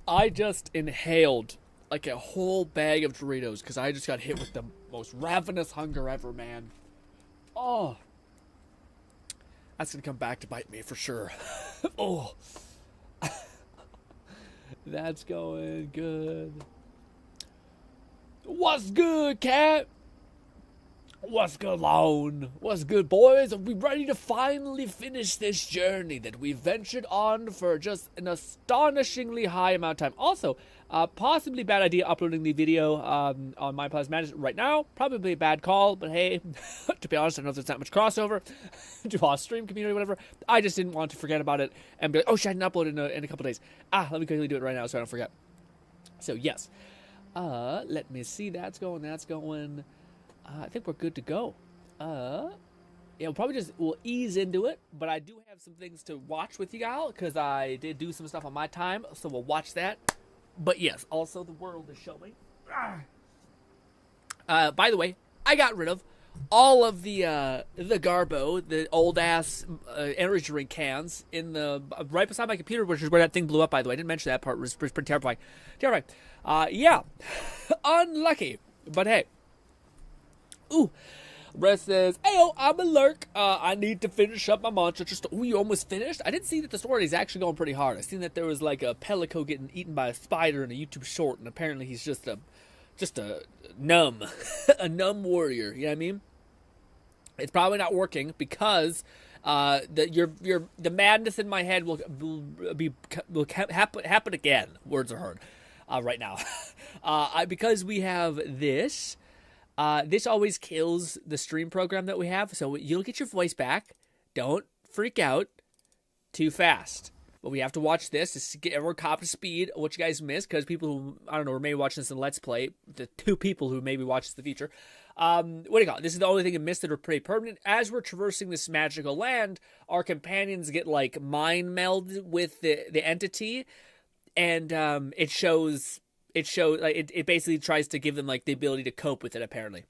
I just inhaled like a whole bag of Doritos because I just got hit with the most ravenous hunger ever, man. Oh, that's gonna come back to bite me for sure. Oh, that's going good. What's good, cat? What's good, Lone? What's good, boys? Are we ready to finally finish this journey that we ventured on for just an astonishingly high amount of time? Also, possibly bad idea uploading the video on My Plasma Management right now. Probably a bad call, but hey, to be honest, I know there's not much crossover to our stream community or whatever. I just didn't want to forget about it and be like, oh shit, I didn't upload it in a couple days. Let me quickly do it right now so I don't forget. So, yes. Let me see. That's going. I think we're good to go. Yeah, we'll ease into it, but I do have some things to watch with you guys because I did do some stuff on my time, so we'll watch that. But yes, also the world is showing. By the way, I got rid of all of the Garbo, the old ass energy drink cans in the right beside my computer, which is where that thing blew up. By the way, I didn't mention that part. It was pretty terrifying. Yeah, unlucky, but hey. Ooh, Brett says, "Ayo, I'm a lurk. I need to finish up my mantra." Ooh, you almost finished? I didn't see that the story is actually going pretty hard. I seen that there was like a pelico getting eaten by a spider in a YouTube short, and apparently he's just a numb, a numb warrior. You know what I mean? It's probably not working because the madness in my head will happen again. Words are hard right now. Because we have this. This always kills the stream program that we have, so you'll get your voice back. Don't freak out too fast. But we have to watch this to get everyone caught up to speed what you guys missed, because people who, I don't know, are maybe watching this in Let's Play, the two people who maybe watch this in the future, what do you call it? This is the only thing you missed that are pretty permanent. As we're traversing this magical land, our companions get, like, mind melded with the entity, and it shows... It basically tries to give them like the ability to cope with it, apparently.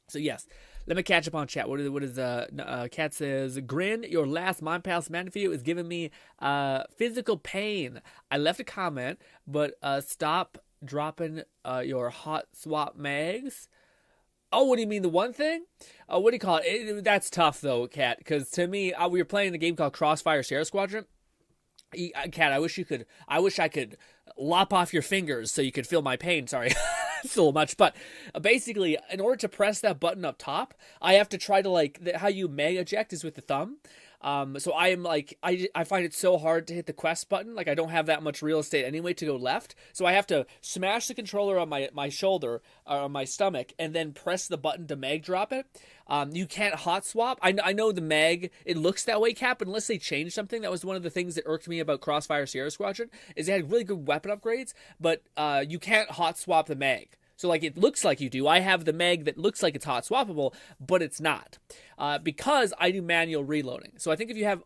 So yes, let me catch up on chat. What is Cat says, "Grin, your last Mind Palace man video is giving me physical pain. I left a comment, but stop dropping your hot swap mags." Oh, what do you mean, the one thing? What do you call it? That's tough though, Cat, because to me, we were playing a game called Crossfire Sierra Squadron. Cat, I wish I could lop off your fingers so you could feel my pain. Sorry, so much. But basically, in order to press that button up top, I have to try to how you may eject is with the thumb. So I am I find it so hard to hit the quest button. Like I don't have that much real estate anyway to go left. So I have to smash the controller on my shoulder or on my stomach and then press the button to mag drop it. You can't hot swap. I know the mag, it looks that way, Cap, unless they changed something. That was one of the things that irked me about Crossfire Sierra Squadron, is they had really good weapon upgrades, but you can't hot swap the mag. So, like, it looks like you do. I have the mag that looks like it's hot swappable, but it's not. Because I do manual reloading. So I think if you have,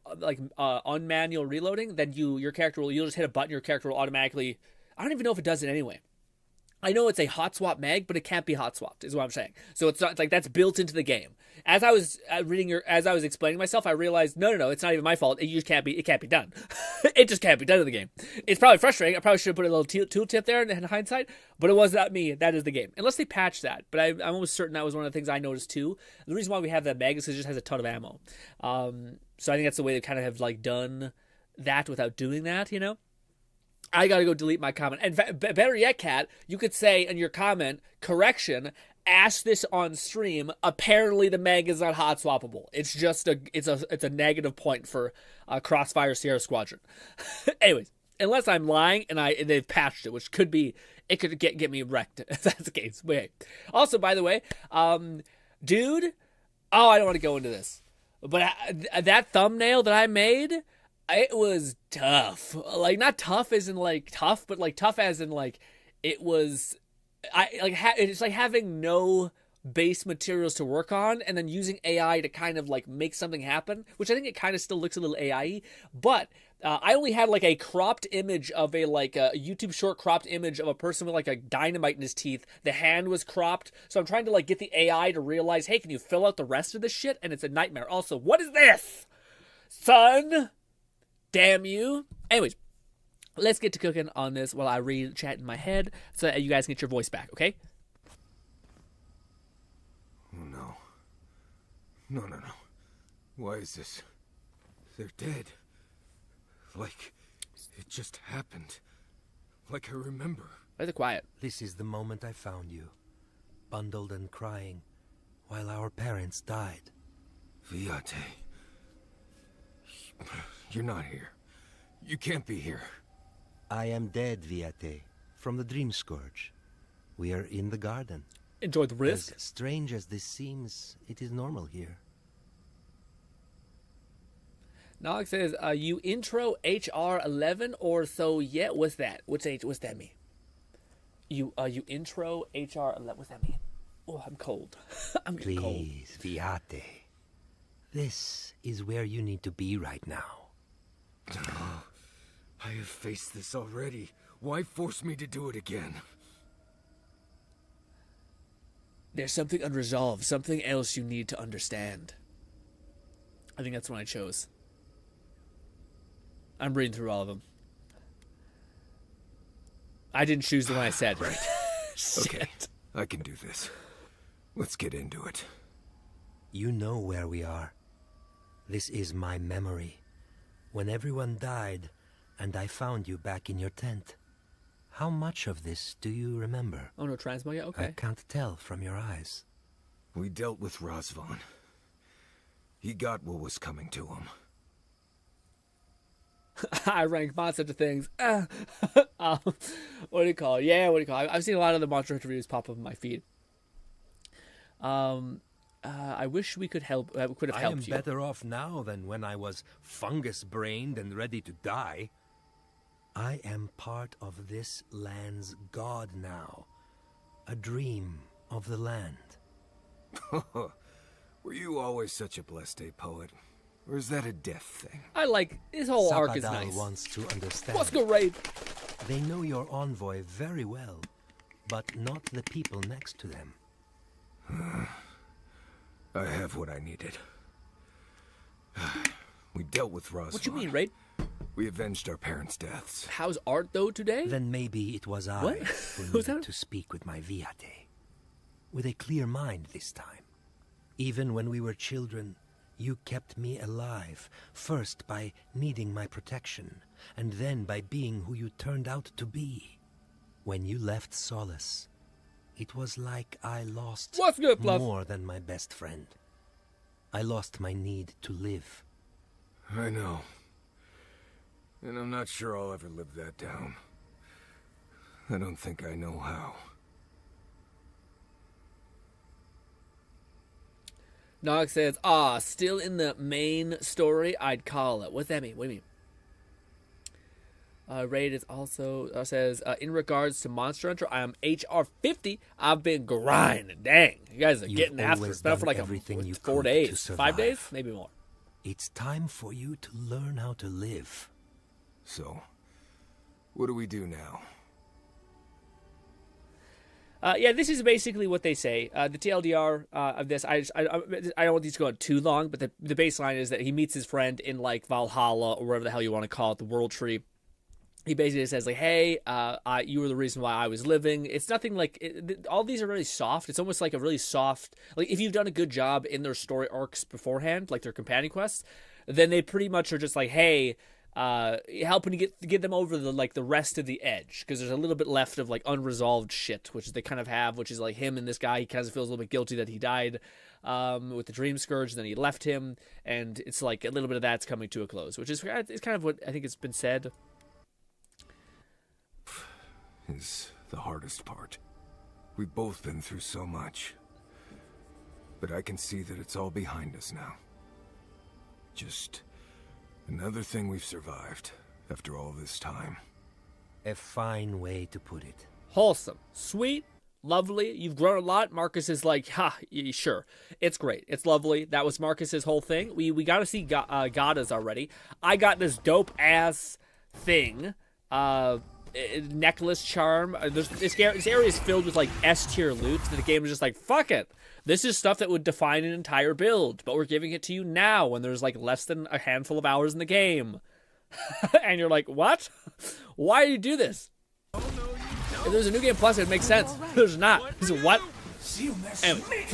unmanual reloading, then you'll just hit a button, your character will automatically... I don't even know if it does it anyway. I know it's a hot swap mag, but it can't be hot swapped, is what I'm saying. So it's like that's built into the game. As I was as I was explaining myself, I realized no, it's not even my fault. It can't be done. It just can't be done in the game. It's probably frustrating. I probably should have put a little tooltip there in hindsight, but it was not me. That is the game. Unless they patch that, but I'm almost certain that was one of the things I noticed too. The reason why we have that mag is it just has a ton of ammo. So I think that's the way they kind of have done that without doing that, you know. I gotta go delete my comment. And better yet, Kat, you could say in your comment, correction, ask this on stream. Apparently the mag is not hot swappable. It's just it's a negative point for Crossfire Sierra Squadron. Anyways, unless I'm lying and they've patched it, which could be, it could get me wrecked if that's the case. Wait. Also, by the way, dude, I don't want to go into this, but that thumbnail that I made, it was tough. Like, not tough as in tough, but tough as in it was. It's like having no base materials to work on, and then using AI to kind of make something happen. Which I think it kind of still looks a little AI-y, but I only had a cropped image of a YouTube short cropped image of a person with a dynamite in his teeth. The hand was cropped, so I'm trying to get the AI to realize, hey, can you fill out the rest of this shit? And it's a nightmare. Also, what is this, son? Damn you. Anyways, let's get to cooking on this while I read chat in my head so that you guys can get your voice back, okay? Oh, no. No. Why is this? They're dead. Like, it just happened. Like I remember. Why is it quiet? This is the moment I found you, bundled and crying, while our parents died. Viate. You're not here. You can't be here. I am dead, Viate, from the Dream Scourge. We are in the garden. Enjoy the risk. As strange as this seems, it is normal here. Nog says, you intro HR 11 or so yet? What's that? What's that mean? You intro HR 11. What's that mean? Oh, I'm cold. I'm getting cold. Please, Viate. This is where you need to be right now. I have faced this already. Why force me to do it again? There's something unresolved, something else you need to understand. I think that's what I chose. I'm reading through all of them. I didn't choose the one I said. Right. Okay, I can do this. Let's get into it. You know where we are. This is my memory. When everyone died, and I found you back in your tent. How much of this do you remember? Oh, no transmo yet? Okay. I can't tell from your eyes. We dealt with Razvan. He got what was coming to him. I rank monster to things. What do you call it? Yeah, what do you call it? I've seen a lot of the Monster Hunter reviews pop up in my feed. I wish we could help. Could have helped you. I am better off now than when I was fungus-brained and ready to die. I am part of this land's god now. A dream of the land. Were you always such a blessed day poet? Or is that a death thing? I like this whole arc is Sapadal nice. wants to understand. What's good, Raid? They know your envoy very well, but not the people next to them. I have what I needed. We dealt with Razvan. What you mean, Raid? We avenged our parents' deaths. How's Art though today? Then maybe it was I What? who needed to speak with my Viate. With a clear mind this time. Even when we were children, you kept me alive, first by needing my protection, and then by being who you turned out to be. When you left Solace, it was like I lost What's good, Bluff? more than my best friend. I lost my need to live. I know. And I'm not sure I'll ever live that down. I don't think I know how. Nog says, still in the main story, I'd call it. What's that mean? What do you mean? Raid is also says, in regards to Monster Hunter, I am HR 50. I've been grinding. Dang, you guys are getting after it. It's been for like 4 days, 5 days, maybe more. It's time for you to learn how to live. So, what do we do now? Yeah, this is basically what they say. The TLDR of this, I don't want these to go on too long, but the baseline is that he meets his friend in like Valhalla or wherever the hell you want to call it, the World Tree. He basically says like, "Hey, you were the reason why I was living." It's nothing like all these are really soft. It's almost like a really soft, like if you've done a good job in their story arcs beforehand, like their companion quests, then they pretty much are just like, "Hey." Helping to get them over the rest of the edge, because there's a little bit left of like unresolved shit, which they kind of have, which is like him and this guy. He kind of feels a little bit guilty that he died with the Dream Scourge, and then he left him, and it's like a little bit of that's coming to a close, which is it's kind of what I think it's been said. Is the hardest part. We've both been through so much, but I can see that it's all behind us now. Just another thing we've survived after all this time. A fine way to put it. Wholesome, sweet, lovely. You've grown a lot. Marcus is like, sure. It's great. It's lovely. That was Marcus's whole thing. We got to see Gada's already. I got this dope ass thing. Necklace charm. This area is filled with like S tier loot. The game is just like, fuck it. This is stuff that would define an entire build, but we're giving it to you now when there's like less than a handful of hours in the game. And you're like, what? Why do you do this? If there's a New Game Plus, it would make sense. There's not. He's a what? Anyway.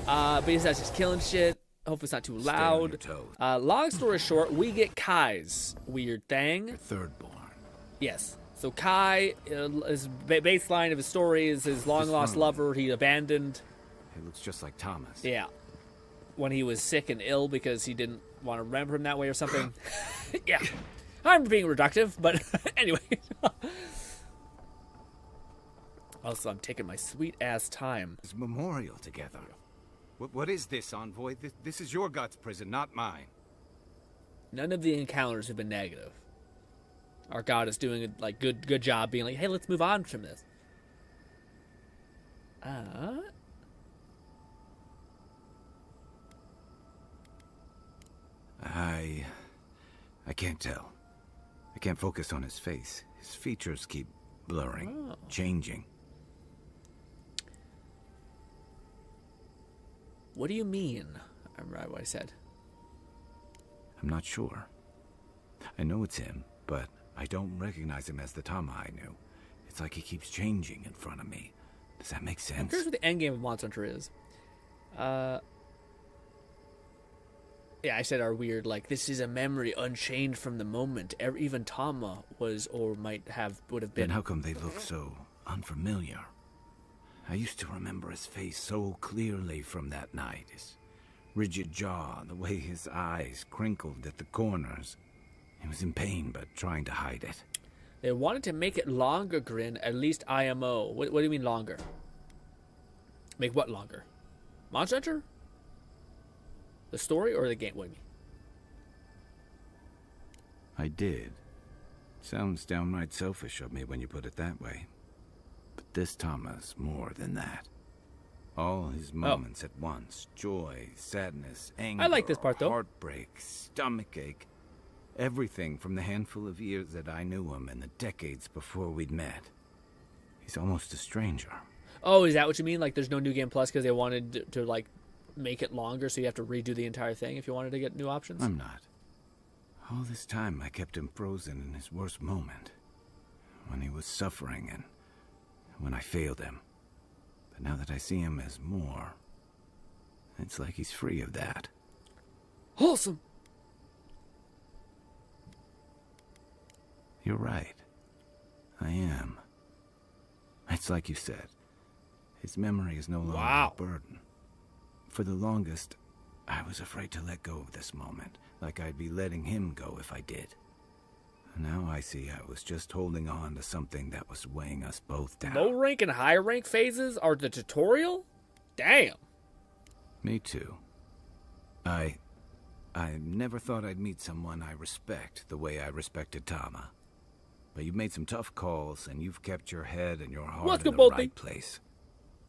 But he's just killing shit. Hopefully it's not too loud. Long story short, we get Kai's weird thing. Your third born. Yes. So Kai, his baseline of his story is his long-lost lover he abandoned. He looks just like Thomas. Yeah. When he was sick and ill because he didn't want to remember him that way or something. Yeah. I'm being reductive, but anyway. Also, I'm taking my sweet-ass time. It's memorial together. What is this, Envoy? This is your God's prison, not mine. None of the encounters have been negative. Our God is doing a good job being like, hey, let's move on from this. I can't tell. I can't focus on his face. His features keep blurring, changing. What do you mean? I remember what I said. I'm not sure. I know it's him, but I don't recognize him as the Tama I knew. It's like he keeps changing in front of me. Does that make sense? I'm curious what the end game of Monster Hunter is. Yeah, I said our weird, like, this is a memory unchained from the moment. Even Tama was, or would have been. Then how come they look so unfamiliar? I used to remember his face so clearly from that night. His rigid jaw, the way his eyes crinkled at the corners. He was in pain, but trying to hide it. They wanted to make it longer, Grin, at least IMO. What do you mean longer? Make what longer? Monster Hunter? The story or the game? What do you mean? I did. Sounds downright selfish of me when you put it that way. But this Tama's more than that. All his moments at once. Joy, sadness, anger, I like this part, though. Heartbreak, stomachache. Everything from the handful of years that I knew him and the decades before we'd met. He's almost a stranger. Oh, is that what you mean? Like there's no New Game Plus because they wanted to like make it longer so you have to redo the entire thing if you wanted to get new options? I'm not. All this time I kept him frozen in his worst moment. When he was suffering and when I failed him. But now that I see him as more, it's like he's free of that. Wholesome. You're right. I am. It's like you said. His memory is no longer a burden. For the longest, I was afraid to let go of this moment, like I'd be letting him go if I did. And now I see I was just holding on to something that was weighing us both down. Low rank and high rank phases are the tutorial? Damn. Me too. I never thought I'd meet someone I respect the way I respected Tama. But you've made some tough calls, and you've kept your head and your heart in the right place.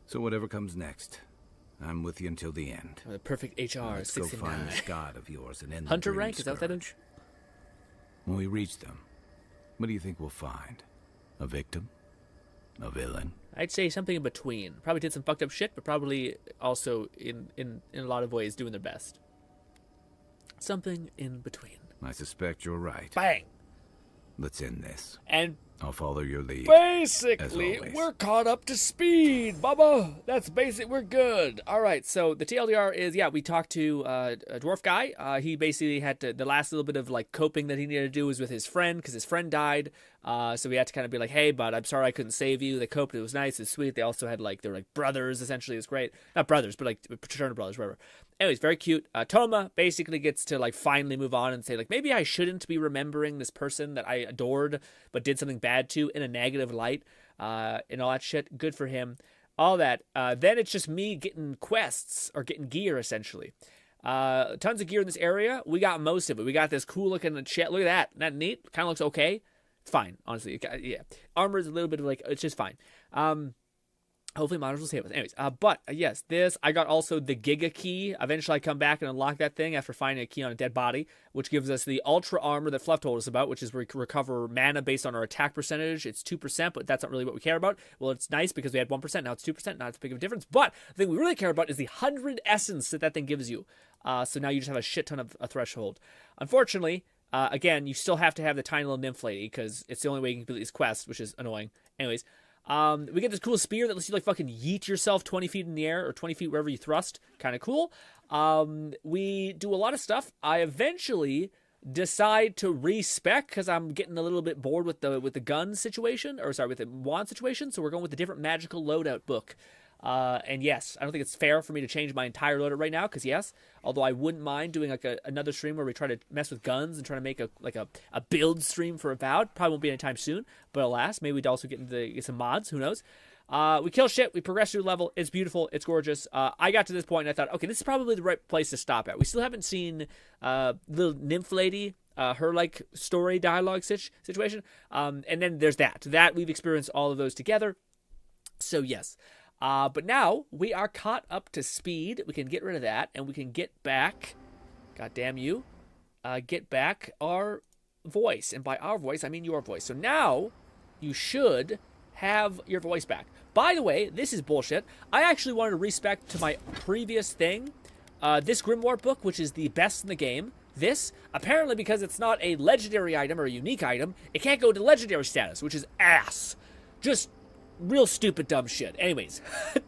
So whatever comes next, I'm with you until the end. The perfect HR Let's 69. go find this god of yours and end Hunter the dream rank? Is that what that is? scourge. When we reach them, what do you think we'll find? A victim? A villain? I'd say something in between. Probably did some fucked up shit, but probably also in a lot of ways doing their best. Something in between. I suspect you're right. Bang! Let's end this. And I'll follow your lead. basically, as always. we're caught up to speed, Bubba. That's basic. We're good. All right. So the TLDR is, we talked to a dwarf guy. He basically had to, the last little bit of like coping that he needed to do was with his friend because his friend died. So we had to kind of be like, hey, bud, I'm sorry I couldn't save you. They coped. It was nice. It's sweet. They also had like, they were like brothers, essentially. It's great. Not brothers, but like fraternal brothers, whatever. Anyways, very cute. Toma basically gets to like finally move on and say like, maybe I shouldn't be remembering this person that I adored but did something bad to in a negative light and all that shit. Good for him. All that. Then it's just me getting quests or getting gear, essentially. Tons of gear in this area. We got most of it. We got this cool looking shit. Look at that. Isn't that neat? Kind of looks okay. It's fine, honestly. Yeah. Armor is a little bit of like, it's just fine. Hopefully monitors will save us. Anyways, but yes, this, I got also the Giga Key. Eventually I come back and unlock that thing after finding a key on a dead body, which gives us the Ultra Armor that Fluff told us about, which is where we can recover mana based on our attack percentage. It's 2%, but that's not really what we care about. Well, it's nice because we had 1%, now it's 2%, not as big of a difference. But the thing we really care about is the 100 essence that thing gives you. So now you just have a shit ton of a threshold. Unfortunately, Again, you still have to have the tiny little nymph lady because it's the only way you can complete these quests, which is annoying. Anyways, we get this cool spear that lets you like fucking yeet yourself 20 feet in the air or 20 feet wherever you thrust. Kind of cool. We do a lot of stuff. I eventually decide to respec because I'm getting a little bit bored with the gun situation, or sorry, with the wand situation. So we're going with a different magical loadout book. And yes, I don't think it's fair for me to change my entire loadout right now, because yes, although I wouldn't mind doing like another stream where we try to mess with guns and try to make a build stream for Avowed. Probably won't be anytime soon, but alas, maybe we'd also get some mods, who knows. We kill shit, we progress through level, it's beautiful, it's gorgeous. I got to this point and I thought, okay, this is probably the right place to stop at. We still haven't seen the nymph lady, her like story dialogue situation, and then there's that we've experienced all of those together, so yes. But now we are caught up to speed. We can get rid of that, and we can get back, god damn you, get back our voice. And by our voice, I mean your voice. So now you should have your voice back. By the way, this is bullshit. I actually wanted to respec to my previous thing, this Grimoire book, which is the best in the game. This, apparently because it's not a legendary item or a unique item, it can't go to legendary status, which is ass. Just real stupid, dumb shit. Anyways,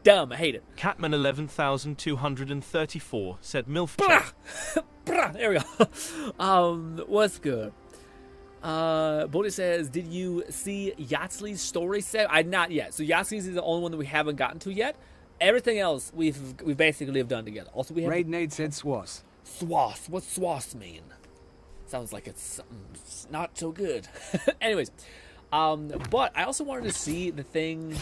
dumb. I hate it. Catman 11,234 said MILF. There we go. What's good? Bodhi says, did you see Yatsley's story set? Not yet. So Yatsley's is the only one that we haven't gotten to yet. Everything else we basically have done together. Also, we have Raid said swass. Swath. What's swath mean? Sounds like it's something not so good. Anyways. But I also wanted to see the thing,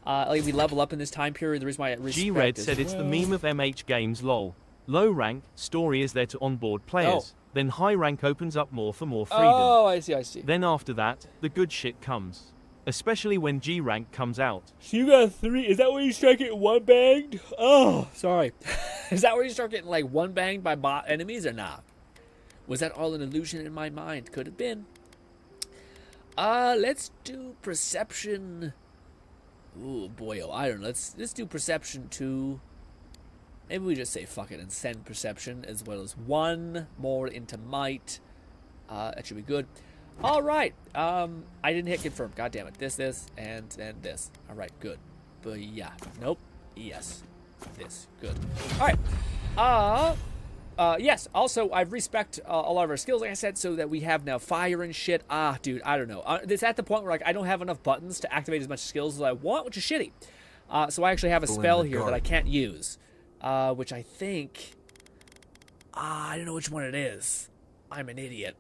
like we level up in this time period. The reason why I respect G-Red said it's the meme of MH games, lol. Low rank, story is there to onboard players. Then high rank opens up more for more freedom. Oh, I see. Then after that, the good shit comes. Especially when G rank comes out. So you got 3, is that where you start getting one banged? Oh, sorry. Is that where you start getting like one banged by bot enemies or not? Was that all an illusion in my mind? Could have been. Let's do perception. Ooh, boyo, I don't know. Let's do perception 2. Maybe we just say fuck it and send perception as well as 1 more into might. That should be good. All right. I didn't hit confirm. God damn it. This, and this. All right, good. But yeah. Nope. Yes. This. Good. All right. Yes, also, I've respect a lot of our skills, like I said, so that we have now fire and shit. Dude, I don't know. It's at the point where like I don't have enough buttons to activate as much skills as I want, which is shitty. So I actually have a spell here that I can't use, which I think... I don't know which one it is. I'm an idiot.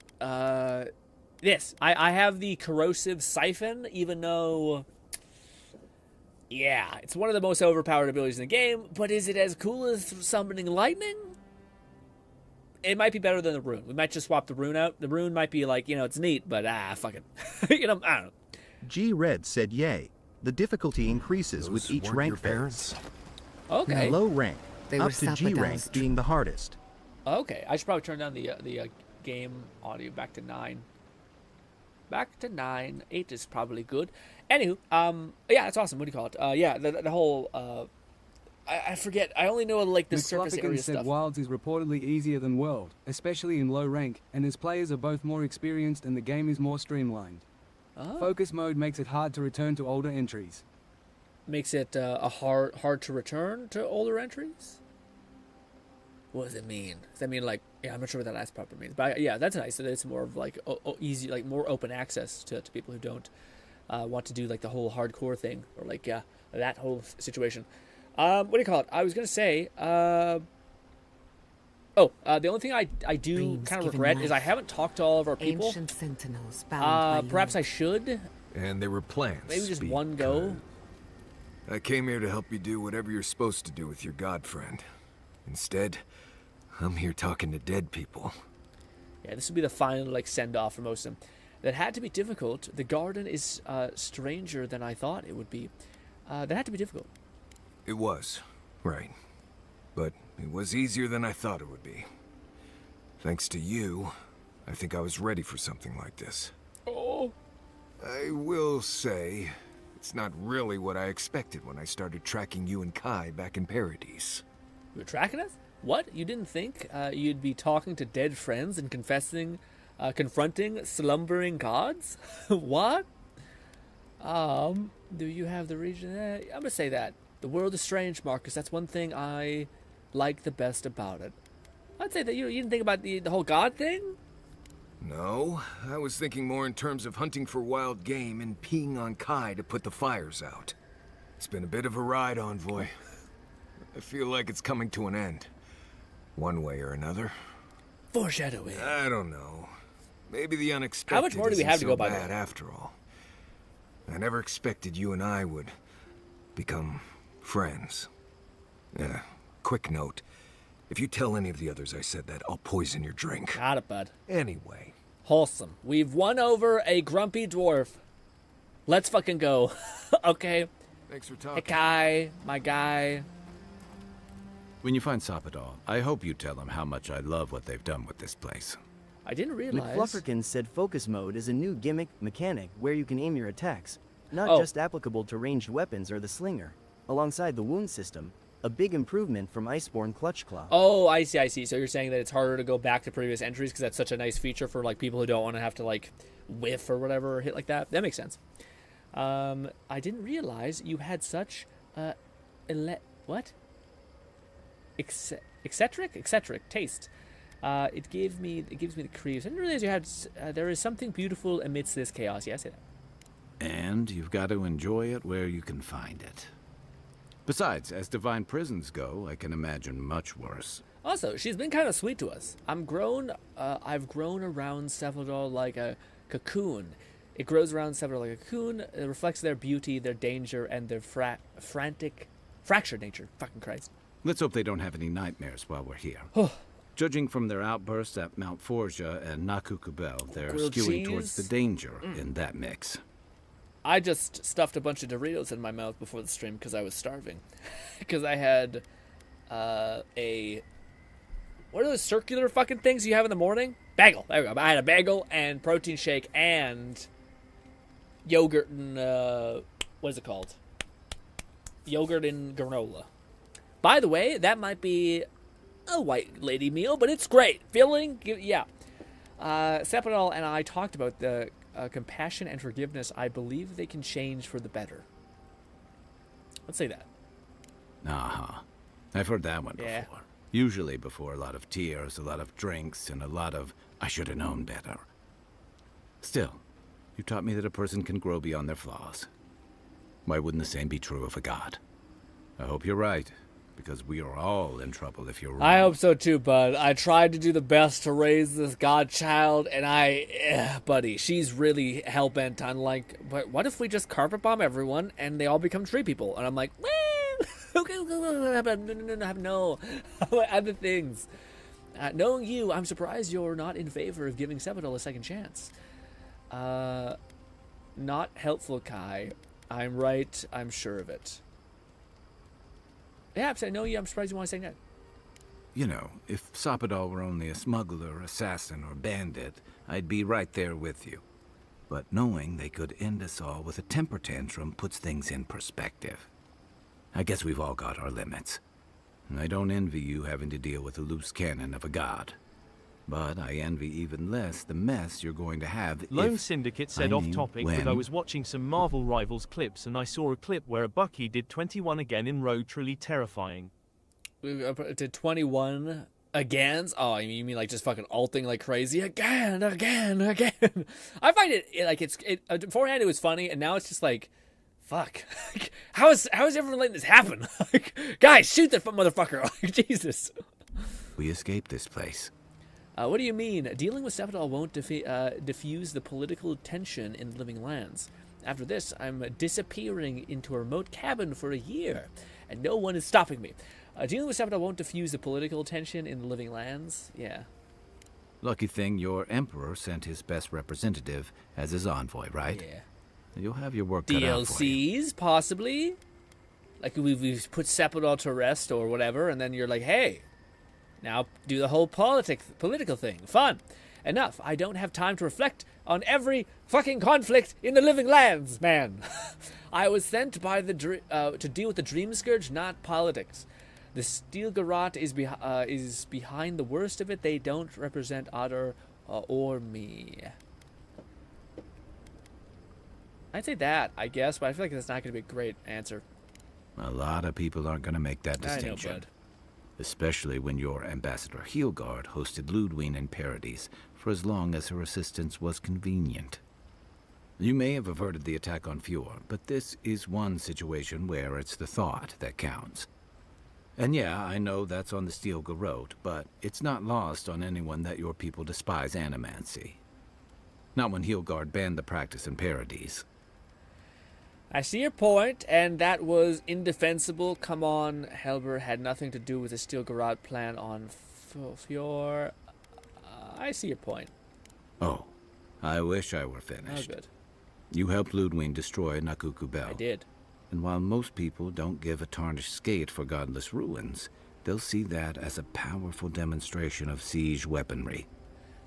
This. I have the corrosive siphon, even though... Yeah, it's one of the most overpowered abilities in the game, but is it as cool as summoning lightning? It might be better than the rune. We might just swap the rune out. The rune might be like, it's neat, but fuck it. I don't know. G-Red said yay. The difficulty increases with each rank phase. Okay. Low rank, up to G rank being the hardest. Okay, I should probably turn down the game audio back to 9. Back to 9. 8 is probably good. Anywho, yeah, that's awesome. What do you call it? Yeah, the whole... I forget. I only know like the surface area said stuff. Wilds is reportedly easier than World, especially in low rank, and his players are both more experienced and the game is more streamlined. Focus mode makes it hard to return to older entries. Makes it hard to return to older entries? What does it mean? Does that mean like... Yeah, I'm not sure what that last part means. But yeah, that's nice. So it's more of like easy, like more open access to people who don't want to do like the whole hardcore thing or like that whole situation. What do you call it? I was going to say, the only thing I do kind of regret is I haven't talked to all of our people. Ancient sentinels bound by perhaps I should. And there were plans. Maybe just one go. I came here to help you do whatever you're supposed to do with your god friend. Instead, I'm here talking to dead people. Yeah, this would be the final like send-off for most of them. That had to be difficult. The garden is stranger than I thought it would be. That had to be difficult. It was, right. But it was easier than I thought it would be. Thanks to you, I think I was ready for something like this. Oh. I will say, it's not really what I expected when I started tracking you and Kai back in Paradise. You were tracking us? What? You didn't think you'd be talking to dead friends and confessing Confronting slumbering gods? What? Do you have the region? I'm gonna say that. The world is strange, Marcus. That's one thing I like the best about it. I'd say that you didn't think about the whole god thing? No, I was thinking more in terms of hunting for wild game and peeing on Kai to put the fires out. It's been a bit of a ride, Envoy. I feel like it's coming to an end. One way or another. Foreshadowing. I don't know. Maybe the unexpected How much more do we have to go by bad after all. I never expected you and I would become friends. Yeah, quick note. If you tell any of the others I said that, I'll poison your drink. Got it, bud. Anyway. Wholesome. We've won over a grumpy dwarf. Let's fucking go. Okay. Thanks for talking. Hey, Kai, my guy. When you find Sopadol, I hope you tell him how much I love what they've done with this place. I didn't realize. McFlufferkin said focus mode is a new gimmick mechanic where you can aim your attacks, not just applicable to ranged weapons or the slinger. Alongside the wound system, a big improvement from Iceborne Clutch Claw. Oh, I see. So you're saying that it's harder to go back to previous entries because that's such a nice feature for like people who don't want to have to like whiff or whatever or hit like that. That makes sense. I didn't realize you had such eccentric taste. It gives me the creeps. I didn't realize you had. There is something beautiful amidst this chaos. Yes, And you've got to enjoy it where you can find it. Besides, as divine prisons go, I can imagine much worse. Also, she's been kind of sweet to us. I've grown around Sephardol like a cocoon. It grows around Sephardol like a cocoon. It reflects their beauty, their danger, and their fractured nature. Fucking Christ. Let's hope they don't have any nightmares while we're here. Judging from their outbursts at Mount Forja and Nakukubel, they're Grilled skewing cheese? towards the danger in that mix. I just stuffed a bunch of Doritos in my mouth before the stream because I was starving. Because I had what are those circular fucking things you have in the morning? Bagel. There we go. I had a bagel and protein shake and yogurt and, what is it called? Yogurt and granola. By the way, that might be a white lady meal, but it's great. Filling, yeah. Sepadol and I talked about the compassion and forgiveness. I believe they can change for the better. Let's say that. I've heard that one Yeah. before. Usually before a lot of tears, a lot of drinks, and a lot of, I should have known better. Still, you taught me that a person can grow beyond their flaws. Why wouldn't the same be true of a god? I hope you're right, because we are all in trouble if you're wrong. I hope so too, bud. I tried to do the best to raise this godchild, and buddy, she's really hell-bent on like, but what if we just carpet bomb everyone and they all become tree people? And I'm like, no, other things. Knowing you, I'm surprised you're not in favor of giving Sepadol a second chance. Not helpful, Kai. I'm right. I'm sure of it. Yeah, I know you. I'm surprised you want to say that. You know, if Sopadol were only a smuggler, assassin, or bandit, I'd be right there with you. But knowing they could end us all with a temper tantrum puts things in perspective. I guess we've all got our limits. And I don't envy you having to deal with a loose cannon of a god. But I envy even less the mess you're going to have Lone Syndicate said off topic, but I was watching some Marvel Rivals clips and I saw a clip where a Bucky did 21 again in Road, truly terrifying. Did 21 again? Oh, you mean like just fucking alting like crazy again? I find it like beforehand it was funny, and now it's just like, fuck. how is everyone letting this happen? Like, guys, shoot that motherfucker! Like, Jesus. We escaped this place. What do you mean? Dealing with Sepadol won't diffuse the political tension in the Living Lands. After this, I'm disappearing into a remote cabin for a year, and no one is stopping me. Dealing with Sepadol won't diffuse the political tension in the Living Lands. Yeah. Lucky thing your emperor sent his best representative as his envoy, right? Yeah. You'll have your work cut out for you. DLCs, possibly? Like, we've put Sepadol to rest or whatever, and then you're like, hey, now do the whole political thing. Fun. Enough. I don't have time to reflect on every fucking conflict in the Living Lands, man. I was sent by to deal with the Dream Scourge, not politics. The Steel Garrote is behind the worst of it. They don't represent honor or me? I'd say that, I guess, but I feel like that's not going to be a great answer. A lot of people aren't going to make that distinction. I know, bud. Especially when your Ambassador Heelguard hosted Ludwig in Paradise for as long as her assistance was convenient. You may have averted the attack on Fjord, but this is one situation where it's the thought that counts. And yeah, I know that's on the Steel Garrote, but it's not lost on anyone that your people despise animancy. Not when Heelguard banned the practice in Paradise. I see your point, and that was indefensible. Come on, Helber had nothing to do with the Steel Garrote plan on Fjord. I see your point. Oh, I wish I were finished. Oh, good. You helped Ludwig destroy Nakuku Bell. I did. And while most people don't give a tarnished skate for godless ruins, they'll see that as a powerful demonstration of siege weaponry.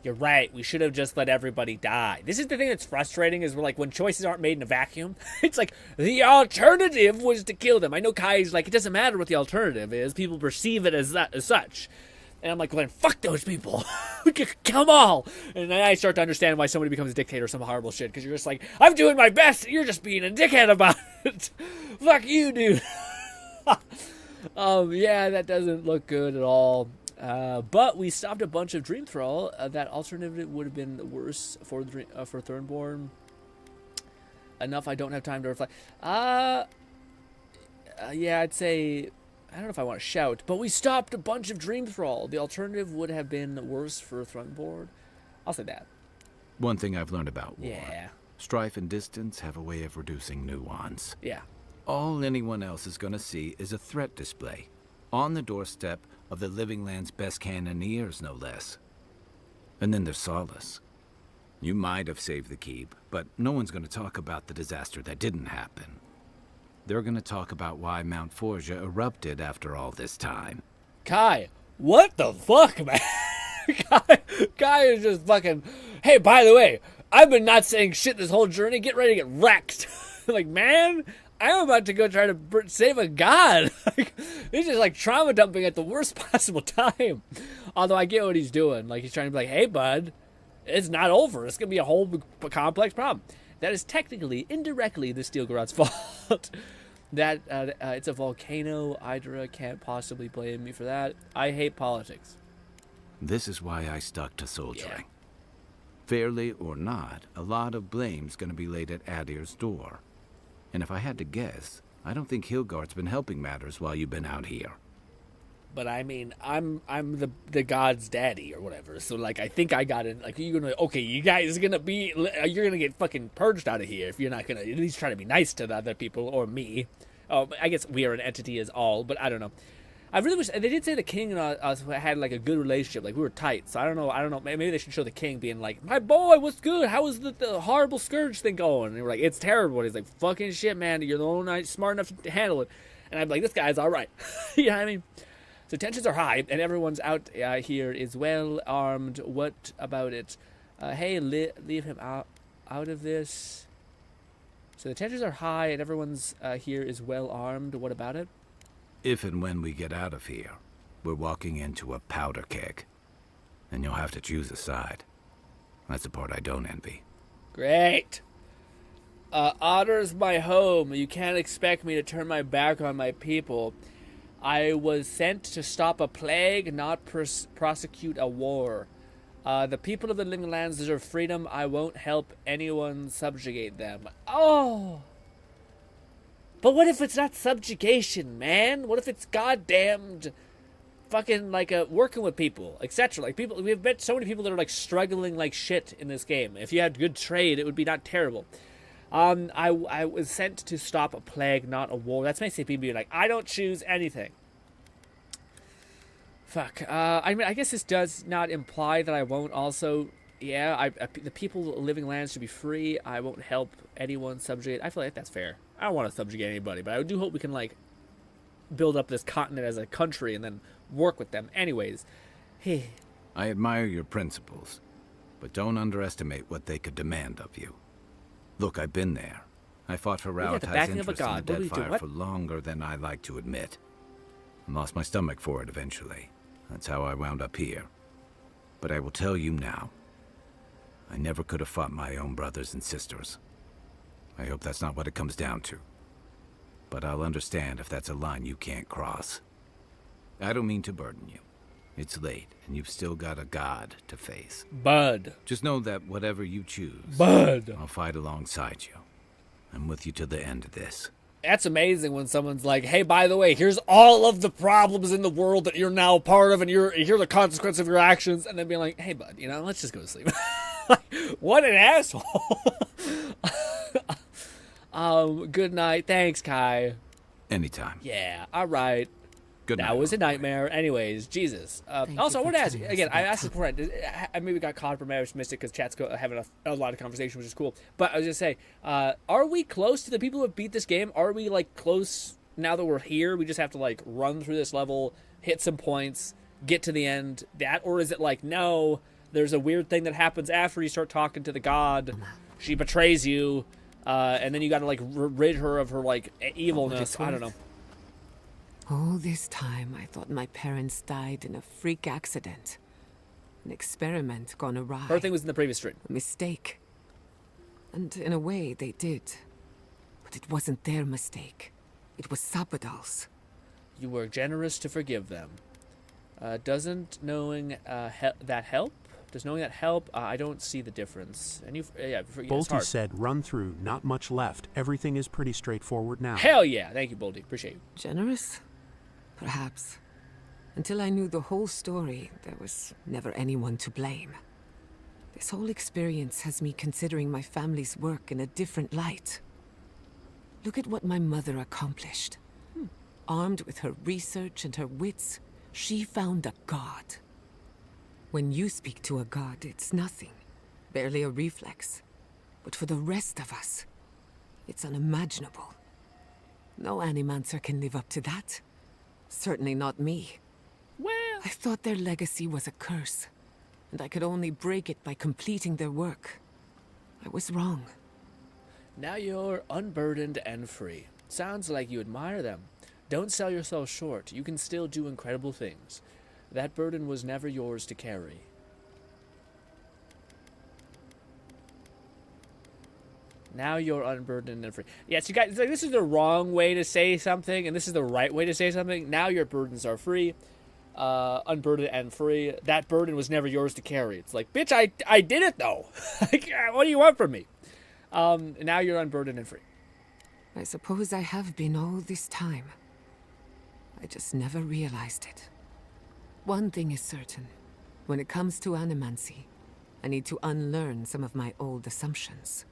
You're right. We should have just let everybody die. This is the thing that's frustrating is we're like, when choices aren't made in a vacuum, it's like, the alternative was to kill them. I know Kai's like, it doesn't matter what the alternative is. People perceive it as such. And I'm like, well, then fuck those people. We can kill them all. And then I start to understand why somebody becomes a dictator or some horrible shit. Because you're just like, I'm doing my best. You're just being a dickhead about it. Fuck you, dude. Yeah, that doesn't look good at all. But we stopped a bunch of Dream Thrall. That alternative would have been worse for Thornborn. Enough, I don't have time to reflect. Yeah, I'd say, I don't know if I want to shout, but we stopped a bunch of Dream Thrall. The alternative would have been worse for Thornborn. I'll say that. One thing I've learned about war. Yeah. Strife and distance have a way of reducing nuance. Yeah. All anyone else is going to see is a threat display. On the doorstep of the Living Land's best cannoneers, no less. And then there's Solace. You might have saved the keep, but no one's going to talk about the disaster that didn't happen. They're going to talk about why Mount Forja erupted after all this time. Kai, what the fuck, man? Kai is just fucking, hey, by the way, I've been not saying shit this whole journey. Get ready to get wrecked. Like, man, I'm about to go try to save a god. He's just like trauma dumping at the worst possible time. Although I get what he's doing. Like, he's trying to be like, hey, bud, it's not over. It's going to be a whole complex problem. That is technically, indirectly, the Steel Garrote's fault. That it's a volcano. Hydra can't possibly blame me for that. I hate politics. This is why I stuck to soldiering. Yeah. Fairly or not, a lot of blame's going to be laid at Adir's door. And if I had to guess, I don't think Heelguard's been helping matters while you've been out here. But I mean, I'm the god's daddy or whatever. So like, I think I got it. Like, you're gonna, okay, you guys you're gonna get fucking purged out of here if you're not gonna at least try to be nice to the other people or me. Oh, I guess we are an entity as all, but I don't know. I really wish they did say the king and us had like a good relationship, like we were tight. So I don't know. Maybe they should show the king being like, my boy, what's good? How is the horrible scourge thing going? And they were like, it's terrible. And he's like, fucking shit, man. You're the only one smart enough to handle it. And I'm like, this guy's all right. You know what I mean? So tensions are high, and everyone's out here is well armed. What about it? Hey, leave him out of this. So the tensions are high, and everyone's here is well armed. What about it? If and when we get out of here, we're walking into a powder keg. And you'll have to choose a side. That's the part I don't envy. Great. Otter's my home. You can't expect me to turn my back on my people. I was sent to stop a plague, not prosecute a war. The people of the Living Lands deserve freedom. I won't help anyone subjugate them. Oh! But what if it's not subjugation, man? What if it's goddamned fucking, like, working with people, etc.? Like, people, we've met so many people that are, like, struggling like shit in this game. If you had good trade, it would be not terrible. I was sent to stop a plague, not a war. That's basically being like, I don't choose anything. Fuck. I mean, I guess this does not imply that I won't also... Yeah, the people of Living Lands should be free. I won't help anyone subjugate. I feel like that's fair. I don't want to subjugate anybody, but I do hope we can, like, build up this continent as a country and then work with them. Anyways. Hey. I admire your principles, but don't underestimate what they could demand of you. Look, I've been there. I fought for Rauatai's interest in the Deadfire for longer than I like to admit. I lost my stomach for it eventually. That's how I wound up here. But I will tell you now, I never could have fought my own brothers and sisters. I hope that's not what it comes down to. But I'll understand if that's a line you can't cross. I don't mean to burden you. It's late, and you've still got a god to face. Bud. Just know that whatever you choose, Bud. I'll fight alongside you. I'm with you to the end of this. That's amazing when someone's like, hey, by the way, here's all of the problems in the world that you're now a part of, and here are the consequences of your actions, and then being like, hey, bud, let's just go to sleep. What an asshole. Good night. Thanks, Kai. Anytime. Yeah, all right. Good night. That was a nightmare. Anyways, Jesus. Also, I want to ask you, again, I asked this before, I maybe got caught up, I just missed it because chat's having a lot of conversation, which is cool. But I was going to say, are we close to the people who have beat this game? Are we, close now that we're here? We just have to, run through this level, hit some points, get to the end, or is it no, there's a weird thing that happens after you start talking to the god, she betrays you, and then you got to, rid her of her, evilness. I don't know. All this time, I thought my parents died in a freak accident. An experiment gone awry. Her thing was in the previous stream. A mistake. And in a way, they did. But it wasn't their mistake. It was Sabadal's. You were generous to forgive them. Doesn't knowing that help? Does knowing that help? I don't see the difference. And Bolty said, run through, not much left. Everything is pretty straightforward now. Hell yeah. Thank you, Bolty. Appreciate you. Generous? Perhaps. Until I knew the whole story, there was never anyone to blame. This whole experience has me considering my family's work in a different light. Look at what my mother accomplished. Armed with her research and her wits, she found a god. When you speak to a god, it's nothing. Barely a reflex. But for the rest of us, it's unimaginable. No animancer can live up to that. Certainly not me. Well, I thought their legacy was a curse, and I could only break it by completing their work. I was wrong. now you're unburdened and free. Sounds like you admire them. Don't sell yourself short. You can still do incredible things. That burden was never yours to carry. Now you're unburdened and free. Yes, you guys, this is the wrong way to say something, and this is the right way to say something. Now your burdens are free. Unburdened and free. That burden was never yours to carry. It's like, bitch, I did it, though. Like, what do you want from me? Now you're unburdened and free. I suppose I have been all this time. I just never realized it. One thing is certain. When it comes to animancy, I need to unlearn some of my old assumptions.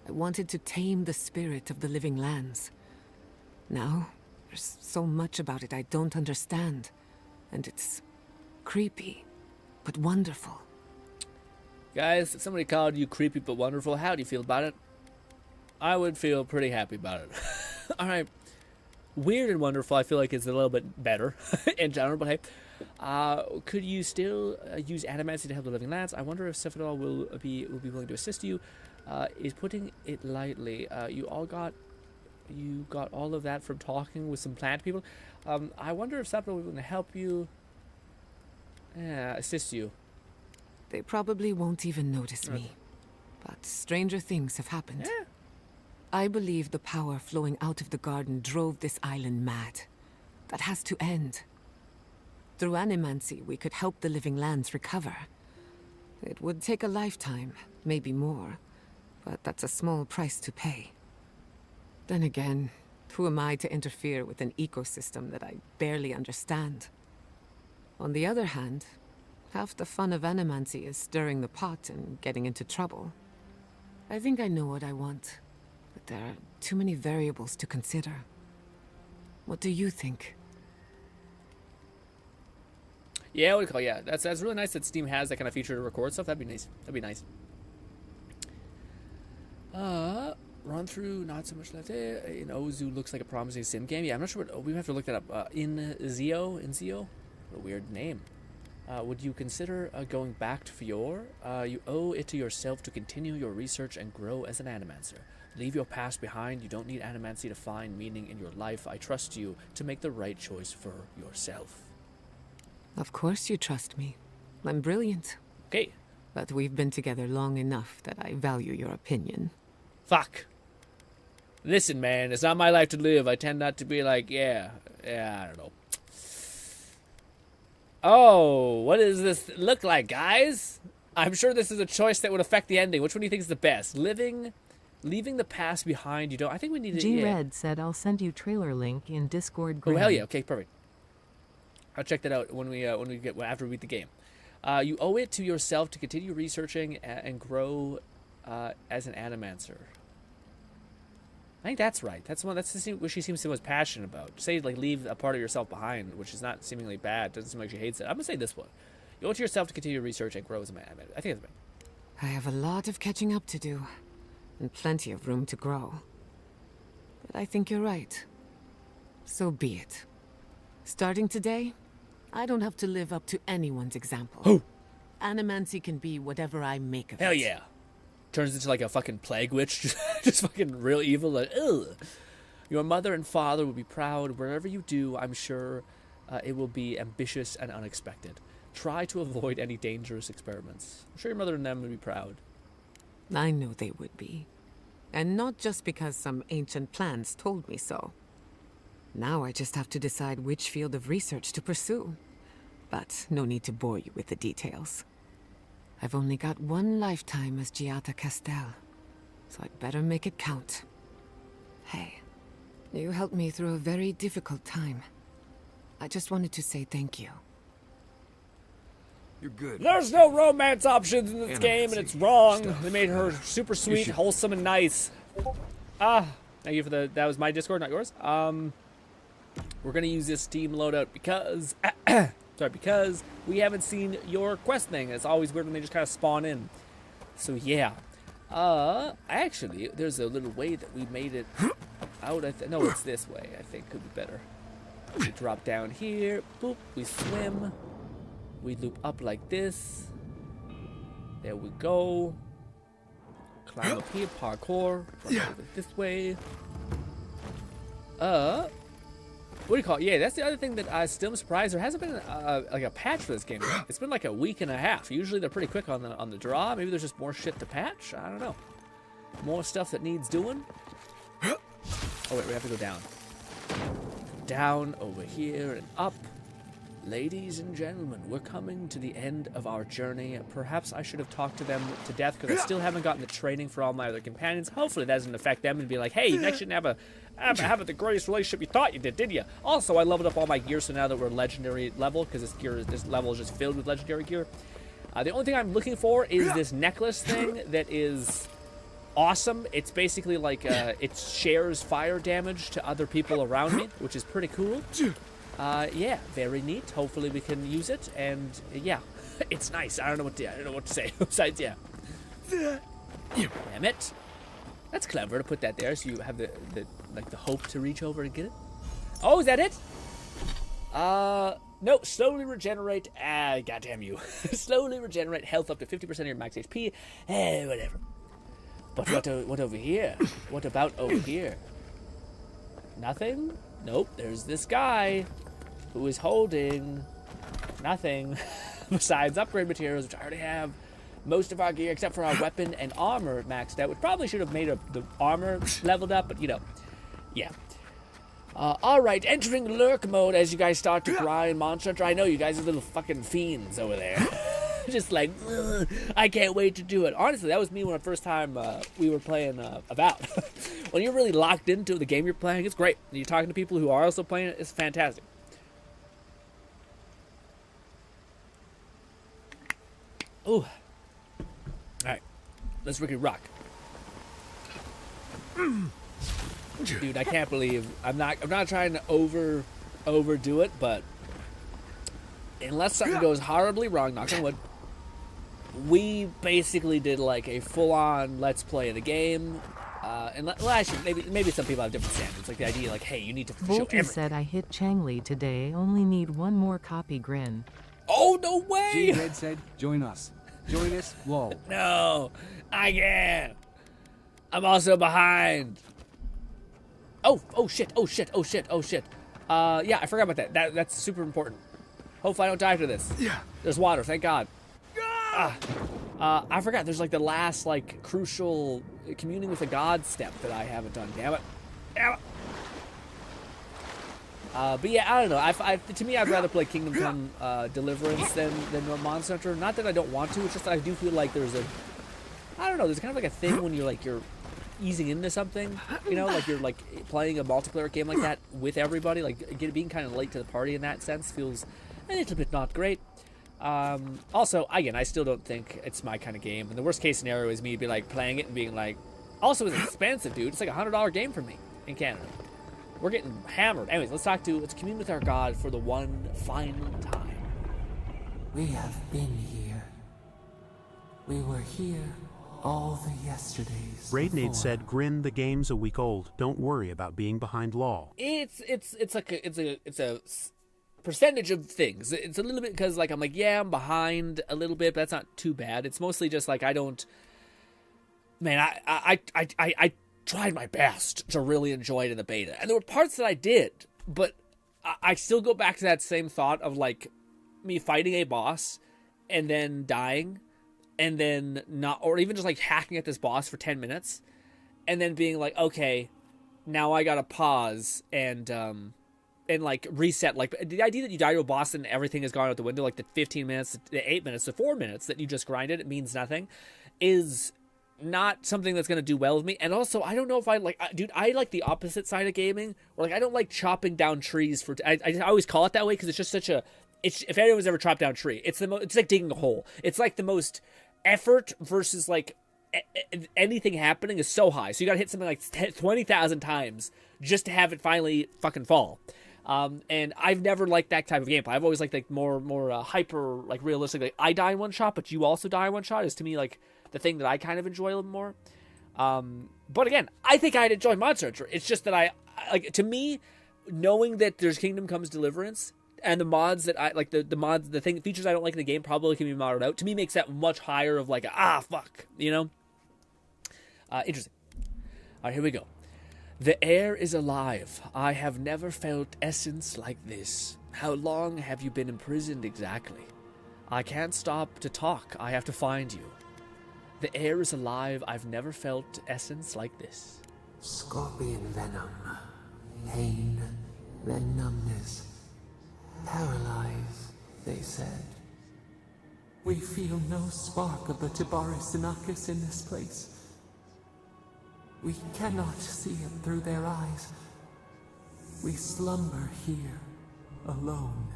I wanted to tame the spirit of the living lands. Now, there's so much about it I don't understand. And it's creepy, but wonderful. Guys, if somebody called you creepy but wonderful, how do you feel about it? I would feel pretty happy about it. All right. Weird and wonderful, I feel like it's a little bit better in general, but hey. Could you still use animancy to help the living lands? I wonder if Sifidal will be willing to assist you. Is putting it lightly. You got all of that from talking with some plant people. I wonder if Sifidal will be willing to help you. Assist you. They probably won't even notice me. But stranger things have happened. Yeah. I believe the power flowing out of the garden drove this island mad. That has to end. Through animancy, we could help the living lands recover. It would take a lifetime, maybe more, but that's a small price to pay. Then again, who am I to interfere with an ecosystem that I barely understand? On the other hand, half the fun of animancy is stirring the pot and getting into trouble. I think I know what I want. But there are too many variables to consider. What do you think? Yeah, what do you call? Yeah, that's really nice that Steam has that kind of feature to record stuff. That'd be nice. That'd be nice. Run through, not so much left there. Ozu looks like a promising sim game. Yeah, I'm not sure what. We have to look that up. In Zio. What a weird name. Would you consider going back to Fior? You owe it to yourself to continue your research and grow as an animancer. Leave your past behind. You don't need animancy to find meaning in your life. I trust you to make the right choice for yourself. Of course you trust me. I'm brilliant. Okay. But we've been together long enough that I value your opinion. Fuck. Listen, man, it's not my life to live. I tend not to be like, yeah, I don't know. Oh, what does this look like, guys? I'm sure this is a choice that would affect the ending. Which one do you think is the best? Leaving the past behind. You don't. I think we need to. G-Red said, "I'll send you trailer link in Discord." GRINN. Oh hell yeah! Okay, perfect. I'll check that out when we get after we beat the game. You owe it to yourself to continue researching and grow as an animancer. I think that's right. That's what she seems the most passionate about. Say, like, leave a part of yourself behind, which is not seemingly bad. Doesn't seem like she hates it. I'm going to say this one. You owe it to yourself to continue research and grow as a man. I think that's right. I have a lot of catching up to do, and plenty of room to grow. But I think you're right. So be it. Starting today, I don't have to live up to anyone's example. Oh. Animancy can be whatever I make of it. Hell yeah. Turns into like a fucking plague witch, just fucking real evil. Like, ugh. Your mother and father will be proud. Wherever you do, I'm sure it will be ambitious and unexpected. Try to avoid any dangerous experiments. I'm sure your mother and them would be proud. I know they would be. And not just because some ancient plans told me so. Now I just have to decide which field of research to pursue. But no need to bore you with the details. I've only got one lifetime as Giata Castel, so I'd better make it count. Hey, you helped me through a very difficult time. I just wanted to say thank you. You're good. There's no romance options in this game, and it's wrong. They made her super sweet, wholesome, and nice. Thank you for that was my Discord, not yours. We're gonna use this Steam loadout because because we haven't seen your quest thing. It's always weird when they just kind of spawn in. So yeah. Actually, there's a little way that we made it out. No, it's this way. I think could be better. We drop down here. Boop. We swim. We loop up like this. There we go. Climb up here. Parkour. Run over this way. What do you call it? Yeah, that's the other thing that I still am surprised. There hasn't been like a patch for this game yet. It's been like a week and a half. Usually they're pretty quick on the draw. Maybe there's just more shit to patch. I don't know. More stuff that needs doing. Oh wait, we have to go down. Down over here and up. Ladies and gentlemen, we're coming to the end of our journey. Perhaps I should have talked to them to death because I still haven't gotten the training for all my other companions. Hopefully that doesn't affect them and be like, hey, you next shouldn't have the greatest relationship you thought you did you? Also, I leveled up all my gear, so now that we're legendary level, because this level is just filled with legendary gear. The only thing I'm looking for is this necklace thing that is awesome. It's basically like it shares fire damage to other people around me, which is pretty cool. Yeah, very neat. Hopefully we can use it, and yeah, it's nice. I don't know what to say. Besides, yeah. Damn it. That's clever to put that there, so you have the hope to reach over and get it. Oh, is that it? No. Slowly regenerate. Goddamn you. Slowly regenerate health up to 50% of your max HP. Whatever. But what over here? What about over here? Nothing? Nope. There's this guy who is holding nothing besides upgrade materials, which I already have. Most of our gear, except for our weapon and armor, maxed out, which probably should have made the armor leveled up, but you know, yeah. Alright, entering lurk mode as you guys start to grind Monster Hunter. I know you guys are little fucking fiends over there. Just like, I can't wait to do it. Honestly, that was me when the first time we were playing Avowed. When you're really locked into the game you're playing, it's great. And you're talking to people who are also playing it, it's fantastic. Ooh. Alright, let's freaking rock. Dude, I can't believe I'm not trying to overdo it, but unless something goes horribly wrong, knock on wood, we basically did like a full-on let's play of the game. And actually, maybe some people have different standards. Like the idea, like, hey, you need to show everything. Said I hit Changli today. Only need one more copy. GRINN. Oh no way! G-Red said, "Join us. Join us." Lol. No, I can't. I'm also behind. Oh shit! Yeah, I forgot about that. That's super important. Hopefully I don't die after this. Yeah. There's water, thank God. I forgot. There's like the last like crucial communing with the gods step that I haven't done. Damn it. Damn it. But yeah, I don't know. To me, I'd rather play Kingdom Come Deliverance than Monster Hunter. Not that I don't want to. It's just that I do feel like there's I don't know. There's kind of like a thing when you're easing into something. You know, like you're like playing a multiplayer game like that with everybody. Like being kind of late to the party in that sense feels a little bit not great. Also, again, I still don't think it's my kind of game. And the worst case scenario is me be like playing it and being like, also it's expensive, dude. It's like $100 game for me in Canada. We're getting hammered. Anyways, let's commune with our God for the one final time. We have been here. We were here all the yesterdays. Raidnade said, "GRINN, the game's a week old. Don't worry about being behind law." It's a percentage of things. It's a little bit because like I'm like, yeah, I'm behind a little bit, but that's not too bad. It's mostly just like I don't. Man, I tried my best to really enjoy it in the beta, and there were parts that I did, but I still go back to that same thought of like me fighting a boss and then dying and then not, or even just like hacking at this boss for 10 minutes and then being like, okay, now I gotta pause and like reset. Like the idea that you die to a boss and everything has gone out the window, like the 15 minutes, the 8 minutes, the 4 minutes that you just grinded, it means nothing, is not something that's going to do well with me. And also, I don't know if I like, dude, I like the opposite side of gaming, where like I don't like chopping down trees for, I always call it that way because it's just such a, if anyone's ever chopped down a tree, it's like digging a hole. It's like the most effort versus like anything happening is so high. So you got to hit something like 20,000 times just to have it finally fucking fall. And I've never liked that type of gameplay. I've always liked like more hyper, like realistic, like I die in one shot, but you also die in one shot is to me like the thing that I kind of enjoy a little more. But again, I think I'd enjoy Monster Hunter. It's just that I like, to me, knowing that there's Kingdom Comes Deliverance and the mods that I like, the mods, the features I don't like in the game probably can be modded out, to me makes that much higher of like, fuck, you know? Interesting. All right, here we go. The air is alive. I have never felt essence like this. How long have you been imprisoned exactly? I can't stop to talk. I have to find you. The air is alive. I've never felt essence like this. Scorpion venom. Pain. Then numbness. Paralyzed, they said. We feel no spark of the Tibaris Inachus in this place. We cannot see it through their eyes. We slumber here, alone.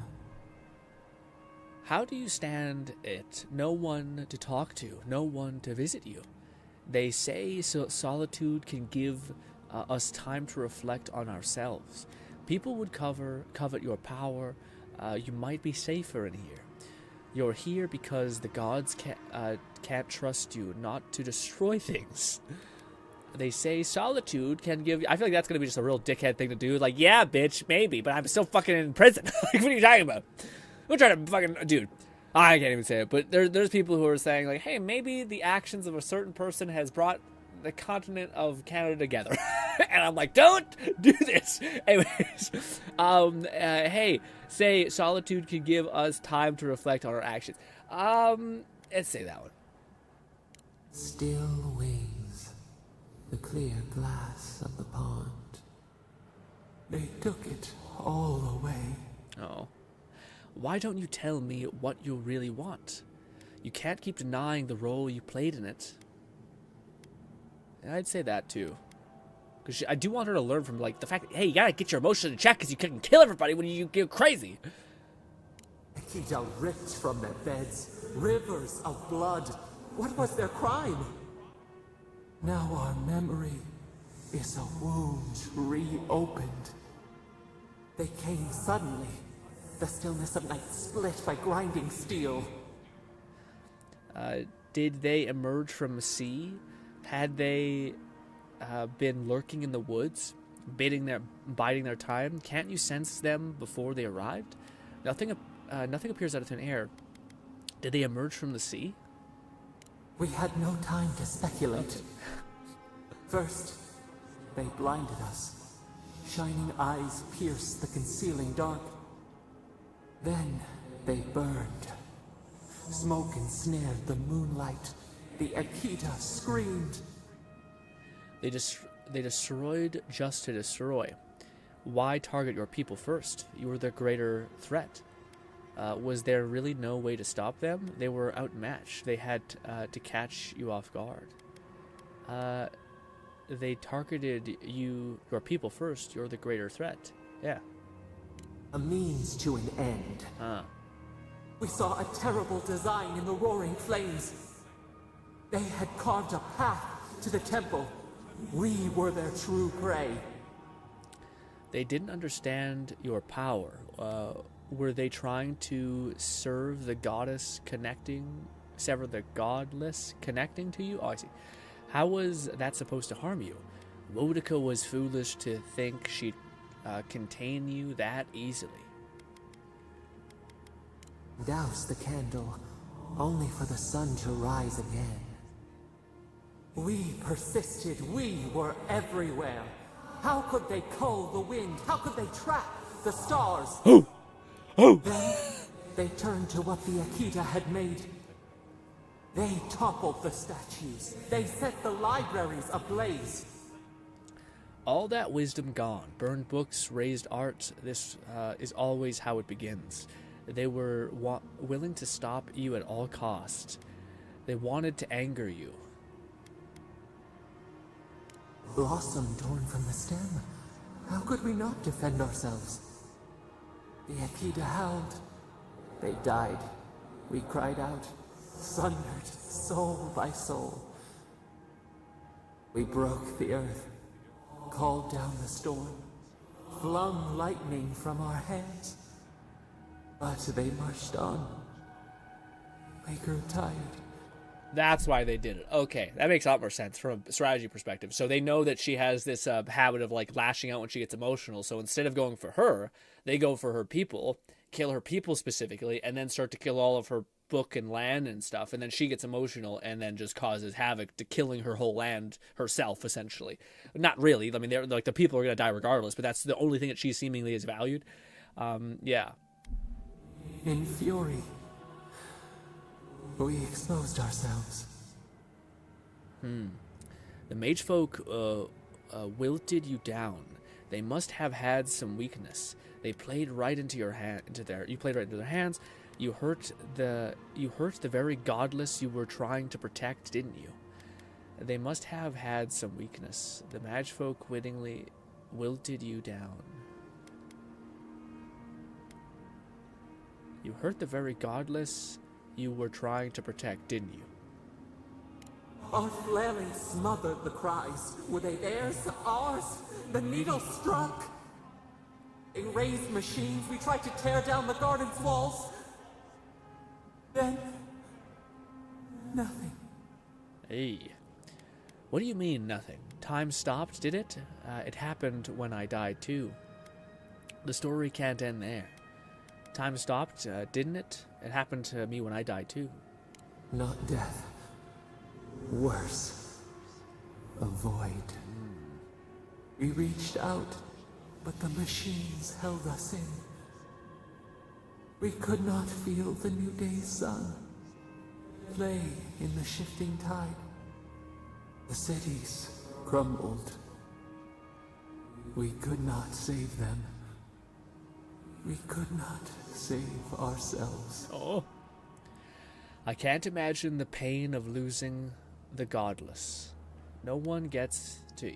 How do you stand it? No one to talk to, no one to visit you. They say solitude can give us time to reflect on ourselves. People would covet your power. You might be safer in here. You're here because the gods can't trust you not to destroy things. They say solitude can give you... I feel like that's going to be just a real dickhead thing to do. Like, yeah, bitch, maybe, but I'm still fucking in prison. Like, what are you talking about? I'm trying to fucking... Dude, I can't even say it, but there's people who are saying, like, hey, maybe the actions of a certain person has brought the continent of Canada together. And I'm like, don't do this. Anyways, hey, say solitude can give us time to reflect on our actions. Let's say that one. Still wings, the clear glass of the pond. They took it all away. Oh. Why don't you tell me what you really want? You can't keep denying the role you played in it. I'd say that too. Because I do want her to learn from, like, the fact that, hey, you gotta get your emotions in check because you couldn't kill everybody when you get crazy. Akita ripped from their beds, rivers of blood. What was their crime? Now our memory is a wound reopened. They came suddenly. The stillness of night split by grinding steel. Did they emerge from the sea? Had they been lurking in the woods, biding their time? Can't you sense them before they arrived? Nothing appears out of thin air. Did they emerge from the sea? We had no time to speculate. First, they blinded us. Shining eyes pierced the concealing dark. Then they burned. Smoke ensnared the moonlight. The Akita screamed. They destroyed just to destroy. Why target your people first? You were the greater threat. Was there really no way to stop them? They were outmatched. They had to catch you off guard. They targeted your people first. You're the greater threat. Yeah. A means to an end. We saw a terrible design in the roaring flames. They had carved a path to the temple. We were their true prey. They didn't understand your power. Were they trying to serve the goddess sever the godless connecting to you? Oh, I see. How was that supposed to harm you? Boudica was foolish to think she'd contain you that easily. Douse the candle, only for the sun to rise again. We persisted. We were everywhere. How could they cull the wind? How could they trap the stars? Then they turned to what the Akita had made. They toppled the statues. They set the libraries ablaze. All that wisdom gone. Burned books, raised art. This is always how it begins. They were willing to stop you at all costs. They wanted to anger you. Blossom torn from the stem. How could we not defend ourselves? The Akita howled. They died. We cried out, sundered soul by soul. We broke the earth, called down the storm, flung lightning from our hands. But they marched on. We grew tired. That's why they did it. Okay, that makes a lot more sense from a strategy perspective. So they know that she has this habit of like lashing out when she gets emotional. So instead of going for her, they go for her people, kill her people specifically, and then start to kill all of her book and land and stuff. And then she gets emotional and then just causes havoc to killing her whole land herself, essentially. Not really. I mean, they're like the people are going to die regardless, but that's the only thing that she seemingly is valued. Yeah. In fury, we exposed ourselves. The mage folk wilted you down. They must have had some weakness. They played right into your You played right into their hands. You hurt the very godless you were trying to protect, didn't you? They must have had some weakness. The mage folk wittingly wilted you down. You hurt the very godless you were trying to protect, didn't you? Our flailing smothered the cries. Were they theirs? Ours? The needle struck. In raised machines, we tried to tear down the garden's walls. Then, nothing. Hey. What do you mean, nothing? Time stopped, did it? It happened when I died, too. The story can't end there. Time stopped, didn't it? It happened to me when I died, too. Not death. Worse. A void. We reached out, but the machines held us in. We could not feel the new day's sun play in the shifting tide. The cities crumbled. We could not save them. We could not save ourselves. Oh. I can't imagine the pain of losing the godless. No one gets to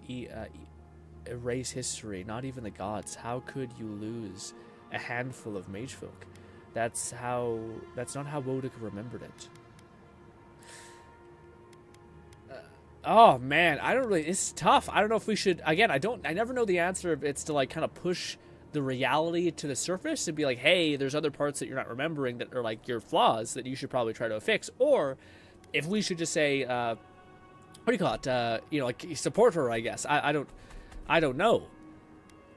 erase history, not even the gods. How could you lose a handful of magefolk? That's not how Boudica remembered it. Oh man, it's tough. I don't know if we should, again, I never know the answer if it's to like kind of push the reality to the surface and be like, hey, there's other parts that you're not remembering that are like your flaws that you should probably try to fix, or if we should just say, what do you call it? Like support her, I guess. I don't know.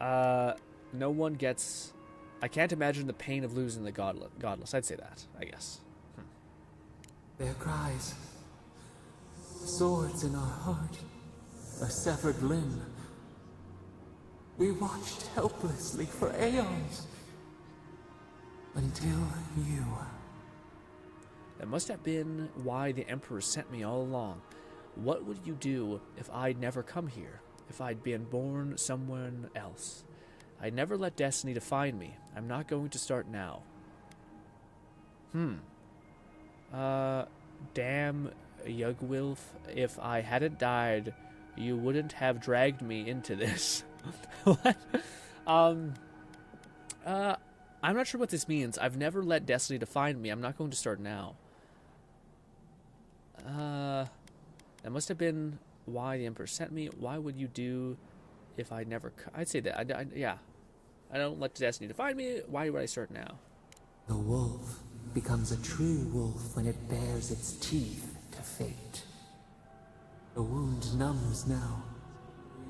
No one gets. I can't imagine the pain of losing the godless. I'd say that, I guess. Their cries, swords in our heart, a severed limb. We watched helplessly for aeons. Until you. That must have been why the Emperor sent me all along. What would you do if I'd never come here? If I'd been born someone else? I'd never let destiny define me. I'm not going to start now. Damn, Yugwilf, if I hadn't died, you wouldn't have dragged me into this. What? I'm not sure what this means. I've never let destiny define me. I'm not going to start now. That must have been why the Emperor sent me. Why would you do if I'd never... I'd say that. Yeah. I don't let destiny define me. Why would I start now? The wolf becomes a true wolf when it bares its teeth to fate. The wound numbs now.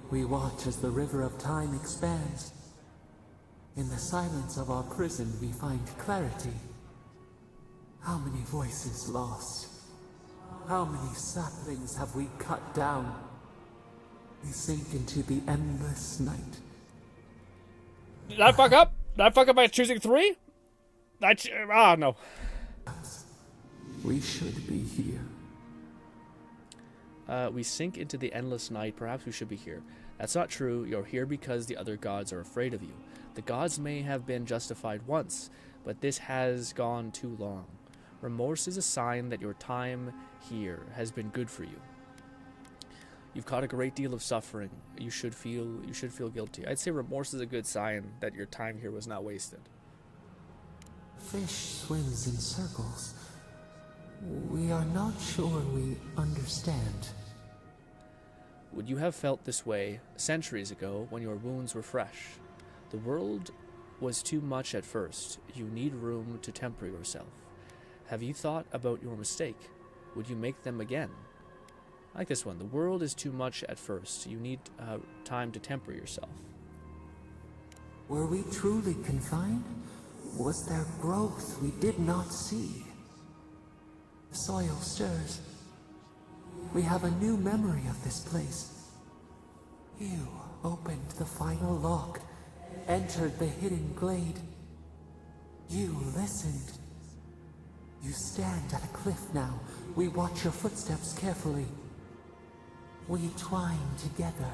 We watch as the river of time expands. In the silence of our prison, we find clarity. How many voices lost? How many saplings have we cut down? We sink into the endless night. Did I fuck up? Did I fuck up by choosing 3? No. We should be here. We sink into the endless night. Perhaps we should be here. That's not true. You're here because the other gods are afraid of you. The gods may have been justified once, but this has gone too long. Remorse is a sign that your time here has been good for you. You've caused a great deal of suffering. You should feel guilty. I'd say remorse is a good sign that your time here was not wasted. Fish swims in circles. We are not sure we understand. Would you have felt this way centuries ago when your wounds were fresh? The world was too much at first. You need room to temper yourself. Have you thought about your mistake? Would you make them again? I like this one. The world is too much at first. You need time to temper yourself. Were we truly confined? Was there growth we did not see? The soil stirs. We have a new memory of this place. You opened the final lock, entered the hidden glade. You listened. You stand at a cliff now. We watch your footsteps carefully. We twine together.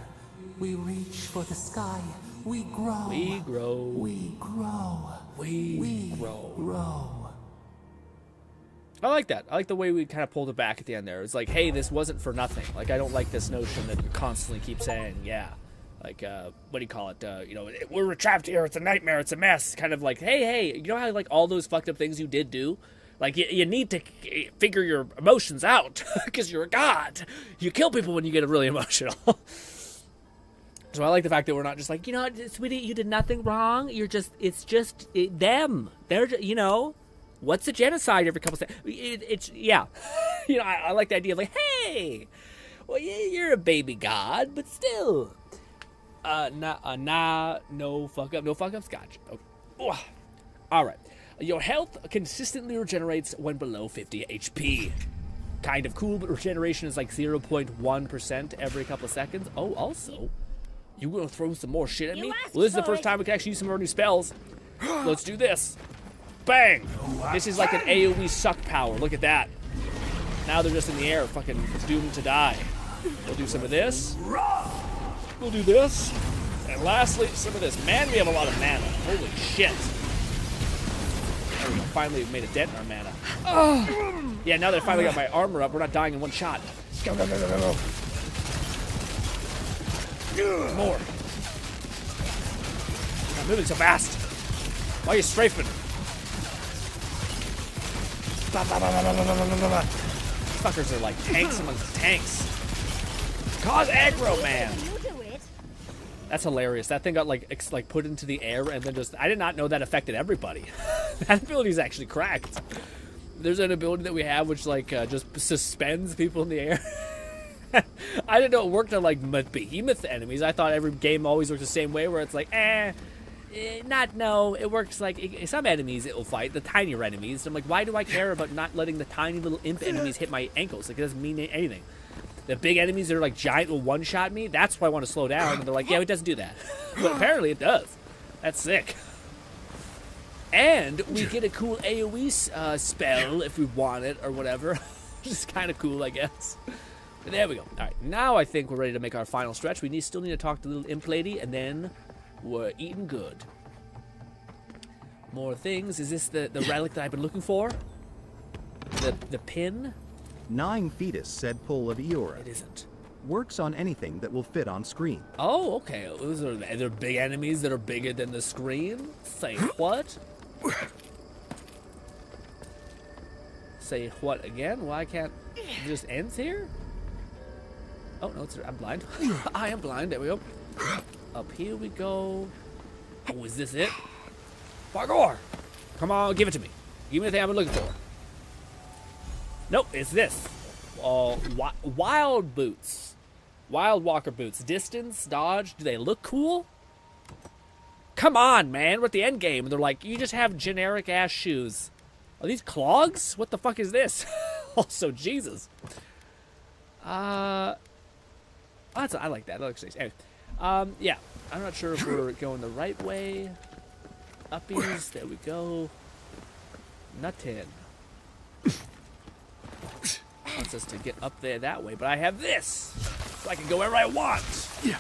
We reach for the sky. We grow. We grow. We grow. We grow. I like that. I like the way we kind of pulled it back at the end there. It's like, hey, this wasn't for nothing. Like, I don't like this notion that you constantly keep saying, yeah. Like, what do you call it? We're trapped here. It's a nightmare. It's a mess. Kind of like, hey, you know how, like, all those fucked up things you did do? Like, you need to figure your emotions out because you're a god. You kill people when you get really emotional. So I like the fact that we're not just like, sweetie, you did nothing wrong. It's just them. They're, what's a genocide every couple seconds? Yeah. I like the idea of like, hey, well, you're a baby god, but still. No fuck ups, gotcha. Okay. All right. Your health consistently regenerates when below 50 HP. Kind of cool, but regeneration is like 0.1% every couple of seconds. Oh, also, you gonna throw some more shit at me? Well, this is the first time we can actually use some of our new spells. Let's do this. Bang! This is like an AoE suck power. Look at that. Now they're just in the air, fucking doomed to die. We'll do some of this. We'll do this. And lastly, some of this. Man, we have a lot of mana. Holy shit. There we go. Finally, we made a dent in our mana. Oh. Yeah, now that I finally got my armor up, we're not dying in one shot. Go. More. I'm moving so fast. Why are you strafing? These fuckers are like tanks amongst tanks. Cause aggro, man. That's hilarious. That thing got like put into the air and then just... I did not know that affected everybody. That ability is actually cracked. There's an ability that we have which like just suspends people in the air. I didn't know it worked on like behemoth enemies. I thought every game always works the same way where it's like, no. It works like some enemies it will fight, the tinier enemies. I'm like, why do I care about not letting the tiny little imp enemies hit my ankles? Like, it doesn't mean anything. The big enemies that are like giant will one-shot me. That's why I want to slow down. And they're like, yeah, it doesn't do that. But apparently it does. That's sick. And we get a cool AoE spell if we want it or whatever. Which is kind of cool, I guess. But there we go. All right, now I think we're ready to make our final stretch. We still need to talk to the little imp lady, and then we're eating good. More things. Is this the relic that I've been looking for? The pin? 9 fetus, said Pull of Eora. It isn't. Works on anything that will fit on screen. Oh, okay. Those are there big enemies that are bigger than the screen? Say what? Say what again? Why can't it just ends here? Oh no, I'm blind. I am blind. There we go. Up here we go. Oh, is this it? Parkour! Come on, give it to me. Give me the thing I've been looking for. Nope, it's this. Oh, wild boots. Wild walker boots. Distance, dodge. Do they look cool? Come on, man. We're at the end game. And they're like, you just have generic ass shoes. Are these clogs? What the fuck is this? Also, Jesus. I like that. That looks nice. Anyway, yeah. I'm not sure if we're going the right way. Uppies. There we go. Nothing. Wants us to get up there that way, but I have this, so I can go wherever I want. Yeah.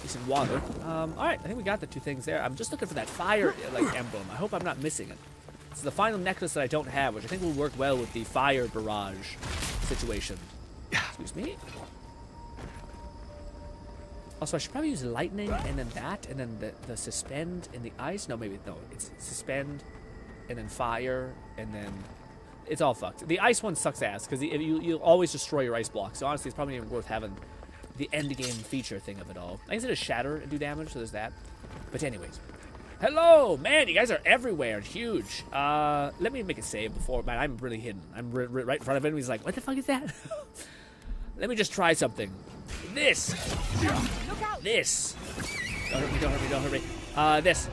Decent water. All right, I think we got the 2 things there. I'm just looking for that fire emblem. I hope I'm not missing it. It's the final necklace that I don't have, which I think will work well with the fire barrage situation. Excuse me. Also, I should probably use lightning and then that, and then the suspend in the ice. No, maybe no. It's suspend, and then fire, and then. It's all fucked. The ice one sucks ass, because you'll always destroy your ice block. So honestly, it's probably even worth having the end game feature thing of it all. I guess it is shatter and do damage, so there's that. But anyways. Hello! Man, you guys are everywhere and huge. Let me make a save before. Man, I'm really hidden. I'm right in front of enemies like, what the fuck is that? Let me just try something. This! This! Don't hurt me, don't hurt me, don't hurt me. This.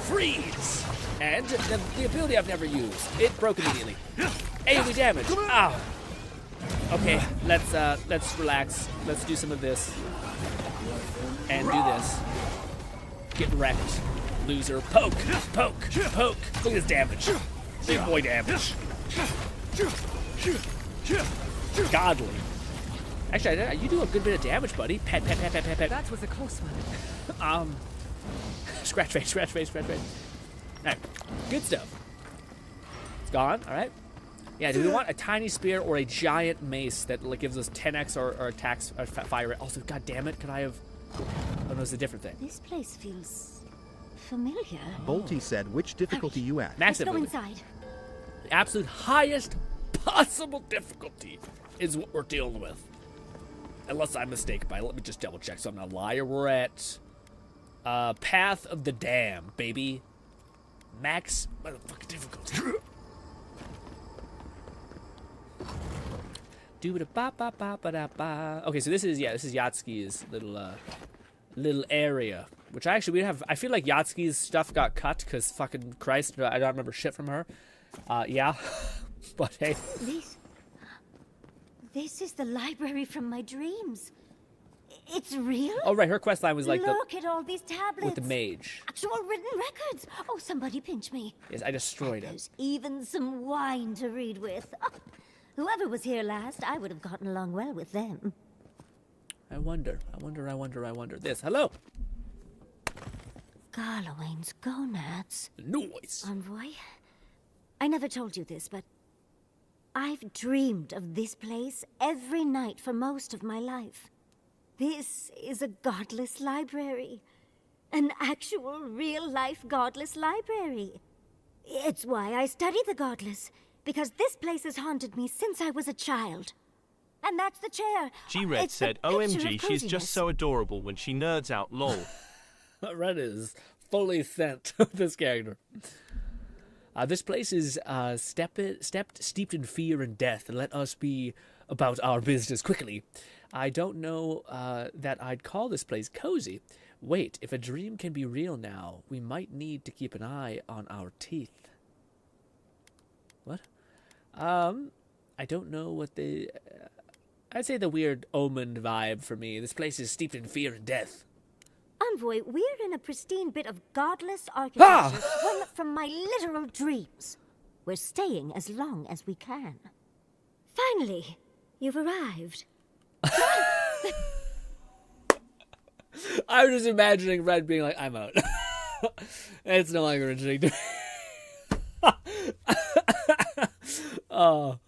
Freeze! And the ability I've never used. It broke immediately. AoE damage. Ow. Okay, let's relax. Let's do some of this. And do this. Get wrecked. Loser. Poke. Poke. Poke. Look at this damage. Big boy damage. Godly. Actually, you do a good bit of damage, buddy. Pet, pet, pet, pet, pet, pet. That was a close one. Scratch face, scratch face, scratch face. Alright, good stuff. It's gone, alright. Yeah, do we want a tiny spear or a giant mace that gives us 10x or attacks or fire rate? Also, god damn it, could I have... Oh no, it's a different thing. This place feels familiar. Bolty said, which difficulty you at? Let's go inside. The absolute highest possible difficulty is what we're dealing with. Unless I'm mistaken by it. Let me just double check so I'm not a liar. We're at Path of the Dam, baby. Max motherfucking difficulty. Okay, so this is Yatsky's little area, which we have. I feel like Yatsky's stuff got cut because fucking Christ, I don't remember shit from her. Yeah, but hey. This is the library from my dreams. It's real? Oh, right. Her quest line was like Look at all these tablets. with the mage. Actual written records. Oh, somebody pinch me. Yes, I destroyed it. There's even some wine to read with. Oh, whoever was here last, I would have gotten along well with them. I wonder. This. Hello. Garlowain's gonads. Noise. Envoy, I never told you this, but I've dreamed of this place every night for most of my life. This is a godless library. An actual, real-life godless library. It's why I study the godless, because this place has haunted me since I was a child. And that's the chair. G-Red said, OMG, she's just so adorable when she nerds out, lol. Red is fully sent this character. This place is steeped in fear and death, and let us be about our business quickly. I don't know that I'd call this place cozy. Wait, if a dream can be real now, we might need to keep an eye on our teeth. What? I don't know what the... I'd say the weird omened vibe for me. This place is steeped in fear and death. Envoy, we're in a pristine bit of godless architecture, one from my literal dreams. We're staying as long as we can. Finally, you've arrived. I was just imagining Red being like, I'm out. It's no longer interesting to me. Oh.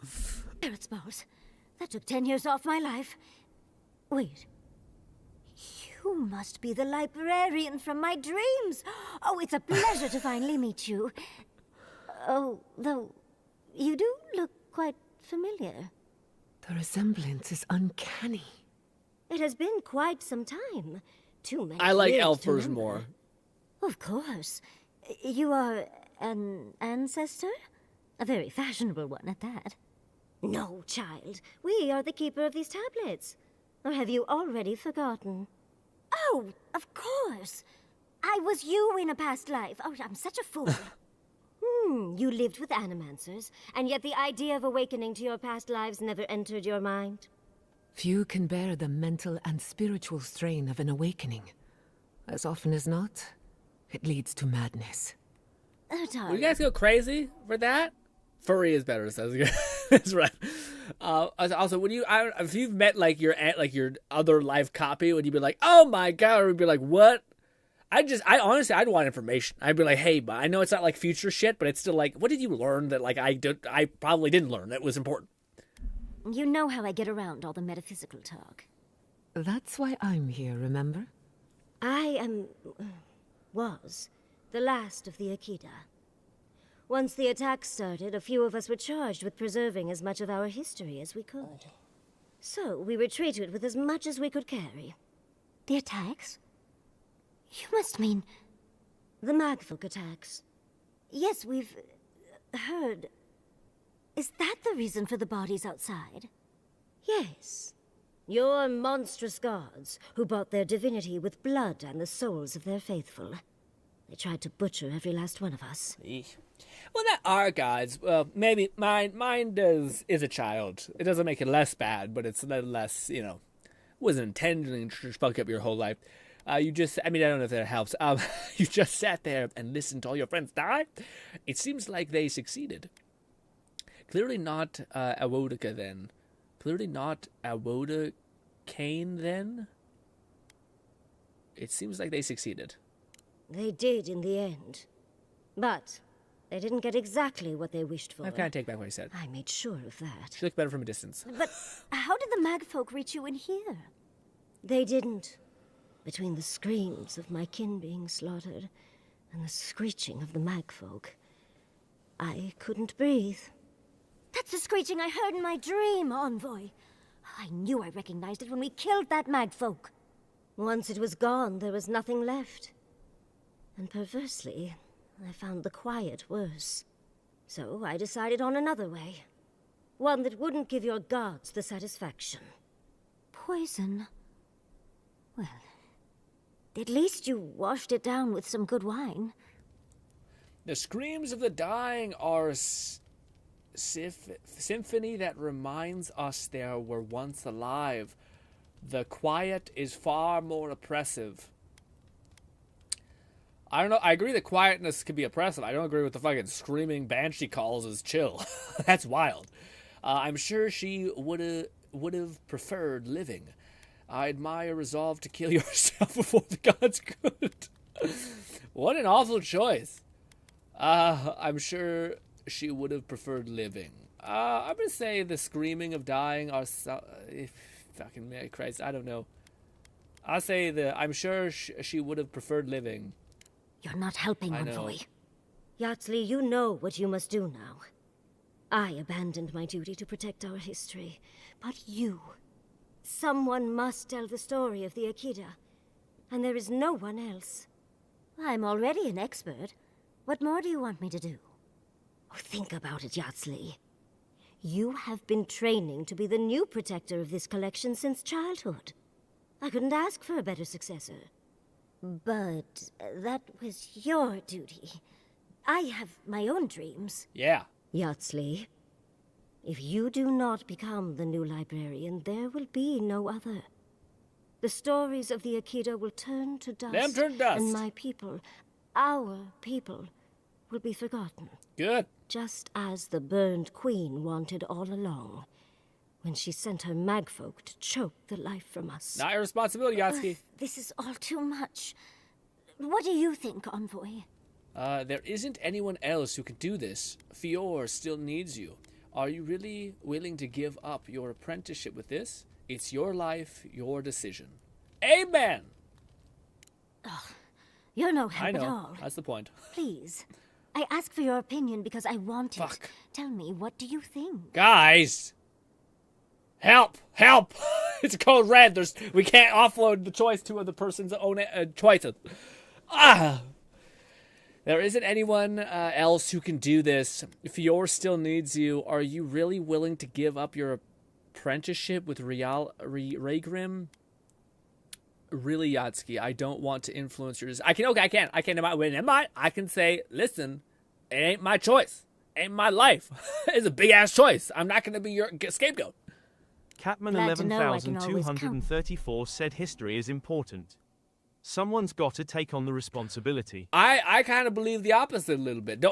Parrot's balls. That took 10 years off my life. Wait. You must be the librarian from my dreams. Oh, it's a pleasure to finally meet you. Oh, though, you do look quite familiar. The resemblance is uncanny. It has been quite some time. Too many I like years elf to version remember. more. Of course. You are an ancestor? A very fashionable one at that. No, child. We are the keeper of these tablets. Or have you already forgotten? Oh, of course. I was you in a past life. Oh, I'm such a fool. You lived with animancers, and yet the idea of awakening to your past lives never entered your mind. Few can bear the mental and spiritual strain of an awakening. As often as not, it leads to madness. Will you guys go crazy for that? Furry is better, says that's right. Also, when if you've met like your other life copy, would you be like, oh my god, or would you be like, what? I honestly, I'd want information. I'd be like, hey, but I know it's not like future shit, but it's still like, what did you learn that like I probably didn't learn that was important? You know how I get around all the metaphysical talk. That's why I'm here, remember? I was the last of the Akita. Once the attack started, a few of us were charged with preserving as much of our history as we could. So we retreated with as much as we could carry. The attacks? You must mean the Magfolk attacks. Yes, we've heard. Is that the reason for the bodies outside? Yes. Your monstrous gods, who bought their divinity with blood and the souls of their faithful. They tried to butcher every last one of us. Eesh. Well, not our gods. Well, maybe mine is a child. It doesn't make it less bad, but it's a little less, wasn't intending to fuck up your whole life. I don't know if that helps. You just sat there and listened to all your friends die? It seems like they succeeded. Clearly not Awodica then. Clearly not Awodicane then. It seems like they succeeded. They did in the end. But they didn't get exactly what they wished for. I kind of take back what I said. I made sure of that. She looked better from a distance. But how did the Magfolk reach you in here? They didn't. Between the screams of my kin being slaughtered and the screeching of the Magfolk, I couldn't breathe. That's the screeching I heard in my dream, Envoy. I knew I recognized it when we killed that Magfolk. Once it was gone, there was nothing left. And perversely, I found the quiet worse. So I decided on another way. One that wouldn't give your gods the satisfaction. Poison? Well, at least you washed it down with some good wine. The screams of the dying are symphony that reminds us they were once alive. The quiet is far more oppressive. I don't know. I agree that quietness can be oppressive. I don't agree with the fucking screaming banshee calls as chill. That's wild. I'm sure she would have preferred living. I admire resolve to kill yourself before the gods could. What an awful choice. I'm sure she would have preferred living. I'm gonna say the screaming of dying are fucking Mary Christ. I don't know. I'll say I'm sure she would have preferred living. You're not helping, I know. Envoy. Yatsley, you know what you must do now. I abandoned my duty to protect our history, but you... Someone must tell the story of the Akita, and there is no one else. I'm already an expert. What more do you want me to do? Oh, think about it, Yatsley. You have been training to be the new protector of this collection since childhood. I couldn't ask for a better successor. But that was your duty. I have my own dreams. Yeah. Yatsley, if you do not become the new librarian, there will be no other. the stories of the Akita will turn to dust. Them turn to dust. And my people, our people, will be forgotten. Good. Just as the burned queen wanted all along, when she sent her magfolk to choke the life from us. Not your responsibility, Yatsuki. This is all too much. What do you think, Envoy? There isn't anyone else who can do this. Fior still needs you. Are you really willing to give up your apprenticeship with this? It's your life, your decision. Amen! Ugh, you're no help I know. at all. That's the point. Please. I ask for your opinion because I want it. Fuck. Tell me, what do you think? Guys! Help! Help! It's code red. We can't offload the choice to the person's own choices. Ah! There isn't anyone else who can do this. Fior still needs you. Are you really willing to give up your apprenticeship with Raygrim? Really, Yatsuki, I don't want to influence yours. I can say, listen, it ain't my choice. Ain't my life. It's a big-ass choice. I'm not going to be your scapegoat. Catman 11,234 said history is important. Someone's got to take on the responsibility. I kind of believe the opposite a little bit.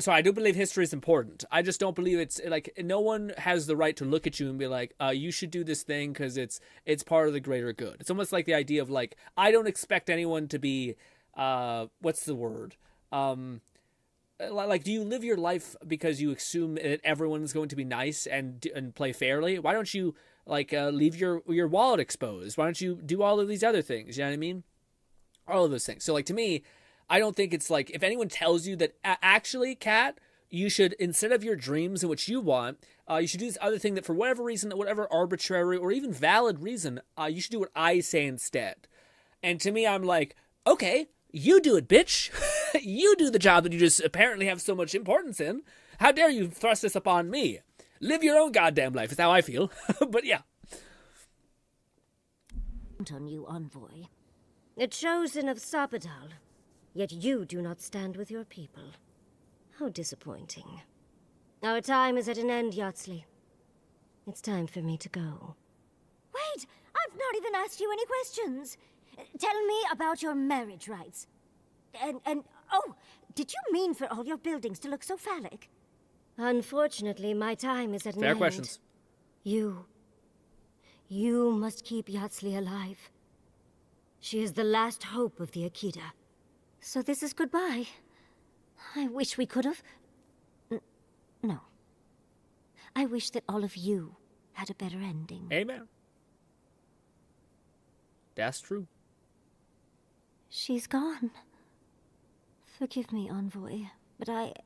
I do believe history is important. I just don't believe it's like no one has the right to look at you and be like, you should do this thing because it's part of the greater good. It's almost like the idea of like, I don't expect anyone to be, what's the word? Like, do you live your life because you assume that everyone's going to be nice and play fairly? Why don't you like leave your wallet exposed? Why don't you do all of these other things? You know what I mean? All of those things. So, like, to me, I don't think it's like, if anyone tells you that, actually, Kat, you should, instead of your dreams and what you want, you should do this other thing that for whatever reason, whatever arbitrary or even valid reason, you should do what I say instead. And to me, I'm like, okay, you do it, bitch. You do the job that you just apparently have so much importance in. How dare you thrust this upon me? Live your own goddamn life, is how I feel. But yeah. On you, Envoy. A chosen of Sabadal, yet you do not stand with your people. How disappointing. Our time is at an end, Yatsley. It's time for me to go. Wait! I've not even asked you any questions! Tell me about your marriage rights. And oh, did you mean for all your buildings to look so phallic? Unfortunately, my time is at an end. Fair questions. You must keep Yatsley alive. She is the last hope of the Akita. So this is goodbye. I wish we could have... No. I wish that all of you had a better ending. Amen. That's true. She's gone. Forgive me, Envoy, but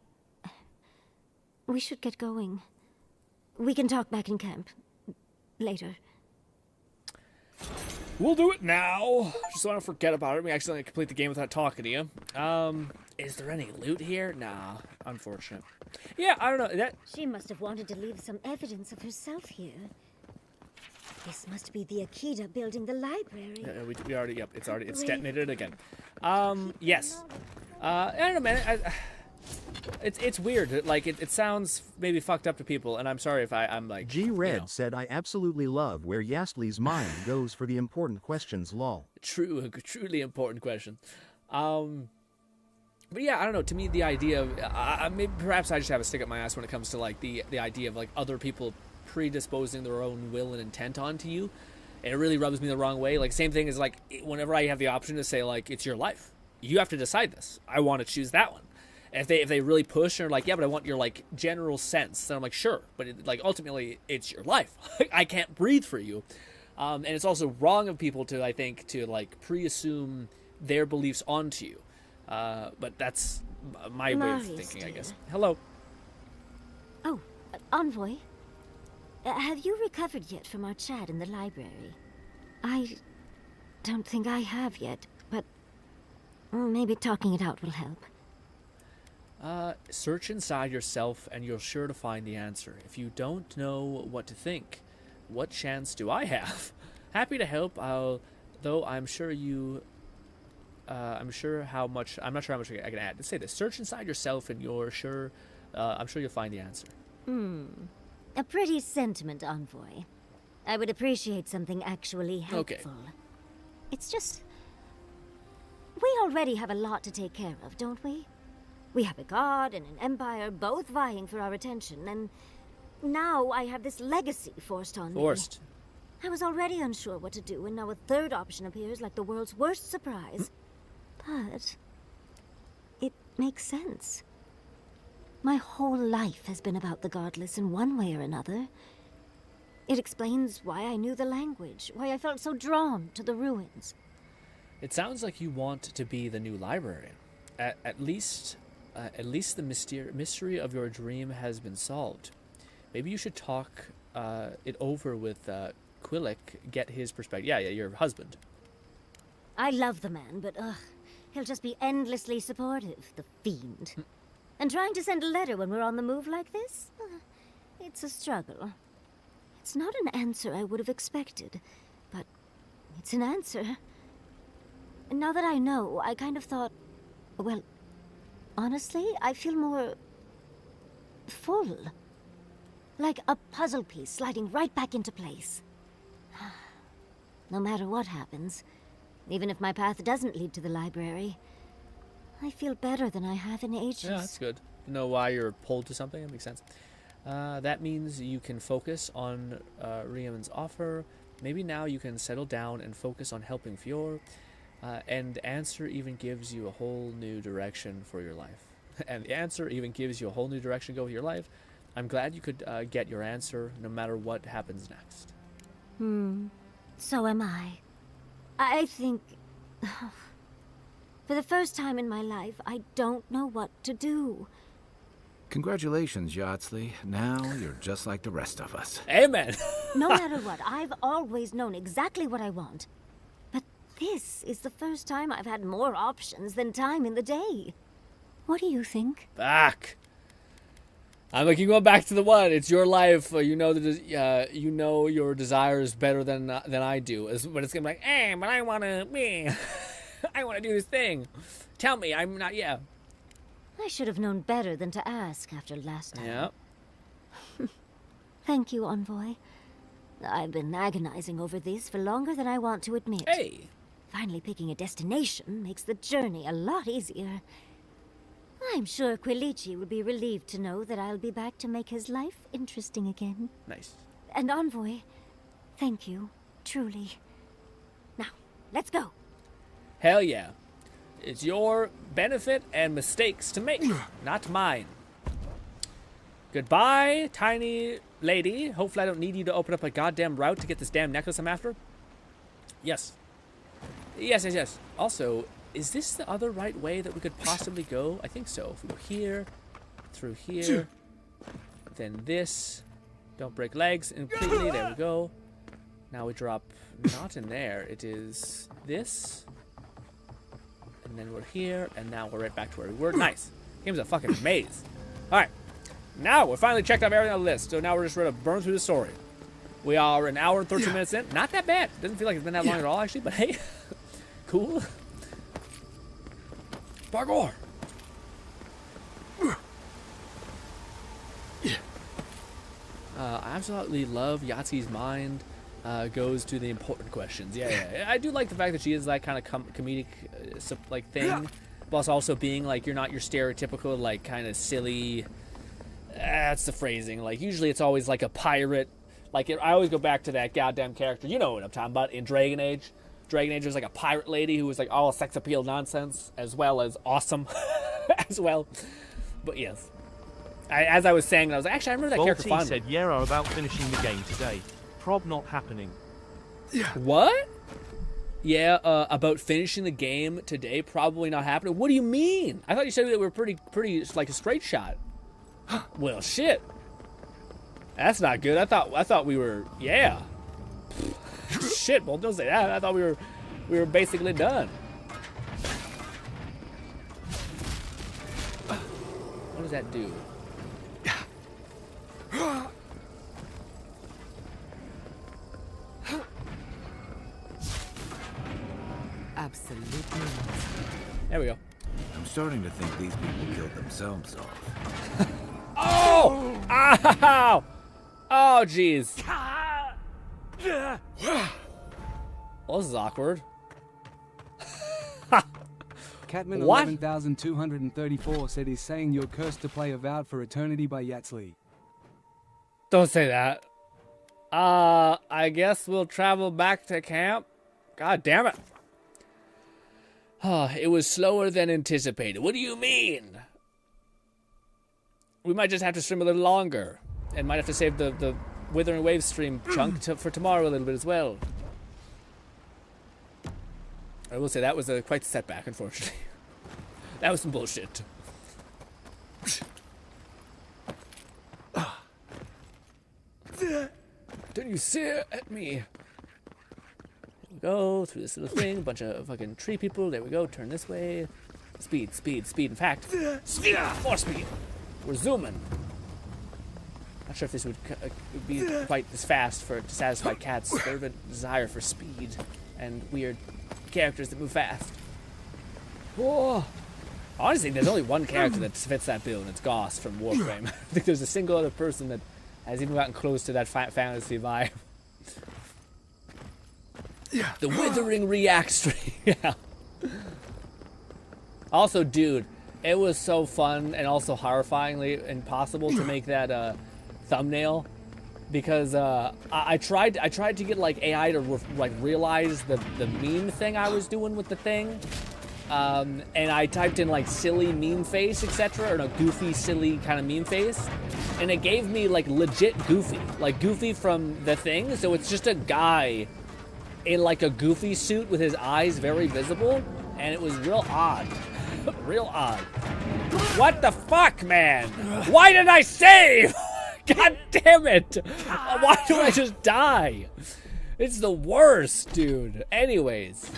we should get going. We can talk back in camp. Later. We'll do it now. Just don't want to forget about it. We accidentally complete the game without talking to you. Is there any loot here? Nah, unfortunate. Yeah, I don't know. She must have wanted to leave some evidence of herself here. This must be the Akita building the library. We already, yep, it's detonated again. Yes. I don't know, man. It's weird. Like, it sounds maybe fucked up to people, and I'm sorry if I'm like... G-Red said, I absolutely love where Yastley's mind goes for the important questions, lol. Truly important question. But yeah, I don't know. To me, the idea of... maybe perhaps I just have a stick up my ass when it comes to, like, the idea of, like, other people predisposing their own will and intent onto you. And it really rubs me the wrong way. Like, same thing as, like, whenever I have the option to say, like, it's your life. You have to decide this. I want to choose that one. And if they really push and are like, yeah, but I want your, like, general sense, then I'm like, sure. But, like, ultimately, it's your life. I can't breathe for you. And it's also wrong of people to, I think, to, like, pre-assume their beliefs onto you. But that's my way of thinking, I guess. Hello. Oh, Envoy. Have you recovered yet from our chat in the library? I don't think I have yet, but maybe talking it out will help. Search inside yourself and you're sure to find the answer. If you don't know what to think, what chance do I have? Happy to help, though I'm sure you... I'm not sure how much I can add. Let's say this. Search inside yourself and you're sure... I'm sure you'll find the answer. A pretty sentiment, Envoy. I would appreciate something actually helpful. Okay. It's just... We already have a lot to take care of, don't we? We have a god and an empire, both vying for our attention, and now I have this legacy forced on me. I was already unsure what to do, and now a third option appears like the world's worst surprise. But it makes sense. My whole life has been about the godless in one way or another. It explains why I knew the language, why I felt so drawn to the ruins. It sounds like you want to be the new librarian. At least the mystery of your dream has been solved. Maybe you should talk it over with Quillic, get his perspective. Yeah, your husband. I love the man, but he'll just be endlessly supportive, the fiend. And trying to send a letter when we're on the move like this? It's a struggle. It's not an answer I would have expected, but it's an answer. And now that I know, I kind of thought, well, honestly, I feel more full. Like a puzzle piece sliding right back into place. No matter what happens, even if my path doesn't lead to the library, I feel better than I have in ages. Yeah, that's good. You know why you're pulled to something? That makes sense. That means you can focus on Riem's offer. Maybe now you can settle down and focus on helping Fior. And the answer even gives you a whole new direction for your life. And the answer even gives you a whole new direction to go with your life. I'm glad you could get your answer no matter what happens next. So am I. I think... For the first time in my life, I don't know what to do. Congratulations, Yardsley. Now you're just like the rest of us. Amen. No matter what, I've always known exactly what I want. But this is the first time I've had more options than time in the day. What do you think? Back. I'm like, you going back to the one. It's your life. You know your desires better than I do. But it's gonna be like, but I wanna I wanna do this thing. Tell me, I'm not. Yeah. I should have known better than to ask after last time. Yeah. Thank you, Envoy. I've been agonizing over this for longer than I want to admit. Hey. Finally picking a destination makes the journey a lot easier. I'm sure Quilici would be relieved to know that I'll be back to make his life interesting again. Nice. And Envoy, thank you, truly. Now, let's go. Hell yeah. It's your benefit and mistakes to make, not mine. Goodbye, tiny lady. Hopefully I don't need you to open up a goddamn route to get this damn necklace I'm after. Yes. Yes. Also, is this the other right way that we could possibly go? I think so. If we go here, through here, then this. Don't break legs completely. There we go. Now we drop not in there. It is this. And then we're here, and now we're right back to where we were. Nice. Game's a fucking maze. Alright. Now, we're finally checked off everything on the list, so now we're just ready to burn through the story. We are an hour and 13 minutes in. Not that bad. Doesn't feel like it's been that long at all, actually, but hey. Cool. Parkour. I absolutely love Yahtzee's mind. Goes to the important questions. Yeah. I do like the fact that she is that kind of comedic like thing, but also being like you're not your stereotypical like kind of silly. That's the phrasing. Like usually it's always like a pirate. Like I always go back to that goddamn character. You know what I'm talking about in Dragon Age. Dragon Age was like a pirate lady who was like all sex appeal nonsense as well as awesome as well. But yes, as I was saying, I was like, actually I remember that character fondly. Said Yera about finishing the game today. Prob not happening. What? Yeah, about finishing the game today, probably not happening. What do you mean? I thought you said that we were pretty like a straight shot. Well, shit. That's not good. I thought we were, yeah. Shit, well, don't say that. I thought we were basically done. What does that do? Absolutely not. There we go. I'm starting to think these people killed themselves off. Oh! Ow! Oh, jeez. Well, this is awkward. Catman What? 11234 said he's saying you're cursed to play Avowed for eternity by Yatsley. Don't say that. I guess we'll travel back to camp. God damn it. It was slower than anticipated. What do you mean? We might just have to stream a little longer. And might have to save the Wuthering Waves stream chunk for tomorrow a little bit as well. I will say that was quite a setback, unfortunately. That was some bullshit. Don't you stare at me. Here we go, through this little thing, a bunch of fucking tree people. There we go, turn this way. Speed, speed, speed. In fact, speed, more speed. We're zooming. Not sure if this would be quite as fast to satisfy Cat's fervent desire for speed and weird characters that move fast. Whoa. Honestly, there's only one character that fits that bill, and it's Goss from Warframe. I think there's a single other person that has even gotten close to that fantasy vibe. The Wuthering React stream. Yeah. Also, dude, it was so fun and also horrifyingly impossible to make that thumbnail because I tried to get like AI to realize the meme thing I was doing with the thing, and I typed in like silly meme face, etc., or no, goofy silly kind of meme face, and it gave me like legit Goofy, like Goofy from The Thing. So it's just a guy in like a Goofy suit with his eyes very visible, and it was real odd. Real odd. What the fuck, man? Why did I save? God damn it! Why do I just die? It's the worst, dude. Anyways.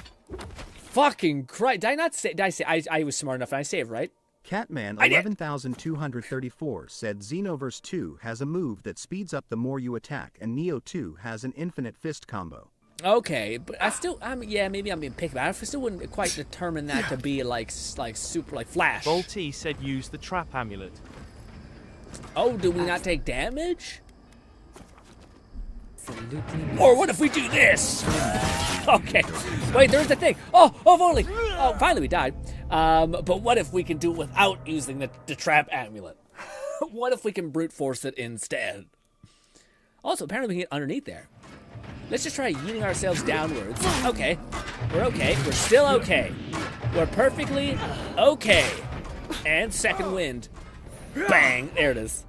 Fucking Christ. Did I not say? Did I say? I was smart enough and I saved, right? Catman 11234 said Xenoverse 2 has a move that speeds up the more you attack, and Neo 2 has an infinite fist combo. Okay, but I still, yeah, maybe I'm being picky, but I still wouldn't quite determine that to be like super, like Flash. Volty said use the trap amulet. Oh, do we not take damage? Or what if we do this? Okay, wait, there's the thing. Oh, only. Oh, finally we died. But what if we can do it without using the trap amulet? What if we can brute force it instead? Also, apparently we can get underneath there. Let's just try yeeting ourselves downwards. Okay. We're okay. We're still okay. We're perfectly okay. And second wind. Bang. There it is.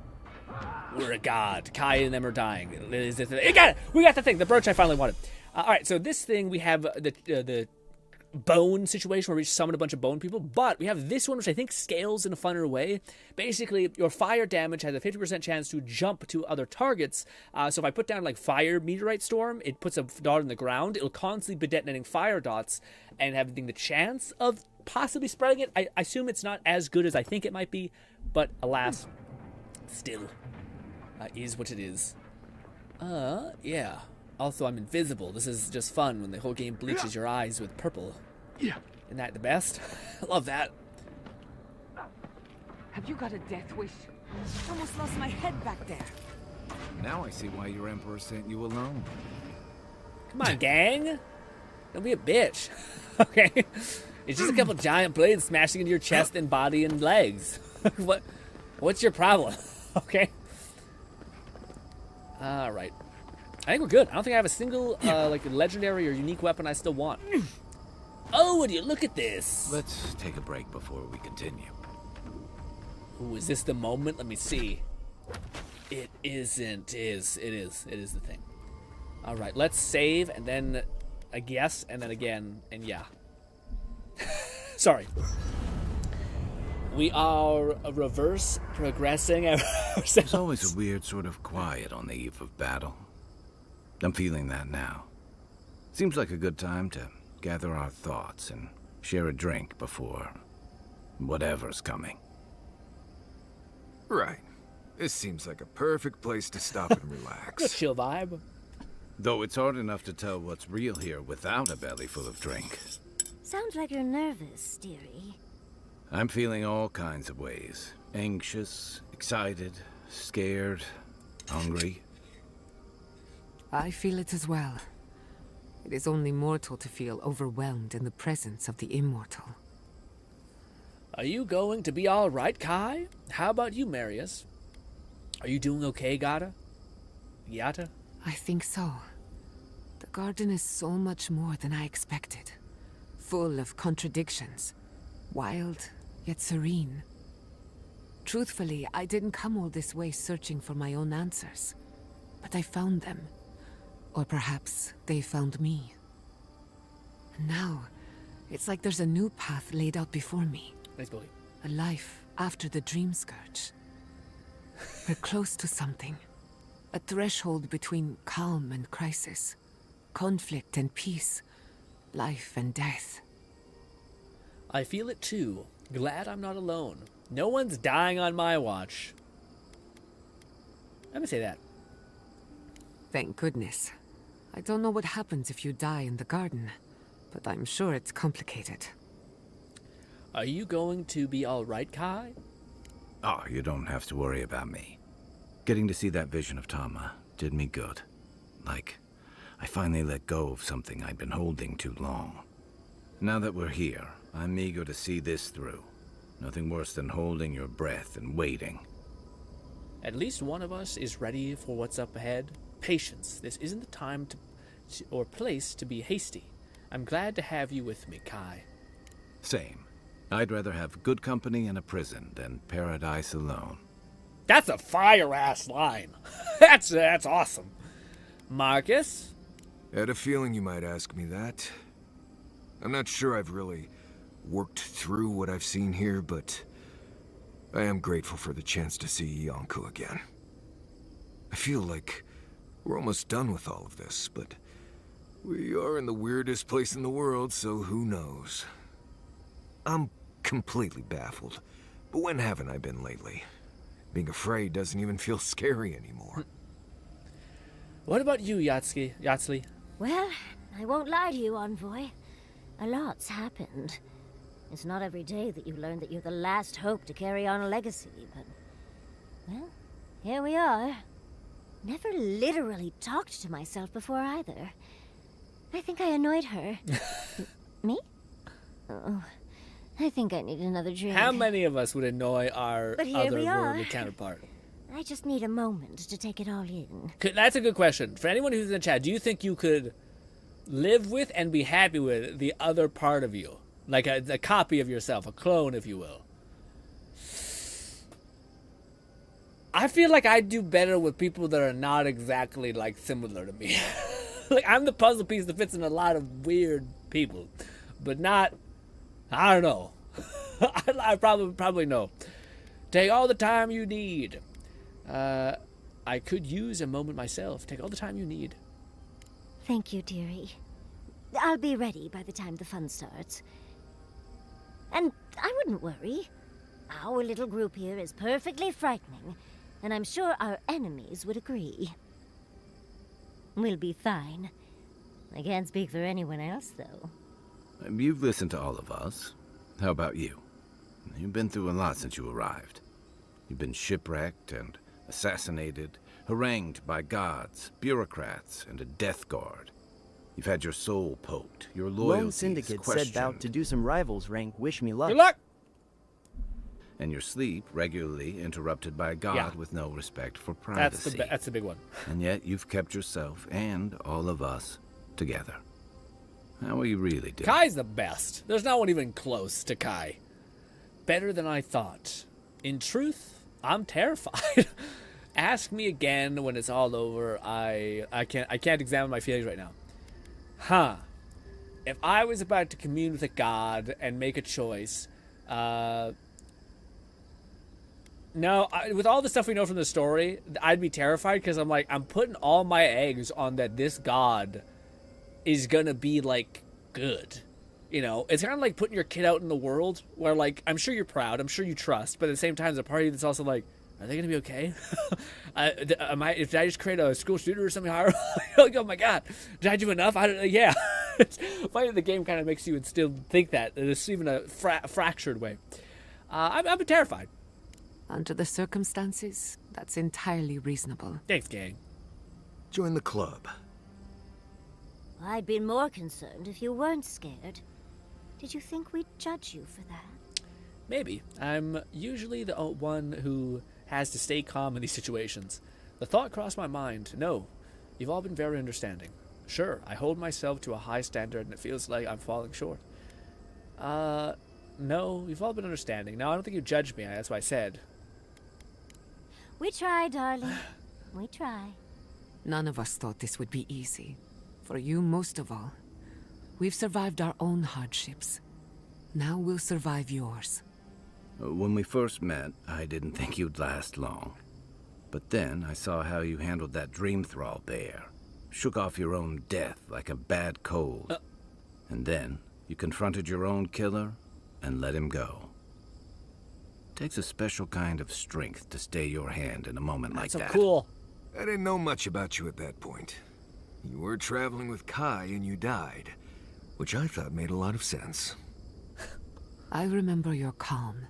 We're a god. Kai and them are dying. We got it. We got the thing. The brooch I finally wanted. All right. So this thing, we have the bone situation where we summon a bunch of bone people, but we have this one which I think scales in a funner way. Basically, your fire damage has a 50% chance to jump to other targets. So if I put down like fire meteorite storm, it puts a dot in the ground. It'll constantly be detonating fire dots and having the chance of possibly spreading it. I assume it's not as good as I think it might be, but alas, still is what it is. Yeah. Also, I'm invisible. This is just fun when the whole game bleaches your eyes with purple. Yeah. Isn't that the best? I love that. Have you got a death wish? Almost lost my head back there. Now I see why your emperor sent you alone. Come on, gang. Don't be a bitch. Okay? It's just a couple giant blades smashing into your chest and body and legs. What's your problem? Okay? Alright. I think we're good. I don't think I have a single like legendary or unique weapon I still want. Oh, would you look at this? Let's take a break before we continue. Ooh, is this the moment? Let me see. It isn't. It is the thing. All right, let's save and then I guess and then again and yeah. Sorry. We are reverse progressing ourselves. There's always a weird sort of quiet on the eve of battle. I'm feeling that now. Seems like a good time to gather our thoughts and share a drink before whatever's coming. Right. This seems like a perfect place to stop and relax. Good chill vibe. Though it's hard enough to tell what's real here without a belly full of drink. Sounds like you're nervous, dearie. I'm feeling all kinds of ways. Anxious, excited, scared, hungry. I feel it as well. It is only mortal to feel overwhelmed in the presence of the immortal. Are you going to be all right, Kai? How about you, Marius? Are you doing okay, Gata? Yata? I think so. The garden is so much more than I expected. Full of contradictions. Wild, yet serene. Truthfully, I didn't come all this way searching for my own answers. But I found them. Or perhaps they found me. And now, it's like there's a new path laid out before me. Nice boy. A life after the dream scourge. We're close to something. A threshold between calm and crisis. Conflict and peace. Life and death. I feel it too. Glad I'm not alone. No one's dying on my watch. I'm gonna say that. Thank goodness. I don't know what happens if you die in the garden, but I'm sure it's complicated. Are you going to be all right, Kai? Oh, you don't have to worry about me. Getting to see that vision of Tama did me good. Like, I finally let go of something I'd been holding too long. Now that we're here, I'm eager to see this through. Nothing worse than holding your breath and waiting. At least one of us is ready for what's up ahead. Patience. This isn't the time or place to be hasty. I'm glad to have you with me, Kai. Same. I'd rather have good company in a prison than paradise alone. That's a fire-ass line. That's awesome. Marcus? I had a feeling you might ask me that. I'm not sure I've really worked through what I've seen here, but I am grateful for the chance to see Yonku again. I feel like we're almost done with all of this, but we are in the weirdest place in the world, so who knows? I'm completely baffled, but when haven't I been lately? Being afraid doesn't even feel scary anymore. What about you, Yatsli? Well, I won't lie to you, Envoy. A lot's happened. It's not every day that you learn that you're the last hope to carry on a legacy, but... well, here we are. Never literally talked to myself before either. I think I annoyed her. Me? Oh, I think I need another drink. How many of us would annoy our other counterpart? I just need a moment to take it all in. That's a good question. For anyone who's in the chat, do you think you could live with and be happy with the other part of you? Like a copy of yourself, a clone, if you will. I feel like I do better with people that are not exactly, like, similar to me. Like, I'm the puzzle piece that fits in a lot of weird people. But not... I don't know. I probably know. Take all the time you need. I could use a moment myself. Take all the time you need. Thank you, dearie. I'll be ready by the time the fun starts. And I wouldn't worry. Our little group here is perfectly frightening, and I'm sure our enemies would agree. We'll be fine. I can't speak for anyone else, though. You've listened to all of us. How about you? You've been through a lot since you arrived. You've been shipwrecked and assassinated, harangued by gods, bureaucrats, and a death guard. You've had your soul poked, your loyalties Lone Syndicate questioned. said bout to do some rivals rank wish me luck. Good luck! And your sleep regularly interrupted by a god with no respect for That's privacy. the big one. And yet you've kept yourself and all of us together. How are you really doing? Kai's the best. There's no one even close to Kai. Better than I thought. In truth, I'm terrified. Ask me again when it's all over. I can't examine my feelings right now. Huh. If I was about to commune with a god and make a choice, no, with all the stuff we know from the story, I'd be terrified because I'm putting all my eggs on that this god is gonna be, like, good. You know, it's kind of like putting your kid out in the world where, like, I'm sure you're proud, I'm sure you trust, but at the same time, there's a part of you that's also like, are they gonna be okay? Did I just create a school shooter or something higher? Like, oh my god, did I do enough? Yeah. Playing the game kind of makes you still think that. It's even a fractured way. I'm terrified. Under the circumstances, that's entirely reasonable. Thanks, gang. Join the club. I'd been more concerned if you weren't scared. Did you think we'd judge you for that? Maybe. I'm usually the one who has to stay calm in these situations. The thought crossed my mind. No, you've all been very understanding. Sure, I hold myself to a high standard and it feels like I'm falling short. No, you've all been understanding. No, I don't think you judged me. That's what I said. We try, darling. We try. None of us thought this would be easy. For you, most of all. We've survived our own hardships. Now we'll survive yours. When we first met, I didn't think you'd last long. But then I saw how you handled that dream thrall bear. Shook off your own death like a bad cold. And then you confronted your own killer and let him go. Takes a special kind of strength to stay your hand in a moment like that. So cool. I didn't know much about you at that point. You were traveling with Kai and you died, which I thought made a lot of sense. I remember your calm.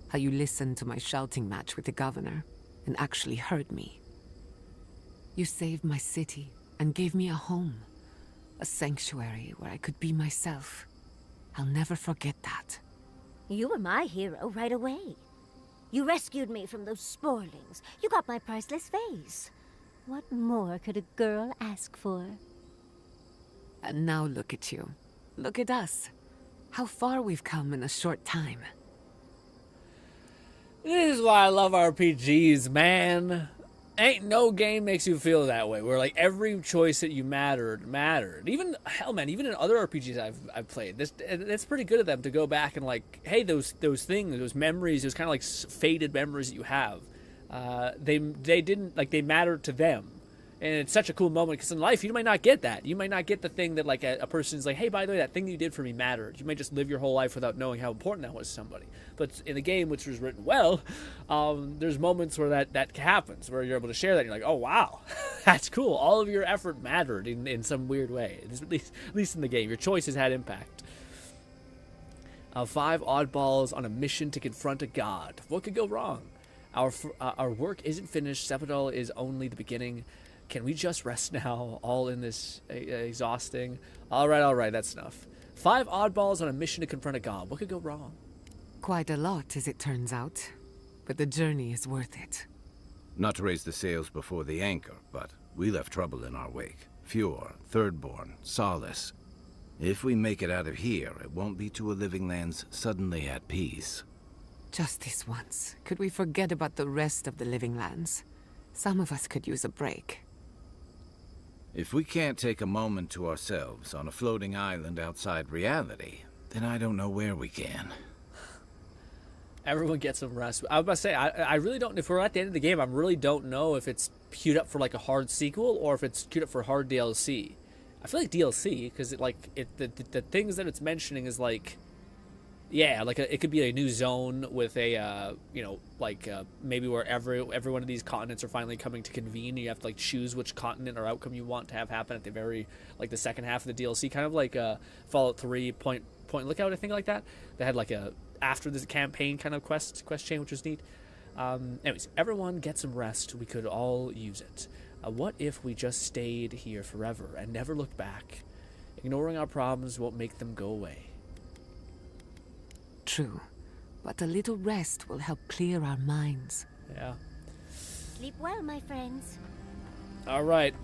How you listened to my shouting match with the governor and actually heard me. You saved my city and gave me a home. A sanctuary where I could be myself. I'll never forget that. You were my hero right away. You rescued me from those sporlings. You got my priceless vase. What more could a girl ask for? And now look at you. Look at us. How far we've come in a short time. This is why I love RPGs, man. Ain't no game makes you feel that way. Where like every choice that you mattered. Even hell, man. Even in other RPGs I've played, that's pretty good of them to go back and like, hey, those things, those memories, those kind of like faded memories that you have, they didn't like they mattered to them. And it's such a cool moment because in life you might not get that. You might not get the thing that like a person's like, hey, by the way, that thing you did for me mattered. You might just live your whole life without knowing how important that was to somebody. But in the game, which was written well, there's moments where that happens, where you're able to share that. And you're like, oh wow, that's cool. All of your effort mattered in some weird way. At least in the game, your choices had impact. 5 oddballs on a mission to confront a god. What could go wrong? Our work isn't finished. Sepidol is only the beginning. Can we just rest now, all in this exhausting? All right, that's enough. 5 oddballs on a mission to confront a god. What could go wrong? Quite a lot, as it turns out. But the journey is worth it. Not to raise the sails before the anchor, but we left trouble in our wake. Fjord, Thirdborn, Solace. If we make it out of here, it won't be to a living lands suddenly at peace. Just this once. Could we forget about the rest of the living lands? Some of us could use a break. If we can't take a moment to ourselves on a floating island outside reality, then I don't know where we can. Everyone gets some rest. I was about to say, I really don't, if we're at the end of the game, I really don't know if it's queued up for like a hard sequel or if it's queued up for hard DLC. I feel like DLC, because the things that it's mentioning is like, yeah, like it could be a new zone with a, maybe where every one of these continents are finally coming to convene. You have to like choose which continent or outcome you want to have happen at the very, like the second half of the DLC, kind of like Fallout 3 Point Lookout, I think, like that. They had like a after this campaign kind of quest chain, which was neat. Anyways, everyone get some rest. We could all use it. What if we just stayed here forever and never looked back? Ignoring our problems won't make them go away. True, but a little rest will help clear our minds. Yeah. Sleep well, my friends. All right.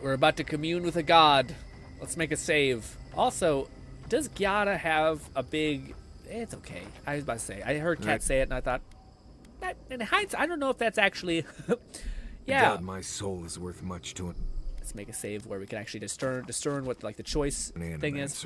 We're about to commune with a god. Let's make a save. Also, does Giada have a big... It's okay. I was about to say. I heard Kat say it, and I thought... In hindsight, I don't know if that's actually... Yeah. God, my soul is worth much to it. Let's make a save where we can actually discern what like the choice thing is.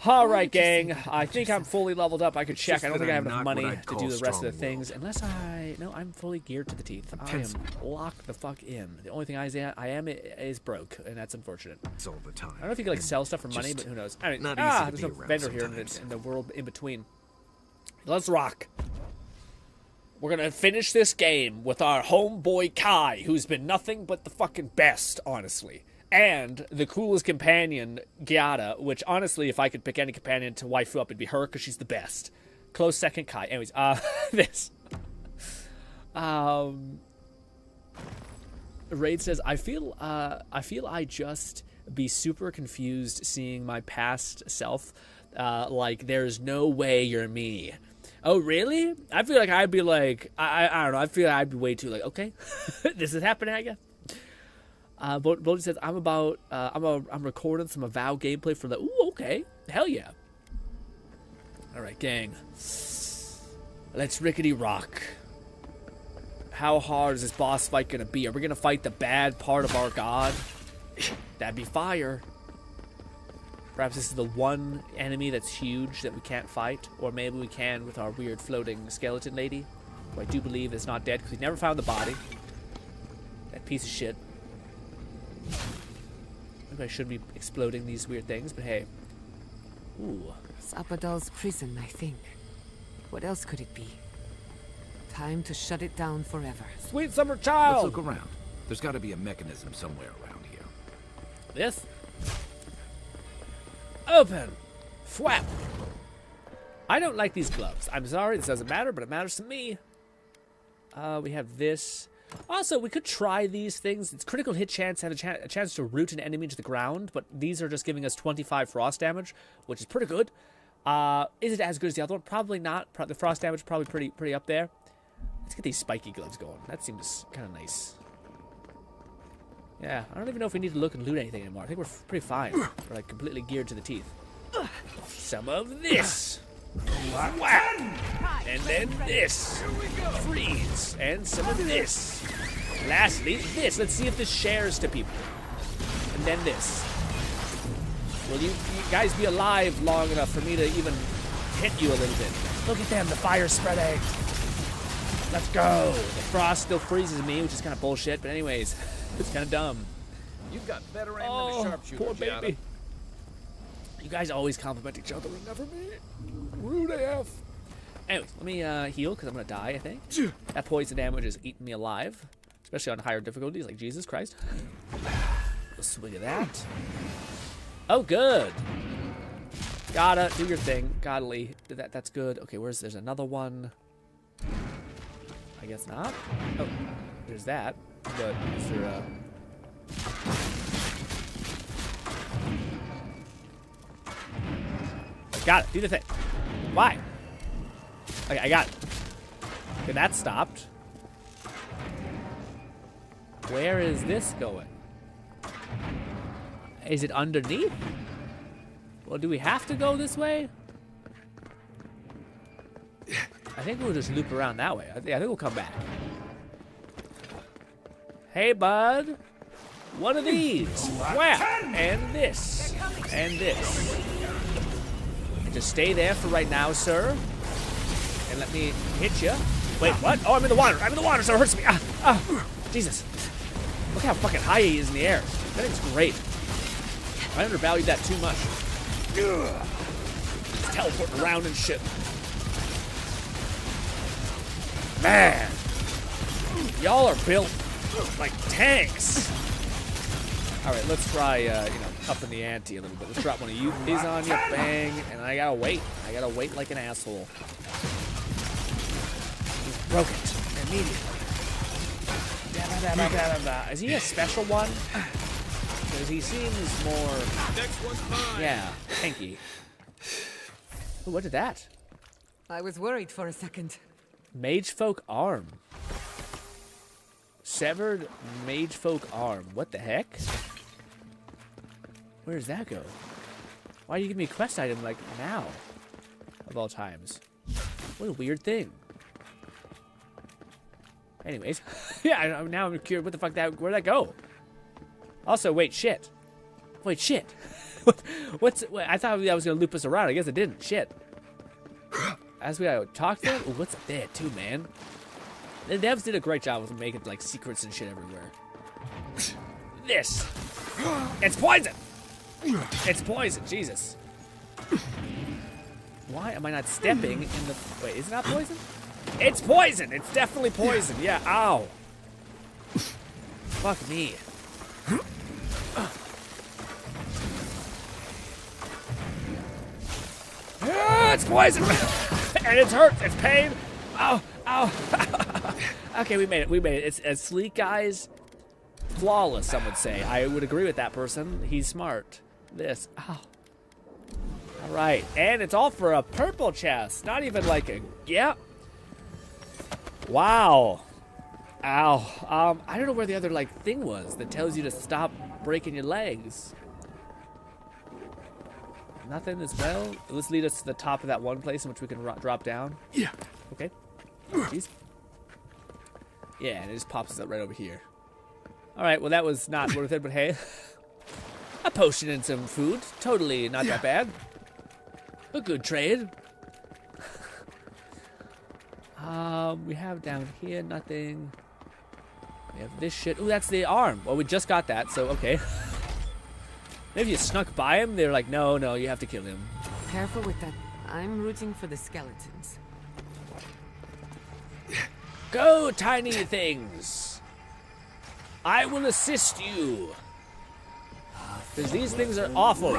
All right, gang. I think I'm fully leveled up. I could check. I don't think I have enough money to do the rest of the things. Unless I'm fully geared to the teeth. I am locked the fuck in. The only thing I am is broke, and that's unfortunate. It's all the time. I don't know if you can like sell stuff for money, but who knows? I mean, there's no vendor here in the world in between. Let's rock. We're gonna finish this game with our homeboy Kai, who's been nothing but the fucking best, honestly. And the coolest companion, Giada, which honestly, if I could pick any companion to waifu up, it'd be her, because she's the best. Close second, Kai. Anyways, this. Raid says, I feel I just be super confused seeing my past self. Like, there's no way you're me. Oh, really? I feel like I'd be like, I don't know. I feel like I'd be way too like, okay, this is happening, I guess. Bodhi says, I'm recording some Avowed gameplay for the, ooh, okay. Hell yeah. All right, gang. Let's rickety rock. How hard is this boss fight going to be? Are we going to fight the bad part of our god? That'd be fire. Perhaps this is the one enemy that's huge that we can't fight. Or maybe we can with our weird floating skeleton lady, who I do believe is not dead because we never found the body. That piece of shit. Maybe I shouldn't be exploding these weird things, but hey. Ooh. Zapadal's prison, I think. What else could it be? Time to shut it down forever. Sweet summer child! Let's look around. There's got to be a mechanism somewhere around here. This? Open! Flap! I don't like these gloves. I'm sorry, this doesn't matter, but it matters to me. We have this. Also, we could try these things. It's critical hit chance, have a chance to root an enemy into the ground, but these are just giving us 25 frost damage, which is pretty good. Is it as good as the other one? Probably not. The frost damage probably pretty up there. Let's get these spiky gloves going. That seems kind of nice. Yeah, I don't even know if we need to look and loot anything anymore. I think we're pretty fine. We're like completely geared to the teeth. Some of this. Whack! And then this. Freeze. And some of this. Lastly, this. Let's see if this shares to people. And then this. Will you guys be alive long enough for me to even hit you a little bit? Look at them, the fire spreading. Let's go. The frost still freezes me, which is kind of bullshit. But anyways, it's kind of dumb. You've got better aim than a sharpshooter, poor baby. You guys always compliment each other, never me. Rude AF. Anyways, let me heal because I'm gonna die. I think that poison damage is eating me alive, especially on higher difficulties like Jesus Christ. A swing of that. Oh, good. Gotta do your thing. Godly. That's good. Okay, there's another one. I guess not. Oh, there's that. But is there a... Got it. Do the thing. Why? Okay, I got it. Okay, that stopped. Where is this going? Is it underneath? Well, do we have to go this way? I think we'll just loop around that way. I think we'll come back. Hey, bud. One of these. Whap! And this. And this. And just stay there for right now, sir. And let me hit you. Wait, what? Oh, I'm in the water. I'm in the water, so it hurts me. Jesus. Look how fucking high he is in the air. That thing's great. I undervalued that too much. It's teleporting around and shit. Man. Y'all are built like tanks. Alright, let's try, upping the ante a little bit. Let's drop one of you. These on you. Bang. And I gotta wait. I gotta wait like an asshole. He broke it immediately. Is he a special one? Because he seems more... Next one's mine. Yeah, tanky. Ooh, what did that? I was worried for a second. Mage folk arm. Severed mage folk arm. What the heck? Where does that go? Why do you give me a quest item like now? Of all times. What a weird thing. Anyways. Yeah, now I'm curious. What the fuck where'd that go? Also, wait, shit. Wait, shit. I thought that was going to loop us around. I guess it didn't. Shit. As we talked to them, what's there too, man? The devs did a great job with making like secrets and shit everywhere. This. It's poison. It's poison. Jesus. Why am I not stepping in the... Wait, is it not poison? It's poison. It's definitely poison. Yeah, ow. Fuck me. It's poison! And it hurts, it's pain! Ow, ow! Okay, we made it, It's as sleek, guys. Flawless, some would say. I would agree with that person. He's smart. This, ow. All right, and it's all for a purple chest. Not even like a, yeah. Wow. Ow. I don't know where the other like thing was that tells you to stop breaking your legs. Nothing as well. Let's lead us to the top of that one place in which we can drop down. Yeah. Okay. Jeez. Yeah, and it just pops us up right over here. All right, well that was not worth it, but hey. A potion and some food. Totally not that bad. A good trade. We have down here nothing. We have this shit. Ooh, that's the arm. Well, we just got that, so okay. Maybe you snuck by him. They're like, no, you have to kill him. Careful with that. I'm rooting for the skeletons. Go, tiny things. I will assist you. Because these things are awful.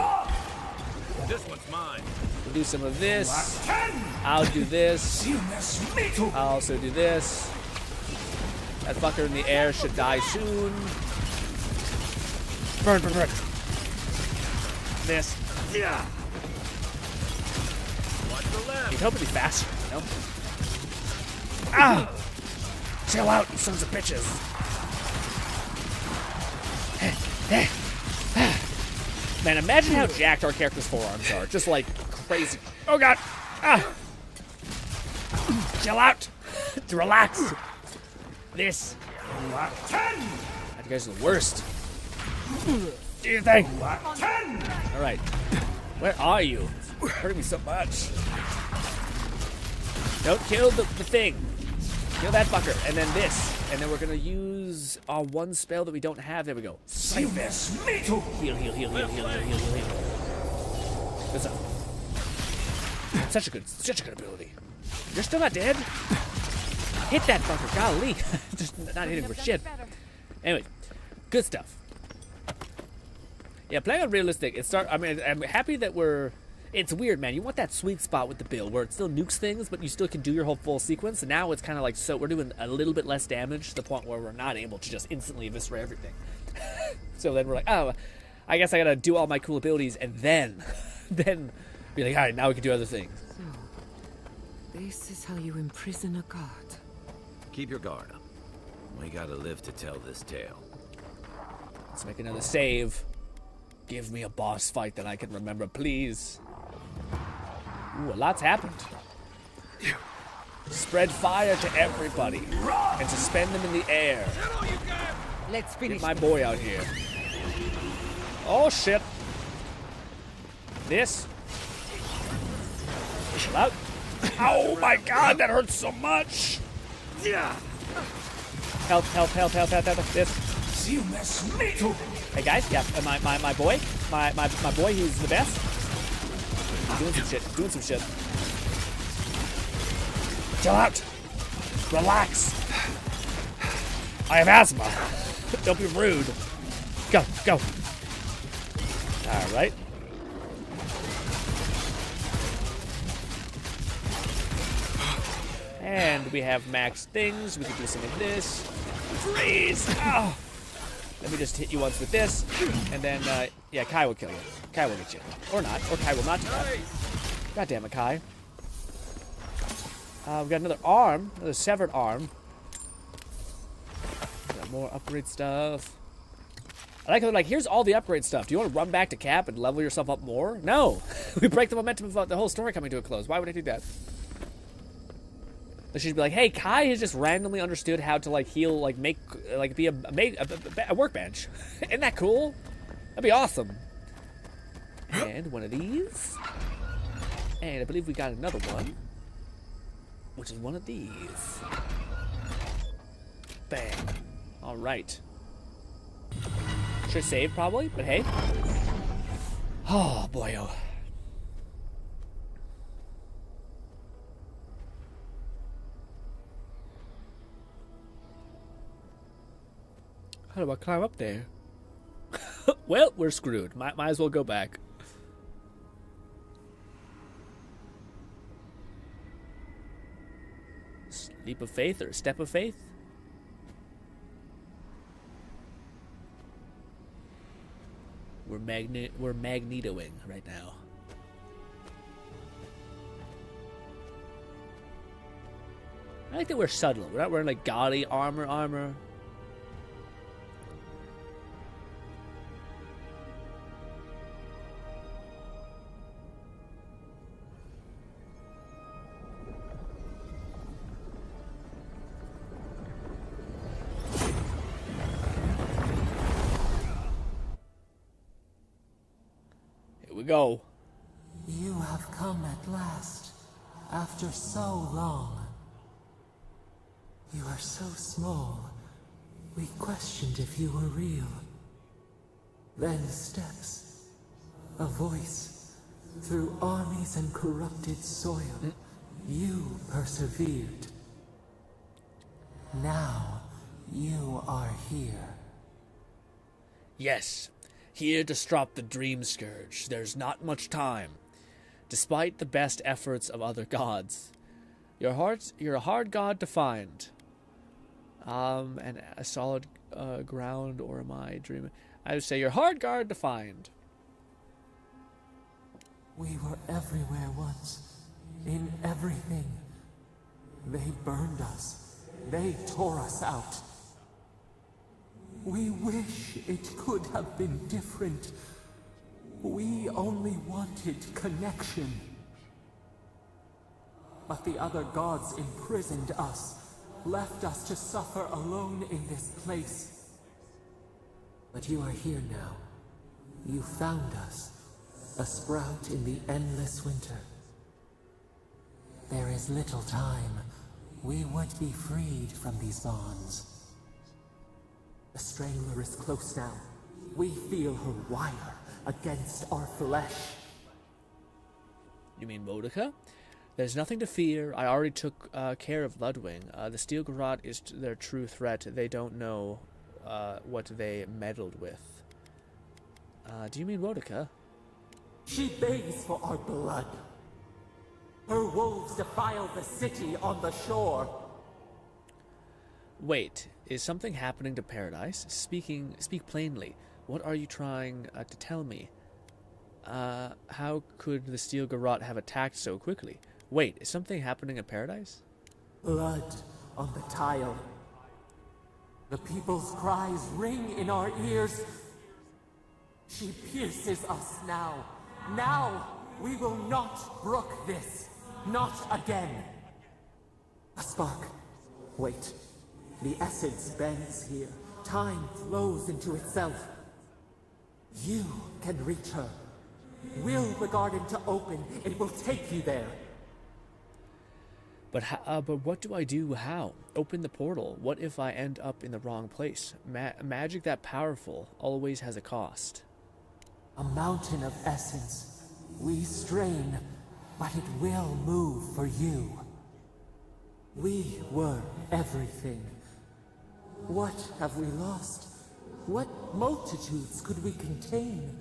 This one's mine. We'll do some of this. I'll do this. I'll also do this. That fucker in the air should die soon. Burn. This. Yeah. Watch the left. You'd hope it'd be faster, you know? Ah! Chill out, you sons of bitches. Man, imagine how jacked our character's forearms are. Just like crazy. Oh god! Ah! Chill out! Relax! This. You guys are the worst. Do your thing! Alright. Where are you? You're hurting me so much. Don't kill the thing. Kill that fucker. And then this. And then we're gonna use our one spell that we don't have. There we go. Heal. What's up? Such a good ability. You're still not dead? Hit that fucker, golly. Just not hitting for shit. Anyway, good stuff. Yeah, playing on realistic, I'm happy that it's weird, man. You want that sweet spot with the build where it still nukes things, but you still can do your whole full sequence. And now it's kind of like, so we're doing a little bit less damage to the point where we're not able to just instantly eviscerate everything. So then we're like, oh, I guess I gotta do all my cool abilities and then be like, all right, now we can do other things. So, this is how you imprison a god. Keep your guard up. We gotta live to tell this tale. Let's make another save. Give me a boss fight that I can remember, please. Ooh, a lot's happened. Spread fire to everybody and suspend them in the air. Let's finish. Get my boy out here. Oh shit. This. Chill out. Oh my god, that hurts so much. Yeah. Help. This. Hey guys, yeah, my boy, my boy, he's the best. He's doing some shit. Chill out. Relax. I have asthma. Don't be rude. Go. All right. And we have max things. We can do some of this. Freeze! Oh. Let me just hit you once with this, and then, yeah, Kai will kill you. Kai will get you. Or not. Or Kai will not do that. God damn it, Kai. We've got another arm. Another severed arm. Got more upgrade stuff. I like how they're like, here's all the upgrade stuff. Do you want to run back to Cap and level yourself up more? No. We break the momentum of the whole story coming to a close. Why would I do that? She'd be like, hey, Kai has just randomly understood how to, like, heal, like, be a workbench. Isn't that cool? That'd be awesome. And one of these. And I believe we got another one. Which is one of these. Bang. All right. Should save, probably, but hey. Oh, boy, oh. How do I climb up there? Well, we're screwed. Might as well go back. Leap of faith or step of faith? We're magnetoing right now. I like that we're subtle. We're not wearing like gaudy armor. Here we go. You have come at last, after so long. You are so small, we questioned if you were real. Then steps, a voice, through armies and corrupted soil. You persevered. Now, you are here. Yes, here to stop the Dream Scourge. There's not much time. Despite the best efforts of other gods. You're a hard god to find. And a solid ground, or am I dreaming? I would say you're a hard god to find. We were everywhere once, in everything. They burned us. They tore us out. We wish it could have been different. We only wanted connection. But the other gods imprisoned us, left us to suffer alone in this place. But you are here now. You found us, a sprout in the endless winter. There is little time. We would be freed from these bonds. The Strangler is close now. We feel her wire against our flesh. You mean Modica? There's nothing to fear. I already took care of Ludwig. The Steel Garrote is their true threat. They don't know what they meddled with. Do you mean Modica? She begs for our blood. Her wolves defile the city on the shore. Wait, is something happening to Paradise? Speak plainly. What are you trying to tell me? How could the Steel Garrote have attacked so quickly? Wait, is something happening in Paradise? Blood on the tile. The people's cries ring in our ears. She pierces us now. Now, we will not brook this. Not again. A spark. Wait. The essence bends here. Time flows into itself. You can reach her. Will the garden to open, it will take you there. But what do I do? How? Open the portal. What if I end up in the wrong place? Magic that powerful always has a cost. A mountain of essence. We strain, but it will move for you. We were everything. What have we lost? What multitudes could we contain?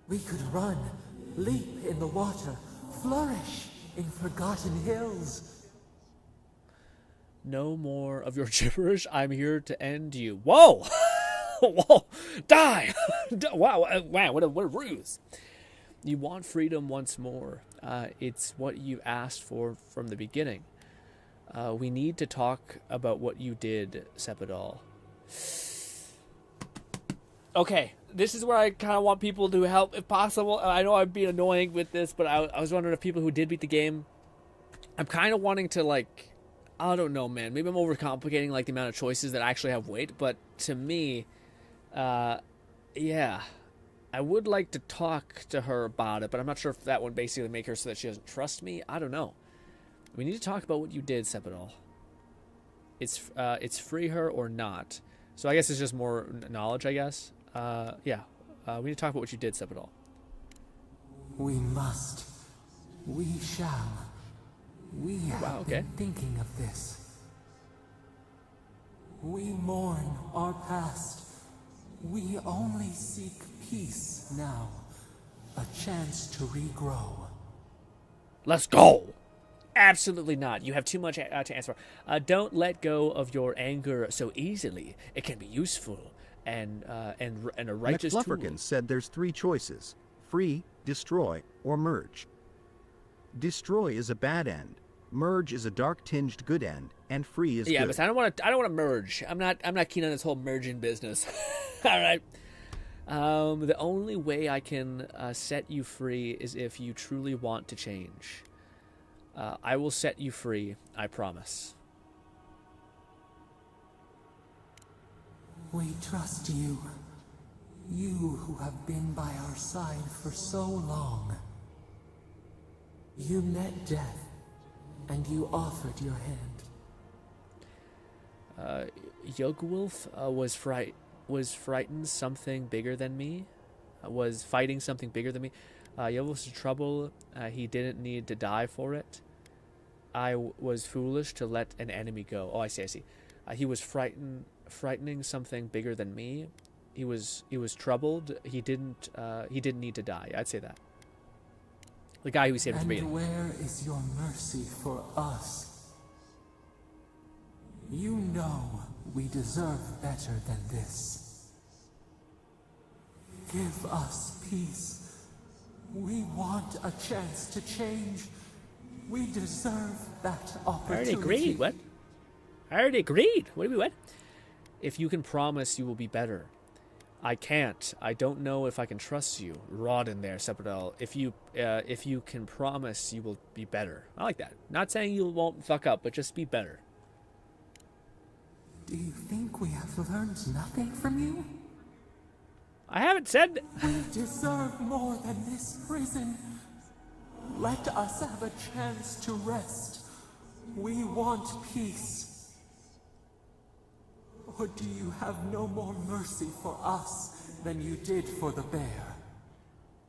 We could run, leap in the water, flourish in forgotten hills. No more of your gibberish. I'm here to end you. Whoa! Whoa! Die! Wow! What a ruse! You want freedom once more. It's what you asked for from the beginning. We need to talk about what you did, Sepidal. Okay, this is where I kind of want people to help if possible. I know I'm being annoying with this, but I was wondering if people who did beat the game, I'm kind of wanting to, like, I don't know, man. Maybe I'm overcomplicating, like, the amount of choices that actually have weight, but to me, yeah, I would like to talk to her about it, but I'm not sure if that would basically make her so that she doesn't trust me. I don't know. We need to talk about what you did, Sepidal. It's free her or not. So I guess it's just more knowledge, I guess. Yeah. We need to talk about what you did, Sepidal. We must. We shall. We have been thinking of this. We mourn our past. We only seek peace now. A chance to regrow. Let's go! Absolutely not. You have too much to answer for. Don't let go of your anger so easily. It can be useful and a righteous tool. McFlufferkin said there's 3 choices: free, destroy, or merge. Destroy is a bad end. Merge is a dark-tinged good end, and free is yeah, good. but I don't want to merge. I'm not keen on this whole merging business. All right. The only way I can set you free is if you truly want to change. I will set you free, I promise. We trust you. You who have been by our side for so long. You met death, and you offered your hand. Yogwolf was frightened something bigger than me. Was fighting something bigger than me. Yogwolf was in trouble. He didn't need to die for it. I was foolish to let an enemy go. Oh, I see. He was frightening something bigger than me. He was troubled. He didn't need to die. I'd say that. The guy who saved me. And where is your mercy for us? You know we deserve better than this. Give us peace. We want a chance to change. We deserve that opportunity. I already agreed. What? I already agreed. What do we what? If you can promise you will be better. I can't. I don't know if I can trust you. Rod in there, Sepidal. If you can promise you will be better. I like that. Not saying you won't fuck up, but just be better. Do you think we have learned nothing from you? I haven't said... We deserve more than this prison. Let us have a chance to rest. We want peace. Or do you have no more mercy for us than you did for the bear?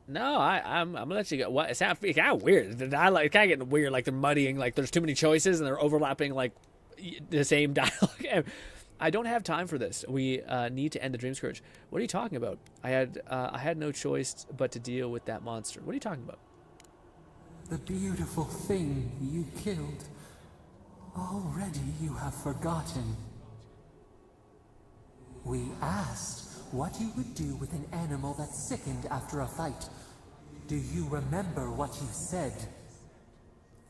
No, I'm gonna let you go. What? It's kind of weird. The dialogue, it's kind of getting weird. Like they're muddying. Like there's too many choices and they're overlapping. Like the same dialogue. I don't have time for this. We need to end the Dream Scourge. What are you talking about? I had no choice but to deal with that monster. What are you talking about? The beautiful thing you killed. Already you have forgotten. We asked what you would do with an animal that sickened after a fight. Do you remember what you said?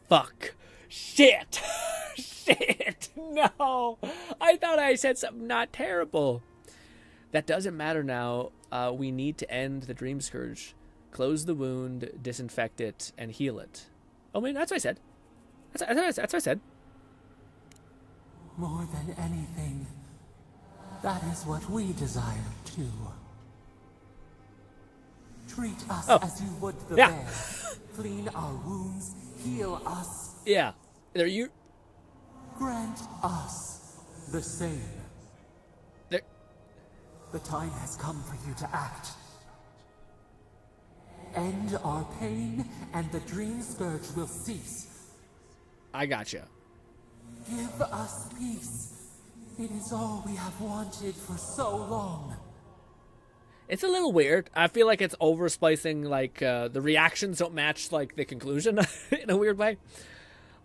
Fuck. Shit. Shit. No. I thought I said something not terrible. That doesn't matter now. We need to end the Dream Scourge. Close the wound, disinfect it, and heal it. Oh, man, that's what I said. That's what I said. More than anything, that is what we desire too. Treat us as you would the bear. Clean our wounds, heal us. Yeah. There you. Grant us the same. There. The time has come for you to act. End our pain, and the Dream Scourge will cease. I gotcha. Give us peace. It is all we have wanted for so long. It's a little weird. I feel like it's oversplicing, like, the reactions don't match, like, the conclusion in a weird way.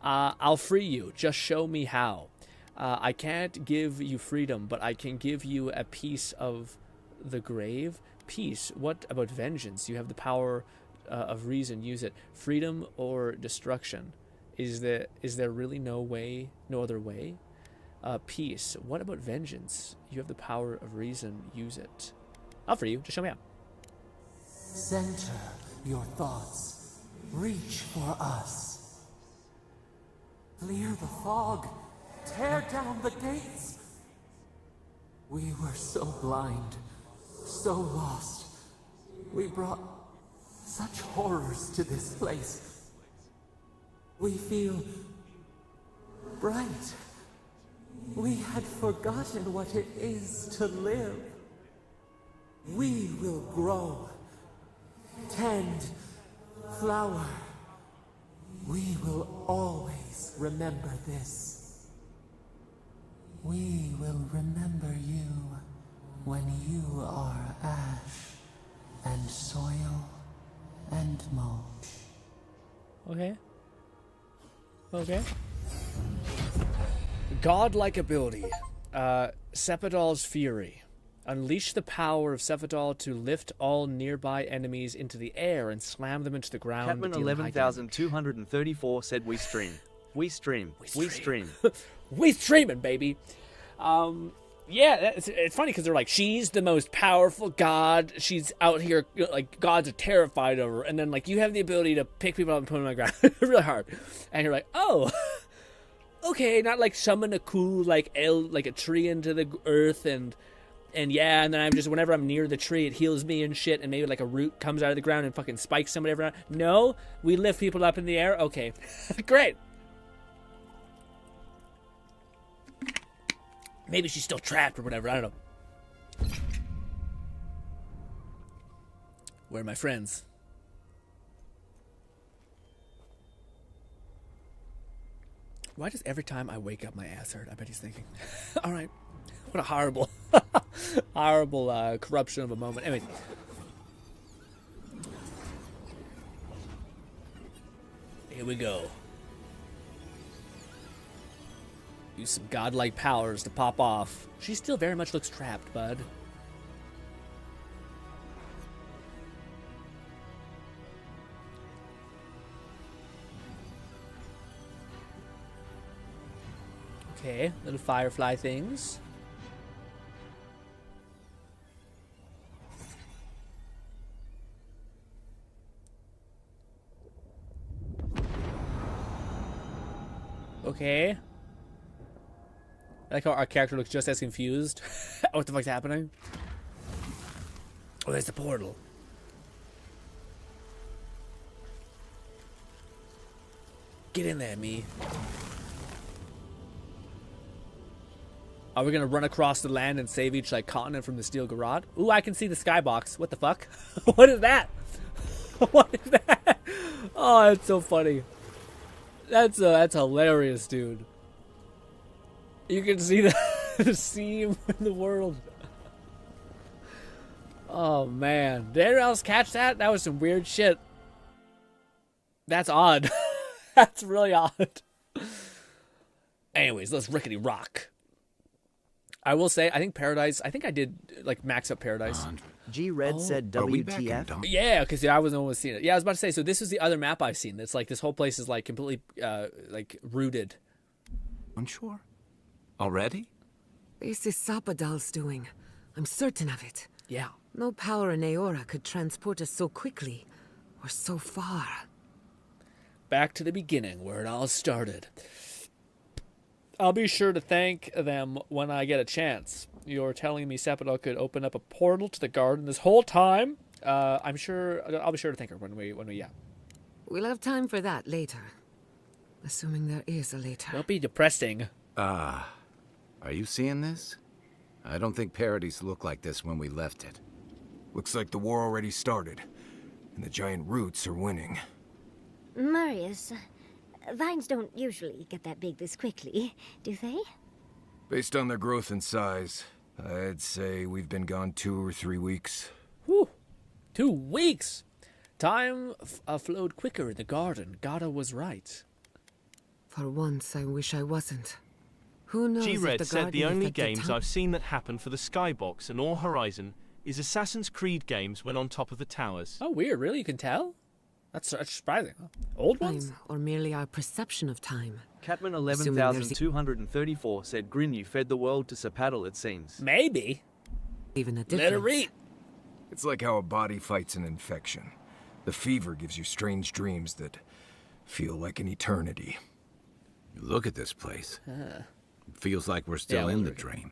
I'll free you. Just show me how. I can't give you freedom, but I can give you a piece of the grave. Peace. What about vengeance? You have the power of reason. Use it. Freedom or destruction? Is there really no other way? Peace. What about vengeance? You have the power of reason. Use it. I'll free you. Just show me how. Center your thoughts. Reach for us. Clear the fog. Tear down the gates. We were so blind, so lost. We brought such horrors to this place. We feel bright. We had forgotten what it is to live. We will grow, tend, flower. We will always remember this. We will remember you when you are ash and soil and mulch. Okay. Okay. Godlike ability. Sepidal's Fury. Unleash the power of Sepidal to lift all nearby enemies into the air and slam them into the ground. Catman 11,234 said we stream. We stream. We stream. We streaming, baby. Yeah, it's funny because they're like, she's the most powerful god. She's out here, like, gods are terrified of her. And then, like, you have the ability to pick people up and put them on the ground really hard. And you're like, oh, okay, not like summon a cool, like, a tree into the earth and yeah, and then I'm just, whenever I'm near the tree, it heals me and shit, and maybe, like, a root comes out of the ground and fucking spikes somebody every now. No, we lift people up in the air. Okay, great. Maybe she's still trapped or whatever. I don't know. Where are my friends? Why does every time I wake up my ass hurt? I bet he's thinking. All right. What a horrible, horrible corruption of a moment. Anyways. Here we go. Use some godlike powers to pop off. She still very much looks trapped, bud. Okay, little firefly things. Okay. I like how our character looks just as confused. What the fuck's happening? Oh, there's the portal. Get in there, me. Are we gonna run across the land and save each, like, continent from the steel garrote? Ooh, I can see the skybox. What the fuck? What is that? What is that? Oh, that's so funny. That's hilarious, dude. You can see the seam in the world. Oh, man. Did anyone else catch that? That was some weird shit. That's odd. That's really odd. Anyways, let's rickety rock. I will say, I think Paradise, I think I did, like, max up Paradise. G-Red said WTF. Yeah, because I wasn't the one who seen it. Yeah, I was about to say, so this is the other map I've seen. It's like, this whole place is, like, completely, like, rooted. Unsure? Already? This is Sapadal's doing. I'm certain of it. Yeah. No power in Aora could transport us so quickly, or so far. Back to the beginning, where it all started. I'll be sure to thank them when I get a chance. You're telling me Sapadal could open up a portal to the garden this whole time? I'm sure, I'll be sure to thank her when we, yeah. We'll have time for that later. Assuming there is a later. Don't be depressing. Are you seeing this? I don't think Paradise looked like this when we left it. Looks like the war already started, and the giant roots are winning. Marius, vines don't usually get that big this quickly, do they? Based on their growth and size, I'd say we've been gone 2 or 3 weeks. Whew. 2 weeks! Time flowed quicker in the garden. Gata was right. For once, I wish I wasn't. Who knows if G-Red the said the garden only affected games I've seen that happen for the Skybox and or Horizon is Assassin's Creed games when on top of the towers. Oh, weird. Really? You can tell? That's surprising. Huh? Old ones? Time, or merely our perception of time. Catman 11,234 said GRINN you fed the world to Sapadal, it seems. Maybe. Even a difference. Let her eat. It's like how a body fights an infection. The fever gives you strange dreams that feel like an eternity. Look at this place. It feels like we're still in the dream.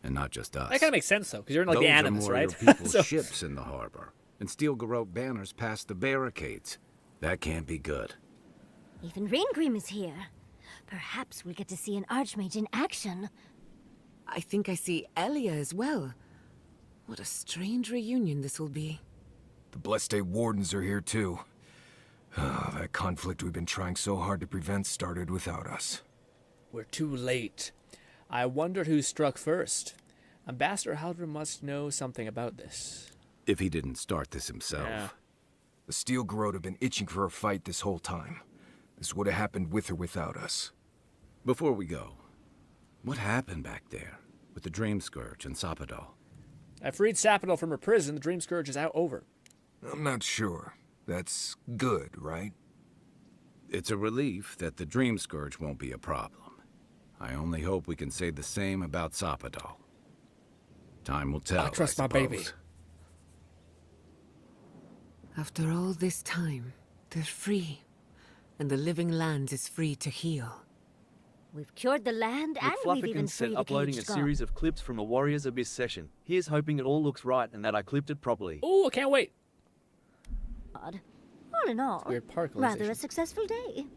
And not just us. That kind of makes sense, though, because you're in, like, Those the Animus, are right? Your people's So... ships in the harbor. And steel garrote banners past the barricades. That can't be good. Even Reingrim is here. Perhaps we'll get to see an Archmage in action. I think I see Elia as well. What a strange reunion this will be. The Blessed Wardens are here, too. That conflict we've been trying so hard to prevent started without us. We're too late. I wondered who struck first. Ambassador Haldren must know something about this. If he didn't start this himself. Yeah. The steel garrote have been itching for a fight this whole time. This would have happened with or without us. Before we go, what happened back there with the Dream Scourge and Sapadal? I freed Sapadal from her prison. The Dream Scourge is out over. I'm not sure. That's good, right? It's a relief that the Dream Scourge won't be a problem. I only hope we can say the same about Sapadal. Time will tell, I trust my baby. After all this time, they're free. And the living land is free to heal. We've cured the land and we've even McFlufferkin said freed the uploading a caged god. series of clips from a Warriors Abyss session. Here's hoping it all looks right and that I clipped it properly. Oh, I can't wait. All in all, Weird particleization. rather a successful day.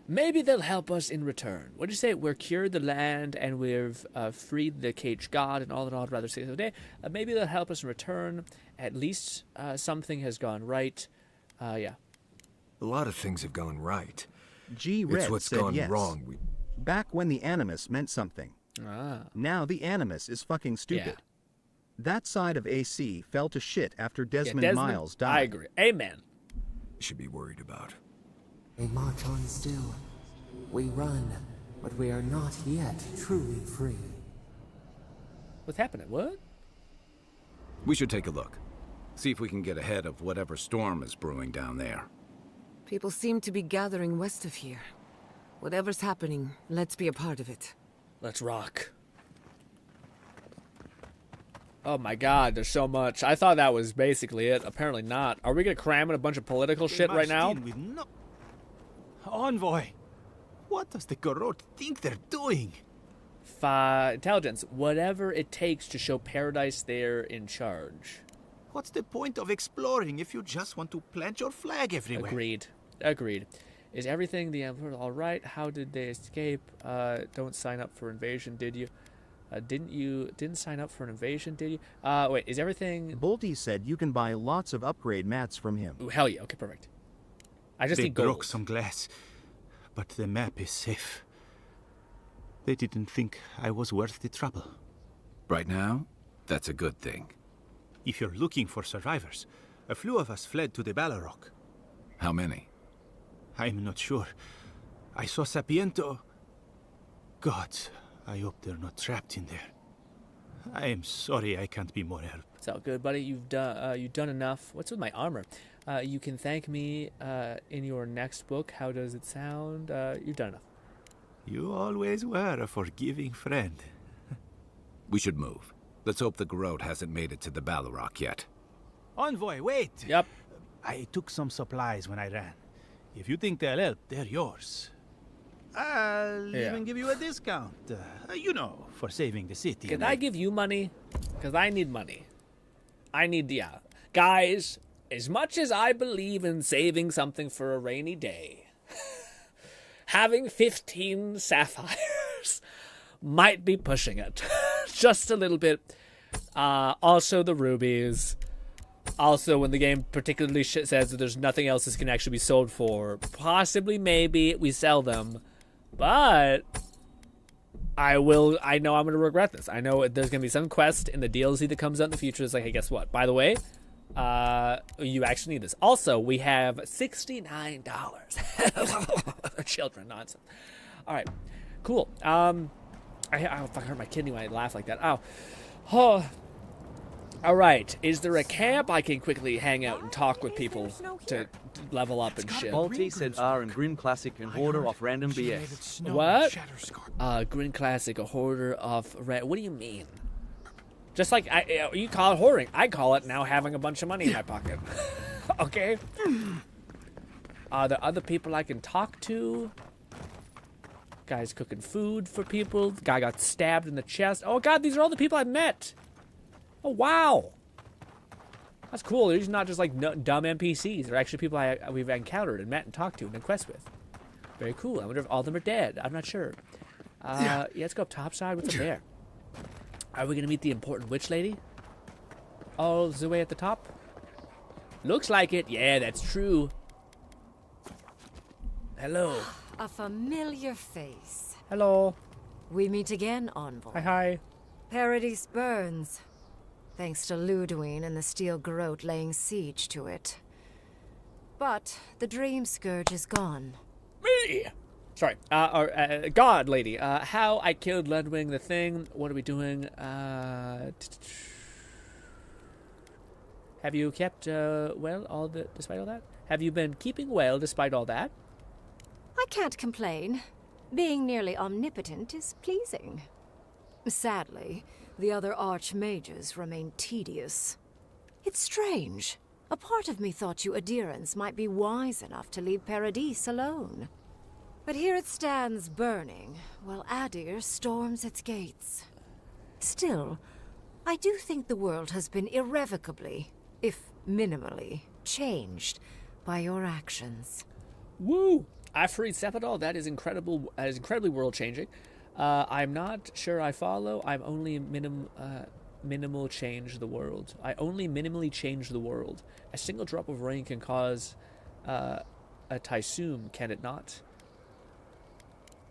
Maybe they'll help us in return. What did you say? We're cured the land and we've freed the caged god and all in all, I'd rather say today. Maybe they'll help us in return. At least something has gone right. Yeah. A lot of things have gone right. G. It's Red what's said gone yes. wrong. Back when the Animus meant something. Now the Animus is fucking stupid. Yeah. That side of AC fell to shit after Desmond, Desmond Miles died. I agree. Amen. Should be worried about. We march on still. We run, but we are not yet truly free. What's happening? What? We should take a look. See if we can get ahead of whatever storm is brewing down there. People seem to be gathering west of here. Whatever's happening, let's be a part of it. Let's rock. Oh my god, there's so much. I thought that was basically it. Apparently not. Are we gonna cram in a bunch of political shit right now? Envoy, what does the Garrote think they're doing? Intelligence. Whatever it takes to show Paradise they're in charge. What's the point of exploring if you just want to plant your flag everywhere? Agreed. Is everything the Emperor all right? How did they escape? Don't sign up for invasion, did you? Didn't sign up for an invasion, did you? Wait, is everything... Bolty said you can buy lots of upgrade mats from him. Ooh, hell yeah, okay, perfect. I just they need gold. broke some glass, but the map is safe. They didn't think I was worth the trouble. Right now, that's a good thing. If you're looking for survivors, a few of us fled to the Balrog. How many? I'm not sure. I saw Sapiento. Gods, I hope they're not trapped in there. I am sorry I can't be more help. It's all good, buddy. You've done enough. What's with my armor? You can thank me in your next book. How does it sound? You've done enough. You always were a forgiving friend. We should move. Let's hope the Garrote hasn't made it to the Balrog yet. Envoy, wait! Yep. I took some supplies when I ran. If you think they'll help, they're yours. I'll even give you a discount. You know, for saving the city. Can I give you money? Because I need money. Guys, as much as I believe in saving something for a rainy day, having 15 sapphires might be pushing it. Just a little bit. Also the rubies. Also, when the game particularly says that there's nothing else this can actually be sold for, possibly, maybe, we sell them. But I know I'm going to regret this. I know there's going to be some quest in the DLC that comes out in the future. It's like, hey, guess what? By the way, you actually need this. Also, we have $69. Children, nonsense. All right, cool. I hurt my kidney when I laugh like that. Oh. All right, is there a camp I can quickly hang out and talk with people to level up and shit? Balti said R and Grin Classic and Hoarder off random BS. What? Grin Classic, a hoarder of... What do you mean? Just like, you call it hoarding. I call it now having a bunch of money in my pocket. Okay? Are there other people I can talk to? Guy's cooking food for people. Guy got stabbed in the chest. Oh, God, these are all the people I met. Oh, wow. That's cool. These are not just like dumb NPCs. They're actually people we've encountered and met and talked to and been quest with. Very cool. I wonder if all of them are dead. I'm not sure. Yeah, let's go up topside. What's up there? Are we going to meet the important witch lady? Oh, this is the way at the top? Looks like it. Yeah, that's true. Hello. A familiar face. Hello. We meet again, Envoy. Hi. Paradise burns. Thanks to Ludwig and the Steel Garrote laying siege to it. But the Dream Scourge is gone. Me! Sorry. God lady. How I killed Ludwig the Thing. What are we doing? Have you kept well despite all that? Have you been keeping well despite all that? I can't complain. Being nearly omnipotent is pleasing. Sadly, the other archmages remain tedious. It's strange. A part of me thought you adherents might be wise enough to leave Paradis alone. But here it stands burning, while Adir storms its gates. Still, I do think the world has been irrevocably, if minimally, changed by your actions. Woo! I freed Sepidol. That is incredible. That is incredibly world-changing. I'm not sure I follow. I'm only minimal change the world. I only minimally change the world. A single drop of rain can cause a typhoon, can it not?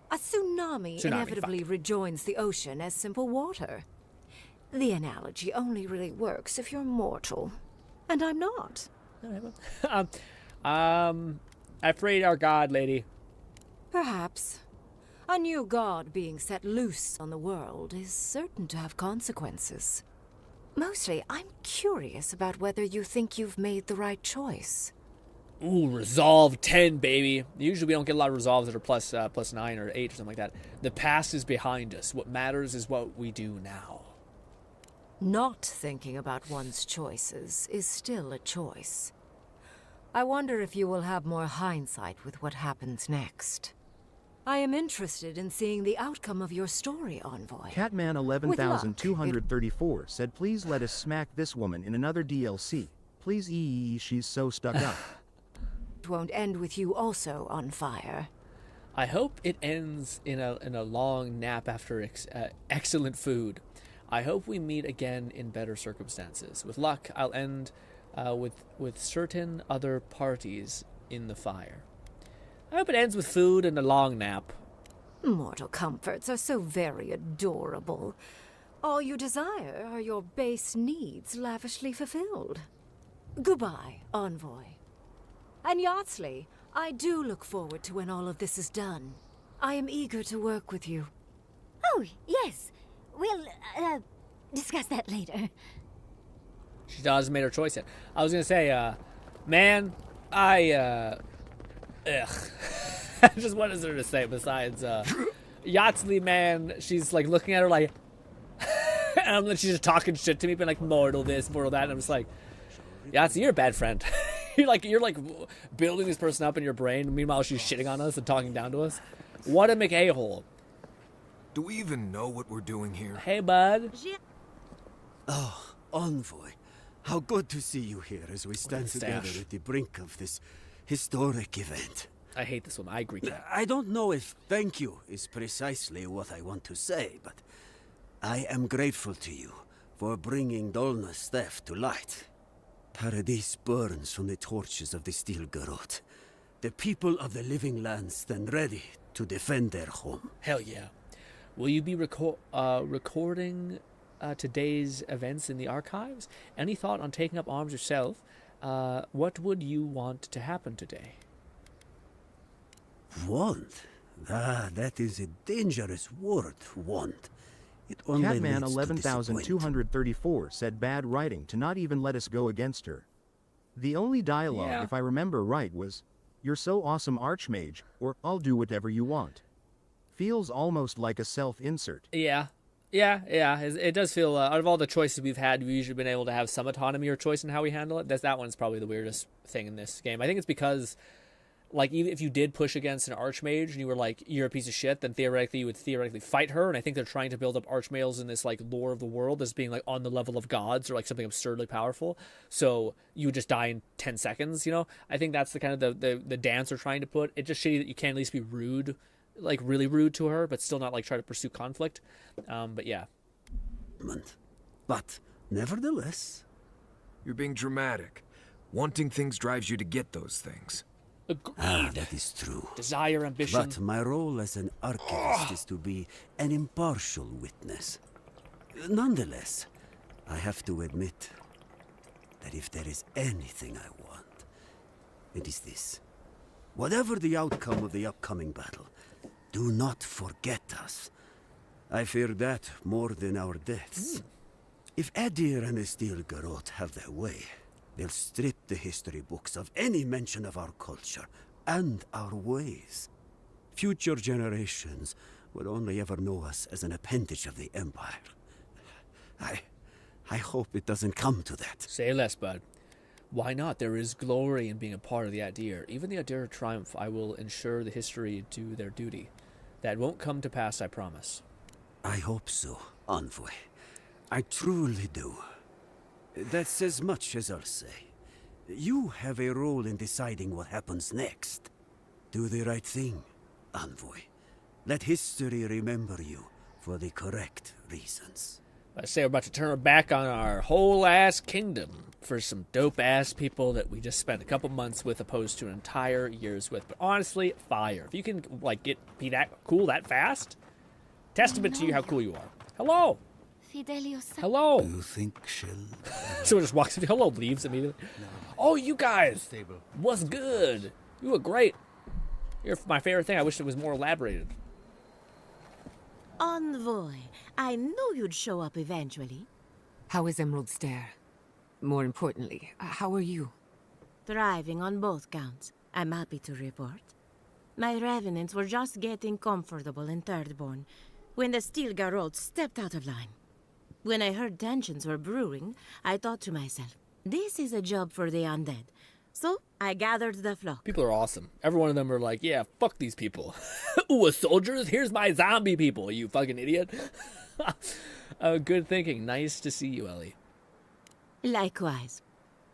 A tsunami inevitably rejoins the ocean as simple water. The analogy only really works if you're mortal. And I'm not. Afraid our god, lady. Perhaps. A new god being set loose on the world is certain to have consequences. Mostly, I'm curious about whether you think you've made the right choice. Ooh, resolve 10, baby. Usually we don't get a lot of resolves that are plus 9 or 8 or something like that. The past is behind us. What matters is what we do now. Not thinking about one's choices is still a choice. I wonder if you will have more hindsight with what happens next. I am interested in seeing the outcome of your story, Envoy. Catman 11,234 said, please let us smack this woman in another DLC. Please, she's so stuck up. It won't end with you also on fire. I hope it ends in a long nap after excellent food. I hope we meet again in better circumstances. With luck, I'll end with certain other parties in the fire. I hope it ends with food and a long nap. Mortal comforts are so very adorable. All you desire are your base needs lavishly fulfilled. Goodbye, Envoy. And Yardsley, I do look forward to when all of this is done. I am eager to work with you. Oh, yes. We'll, discuss that later. She hasn't made her choice yet. I was gonna say, man, ugh. Just what is there to say besides, Yardsley, man, she's like looking at her like, and she's just talking shit to me, being like, mortal this, mortal that, and I'm just like, Yardsley, you're a bad friend. you're like building this person up in your brain, meanwhile she's shitting on us and talking down to us. What a McA-hole. Do we even know what we're doing here? Hey, bud. Oh, Envoy, how good to see you here as we stand together at the brink of this historic event. I hate this one. I agree. I don't know if thank you is precisely what I want to say, but I am grateful to you for bringing Dolna's theft to light. Paradis burns from the torches of the Steel Garrote. The people of the Living Lands stand ready to defend their home. Hell yeah. Will you be recording today's events in the archives? Any thought on taking up arms yourself? What would you want to happen today? Want? That is a dangerous word, want. It only Catman leads to 11,234 said, bad writing to not even let us go against her. The only dialogue, if I remember right, was, you're so awesome, Archmage, or I'll do whatever you want. Feels almost like a self-insert. Yeah. It does feel, out of all the choices we've had, we've usually been able to have some autonomy or choice in how we handle it. That one's probably the weirdest thing in this game. I think it's because, like, even if you did push against an Archmage and you were like, you're a piece of shit, then theoretically you would fight her. And I think they're trying to build up Archmages in this, like, lore of the world as being, like, on the level of gods or, like, something absurdly powerful. So you would just die in 10 seconds, you know? I think that's the kind of the dance they're trying to put. It's just shitty that you can at least be rude, like, really rude to her, but still not, like, try to pursue conflict. But yeah. But, nevertheless... You're being dramatic. Wanting things drives you to get those things. Ah, that is true. Desire, ambition. But my role as an archivist is to be an impartial witness. Nonetheless, I have to admit that if there is anything I want, it is this. Whatever the outcome of the upcoming battle, do not forget us. I fear that more than our deaths. If Adir and the Steel Garrote have their way, they'll strip the history books of any mention of our culture and our ways. Future generations will only ever know us as an appendage of the Empire. I hope it doesn't come to that. Say less, bud. Why not? There is glory in being a part of the Adir. Even the Adir triumph, I will ensure the history do their duty. That won't come to pass, I promise. I hope so, Envoy. I truly do. That's as much as I'll say. You have a role in deciding what happens next. Do the right thing, Envoy. Let history remember you for the correct reasons. I say we're about to turn our back on our whole ass kingdom for some dope ass people that we just spent a couple months with, opposed to an entire years with. But honestly, fire! If you can be that cool that fast, testament to you how cool you are. Hello. Hello. You think she'll... Someone just walks in. Hello, leaves immediately. Oh, you guys. What's good? You look great. You're my favorite thing. I wish it was more elaborated. Envoy, I knew you'd show up eventually. How is Emerald Stair? More importantly, how are you? Thriving on both counts, I'm happy to report. My revenants were just getting comfortable in Thirdborn when the Steel Garrote stepped out of line. When I heard tensions were brewing, I thought to myself, this is a job for the undead. So, I gathered the flock. People are awesome. Every one of them are like, yeah, fuck these people. Ooh, soldiers? Here's my zombie people, you fucking idiot. Good thinking. Nice to see you, Ellie. Likewise.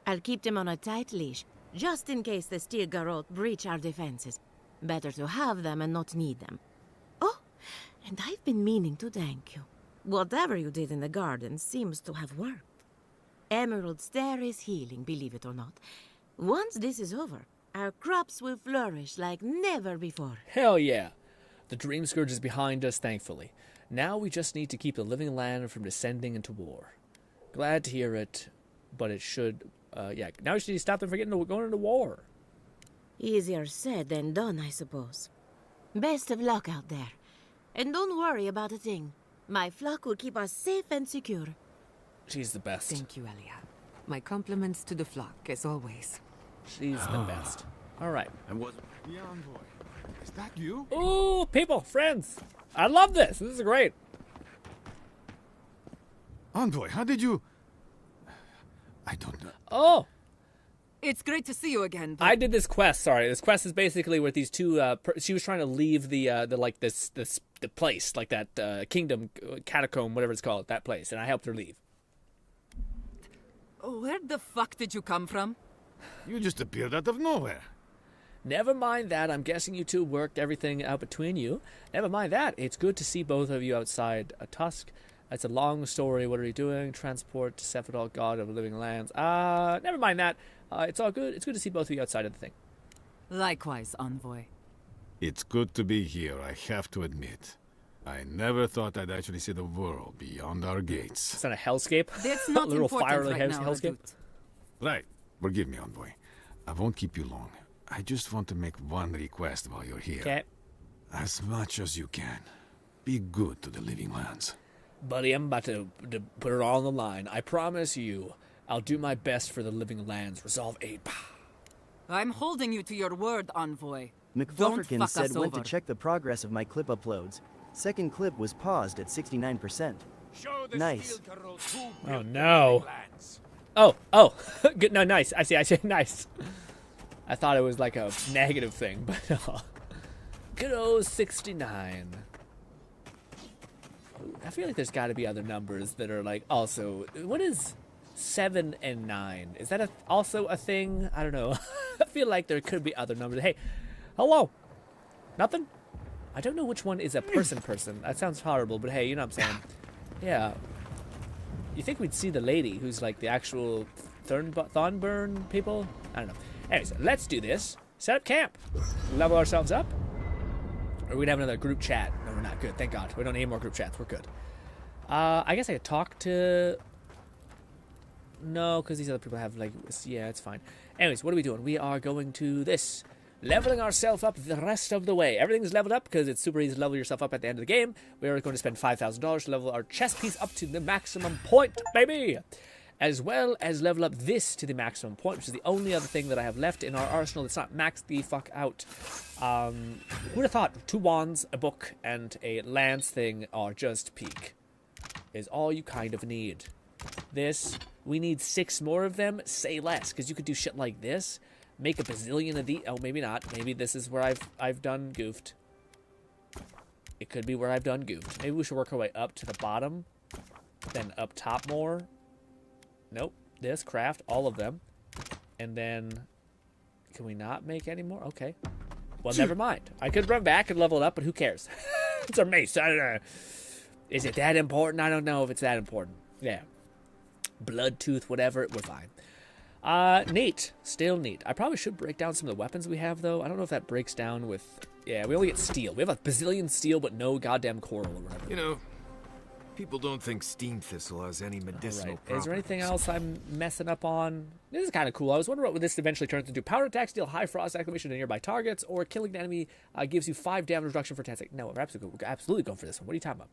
I'll keep them on a tight leash, just in case the Steel Garrote breach our defenses. Better to have them and not need them. Oh, and I've been meaning to thank you. Whatever you did in the garden seems to have worked. Emerald Stair is healing, believe it or not. Once this is over, our crops will flourish like never before. Hell yeah. The Dream Scourge is behind us, thankfully. Now we just need to keep the living land from descending into war. Glad to hear it, but it should, now we should need to stop them from going into war. Easier said than done, I suppose. Best of luck out there. And don't worry about a thing. My flock will keep us safe and secure. She's the best. Thank you, Elia. My compliments to the flock, as always. She's the best. All right. And what? The envoy. Is that you? Ooh, people, friends. I love this. This is great. Envoy, how did you... I don't know. Oh. It's great to see you again. I did this quest. Sorry, this quest is basically with these two. She was trying to leave the place, like that kingdom, catacomb, whatever it's called, that place, and I helped her leave. Where the fuck did you come from? You just appeared out of nowhere. Never mind that. I'm guessing you two worked everything out between you. Never mind that. It's good to see both of you outside a Tusk. It's a long story. What are you doing? Transport to Sephiroth, God of Living Lands. Never mind that. It's all good. It's good to see both of you outside of the thing. Likewise, Envoy. It's good to be here, I have to admit. I never thought I'd actually see the world beyond our gates. It's not a hellscape? That's not a little important fire right now, hellscape? Right. Forgive me, Envoy. I won't keep you long. I just want to make one request while you're here. Okay. As much as you can. Be good to the Living Lands. Buddy, I'm about to put it all on the line. I promise you, I'll do my best for the Living Lands. Resolve 8. I'm holding you to your word, Envoy. McFlufferkin said went to check the progress of my clip uploads. Second clip was paused at 69%. Nice. Oh, no. Oh. Good. No, nice. I see. Nice. I thought it was like a negative thing, but no. Good old 69. I feel like there's got to be other numbers that are like also. What is 7 and 9? Is that also a thing? I don't know. I feel like there could be other numbers. Hey, hello. Nothing? I don't know which one is a person. That sounds horrible, but hey, you know what I'm saying. Yeah. You think we'd see the lady who's like the actual Thornburn people? I don't know. Anyways, let's do this. Set up camp. Level ourselves up. Or we'd have another group chat. No, we're not. Good. Thank God. We don't need more group chats. We're good. I guess I could talk to... No, because these other people have like... Yeah, it's fine. Anyways, what are we doing? We are going to this. Leveling ourselves up the rest of the way. Everything's leveled up because it's super easy to level yourself up at the end of the game. We are going to spend $5,000 to level our chess piece up to the maximum point, baby. as well as level up this to the maximum point, which is the only other thing that I have left in our arsenal that's not maxed the fuck out. Who'd have thought 2 wands, a book, and a lance thing are just peak. Is all you kind of need. This, we need 6 more of them, say less, because you could do shit like this, make a bazillion of these. Oh, maybe not. Maybe this is where I've done goofed. It could be where I've done goofed. Maybe we should work our way up to the bottom, then up top more. Nope. This, craft, all of them. And then, can we not make any more? Okay. Well, never mind. I could run back and level it up, but who cares? It's a mace. I don't know. Is it that important? I don't know if it's that important. Yeah. Blood tooth, whatever. We're fine. Neat. Still neat. I probably should break down some of the weapons we have, though. I don't know if that breaks down with... Yeah, we only get steel. We have a bazillion steel, but no goddamn coral or whatever. You know, people don't think steam thistle has any medicinal properties. Is there anything else I'm messing up on? This is kind of cool. I was wondering what this eventually turns into. Power attacks deal high frost acclimation to nearby targets, or killing an enemy gives you 5 damage reduction for 10 seconds. No, we're absolutely going for this one. What are you talking about?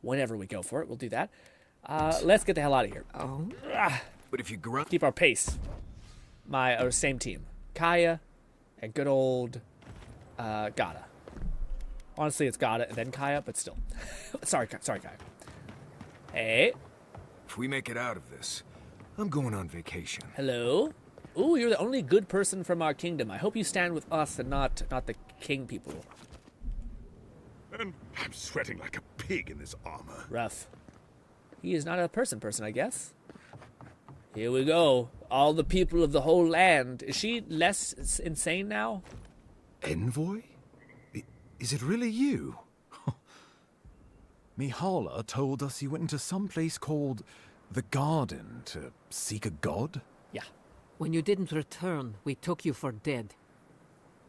Whenever we go for it, we'll do that. Let's get the hell out of here. Oh. But if you grunt... Keep our pace. Our same team. Kaya and good old Gata. Honestly, it's Gata and then Kaya, but still. Sorry, Kaya. Hey. If we make it out of this, I'm going on vacation. Hello? Ooh, you're the only good person from our kingdom. I hope you stand with us and not the king people. And I'm sweating like a pig in this armor. Rough. He is not a person, I guess. Here we go. All the people of the whole land. Is she less insane now? Envoy? Is it really you? Mihala told us you went into some place called the Garden to seek a god? Yeah. When you didn't return, we took you for dead.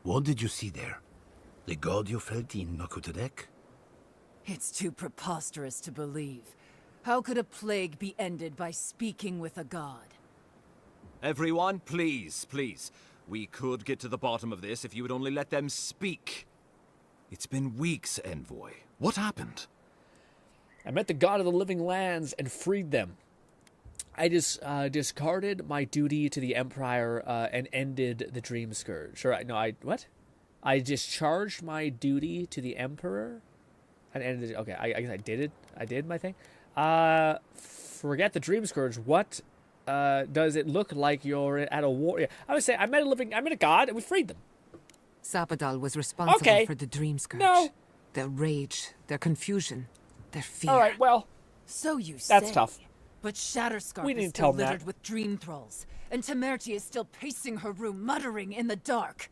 What did you see there? The god you felt in Nakutadek? It's too preposterous to believe. How could a plague be ended by speaking with a god? Everyone, please. We could get to the bottom of this if you would only let them speak. It's been weeks, Envoy. What happened? I met the god of the living lands and freed them. I just discarded my duty to the Empire and ended the Dream Scourge. What? I discharged my duty to the Emperor and ended it. Okay, I guess I did it. I did my thing. Forget the Dream Scourge. What does it look like you're at a war? Yeah, I would say I met a god and we freed them. Sapadal was responsible for the Dream Scourge. No. Their rage, their confusion, their fear. All right, well. So you say. That's tough. But Shatterscarp We is didn't still tell them littered that. with dream thralls, and Temerty is still pacing her room, muttering in the dark.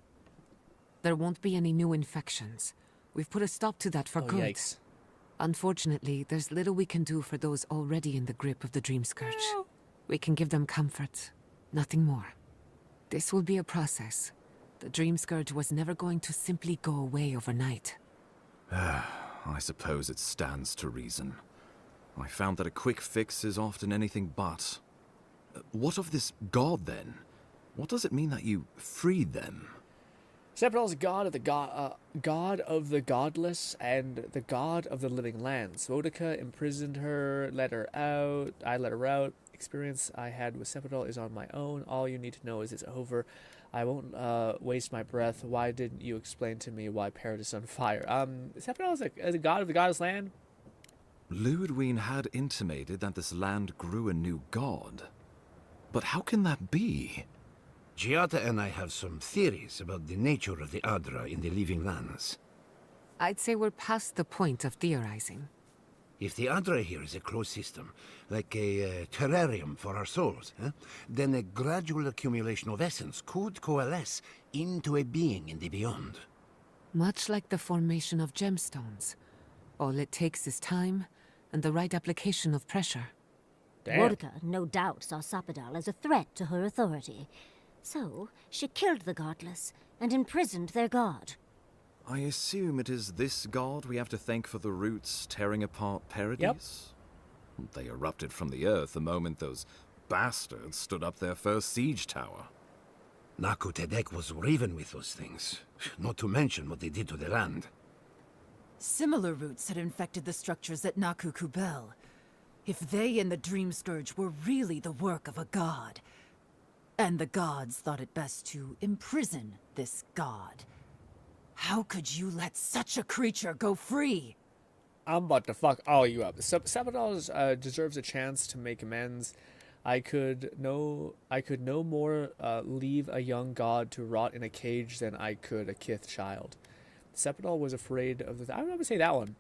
There won't be any new infections. We've put a stop to that for good. Yikes. Unfortunately, there's little we can do for those already in the grip of the Dream Scourge. We can give them comfort, nothing more. This will be a process. The Dream Scourge was never going to simply go away overnight. I suppose it stands to reason. I found that a quick fix is often anything but. What of this god, then? What does it mean that you freed them? Sephiroth is god of the godless and the god of the living lands. Boudica imprisoned her, let her out. I let her out. Experience I had with Sephiroth is on my own. All you need to know is it's over. I won't waste my breath. Why didn't you explain to me why Paradise is on fire? Sephiroth is a god of the goddess land. Ludwig had intimated that this land grew a new god. But how can that be? Giata and I have some theories about the nature of the Adra in the living lands. I'd say we're past the point of theorizing. If the Adra here is a closed system, like a terrarium for our souls, then a gradual accumulation of essence could coalesce into a being in the beyond. Much like the formation of gemstones. All it takes is time and the right application of pressure. Boudica no doubt saw Sapadal as a threat to her authority. So, she killed the godless and imprisoned their god. I assume it is this god we have to thank for the roots tearing apart Paradise? Yep. They erupted from the earth the moment those bastards stood up their first siege tower. Nakutadek was riven with those things, not to mention what they did to the land. Similar roots had infected the structures at Naku Kubel. If they and the Dream Scourge were really the work of a god, and the gods thought it best to imprison this god, how could you let such a creature go free? I'm about to fuck all you up. Sabadal deserves a chance to make amends. I could no more leave a young god to rot in a cage than I could a kith child. Sepidal was afraid of the... I would say that one.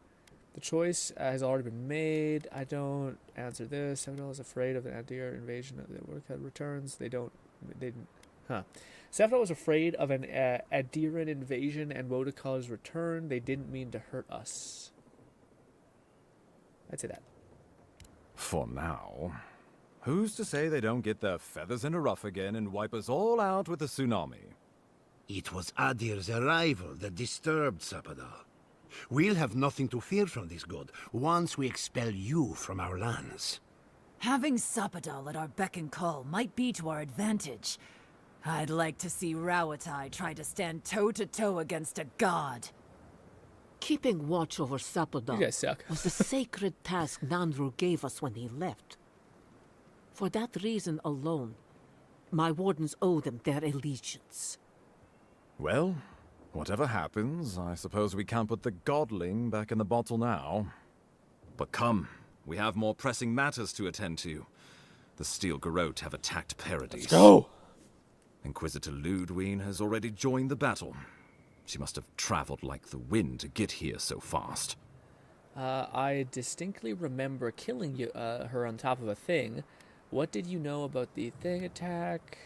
The choice has already been made. I don't answer this. Sepidal is afraid of the Adir invasion of the Workhead returns. They didn't... Huh. Sepidal was afraid of an Adiran invasion and Wodakar's return. They didn't mean to hurt us. I'd say that. For now. Who's to say they don't get their feathers in a ruff again and wipe us all out with a tsunami? It was Adir's arrival that disturbed Sapadal. We'll have nothing to fear from this god once we expel you from our lands. Having Sapadal at our beck and call might be to our advantage. I'd like to see Rawatai try to stand toe-to-toe against a god. Keeping watch over Sapadal You guys suck. was the sacred task Nandru gave us when he left. For that reason alone, my wardens owe them their allegiance. Well, whatever happens, I suppose we can't put the godling back in the bottle now. But come, we have more pressing matters to attend to. The Steel Garrote have attacked Paradise. Let's go! Inquisitor Ludwine has already joined the battle. She must have traveled like the wind to get here so fast. I distinctly remember killing her on top of a thing. What did you know about the thing attack?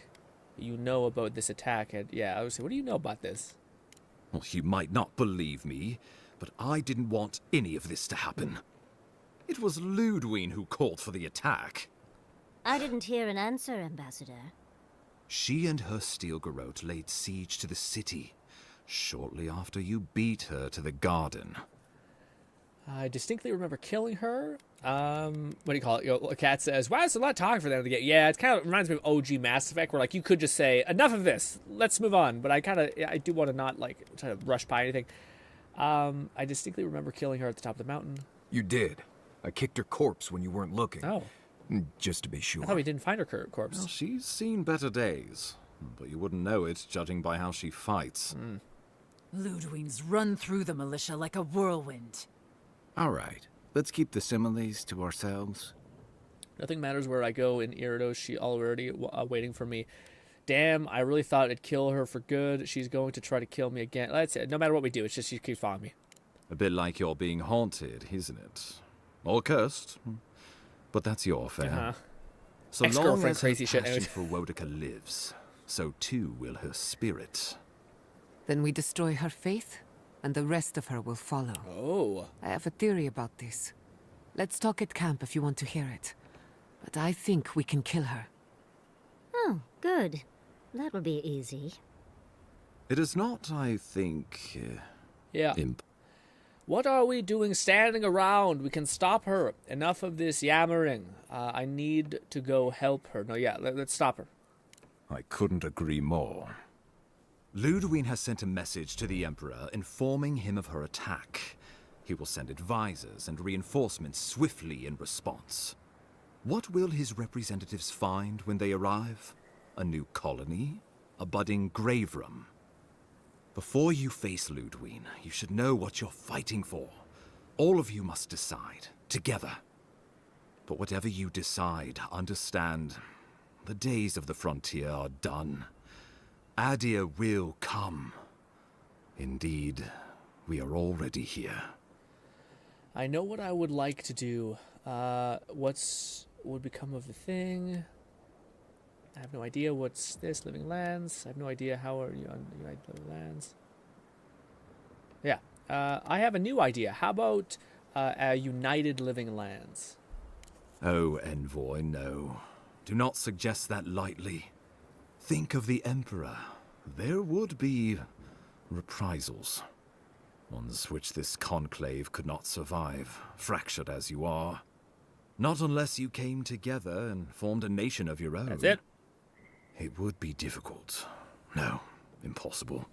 You know about this attack. I would say, what do you know about this? Well, you might not believe me, but I didn't want any of this to happen. It was Ludwine who called for the attack. I didn't hear an answer, Ambassador. She and her Steel Garrote laid siege to the city shortly after you beat her to the garden. I distinctly remember killing her. What do you call it? Cat says, wow, it's a lot of talking for them to get. Yeah, it kind of reminds me of OG Mass Effect, where, like, you could just say, enough of this, let's move on. But I do want to not, like, try to rush by anything. I distinctly remember killing her at the top of the mountain. You did. I kicked her corpse when you weren't looking. Oh. Just to be sure. I thought we didn't find her corpse. Well, she's seen better days, but you wouldn't know it, judging by how she fights. Ludwine's run through the militia like a whirlwind. All right, let's keep the similes to ourselves. Nothing matters where I go in Iridos. She already waiting for me. Damn, I really thought it'd kill her for good. She's going to try to kill me again. That's it. No matter what we do, it's just she keeps following me. A bit like you're being haunted, isn't it? Or cursed. But that's your affair. So long as her passion for Wodaka lives, so too will her spirit. Then we destroy her faith, and the rest of her will follow. Oh. I have a theory about this. Let's talk at camp if you want to hear it. But I think we can kill her. Oh, good. That will be easy. It is not, I think... yeah. What are we doing standing around? We can stop her. Enough of this yammering. I need to go help her. No, let's stop her. I couldn't agree more. Ludwine has sent a message to the Emperor informing him of her attack. He will send advisors and reinforcements swiftly in response. What will his representatives find when they arrive? A new colony? A budding grave room? Before you face Ludwine, you should know what you're fighting for. All of you must decide, together. But whatever you decide, understand, the days of the frontier are done. Adir will come. Indeed, we are already here. I know what I would like to do. What would become of the thing? I have no idea. What's this? Living Lands? I have no idea how are you on United Living Lands. Yeah. I have a new idea. How about United Living Lands? Oh, Envoy, no. Do not suggest that lightly. Think of the Emperor. There would be reprisals. Ones which this conclave could not survive, fractured as you are. Not unless you came together and formed a nation of your own. That's it. It would be difficult. No, impossible.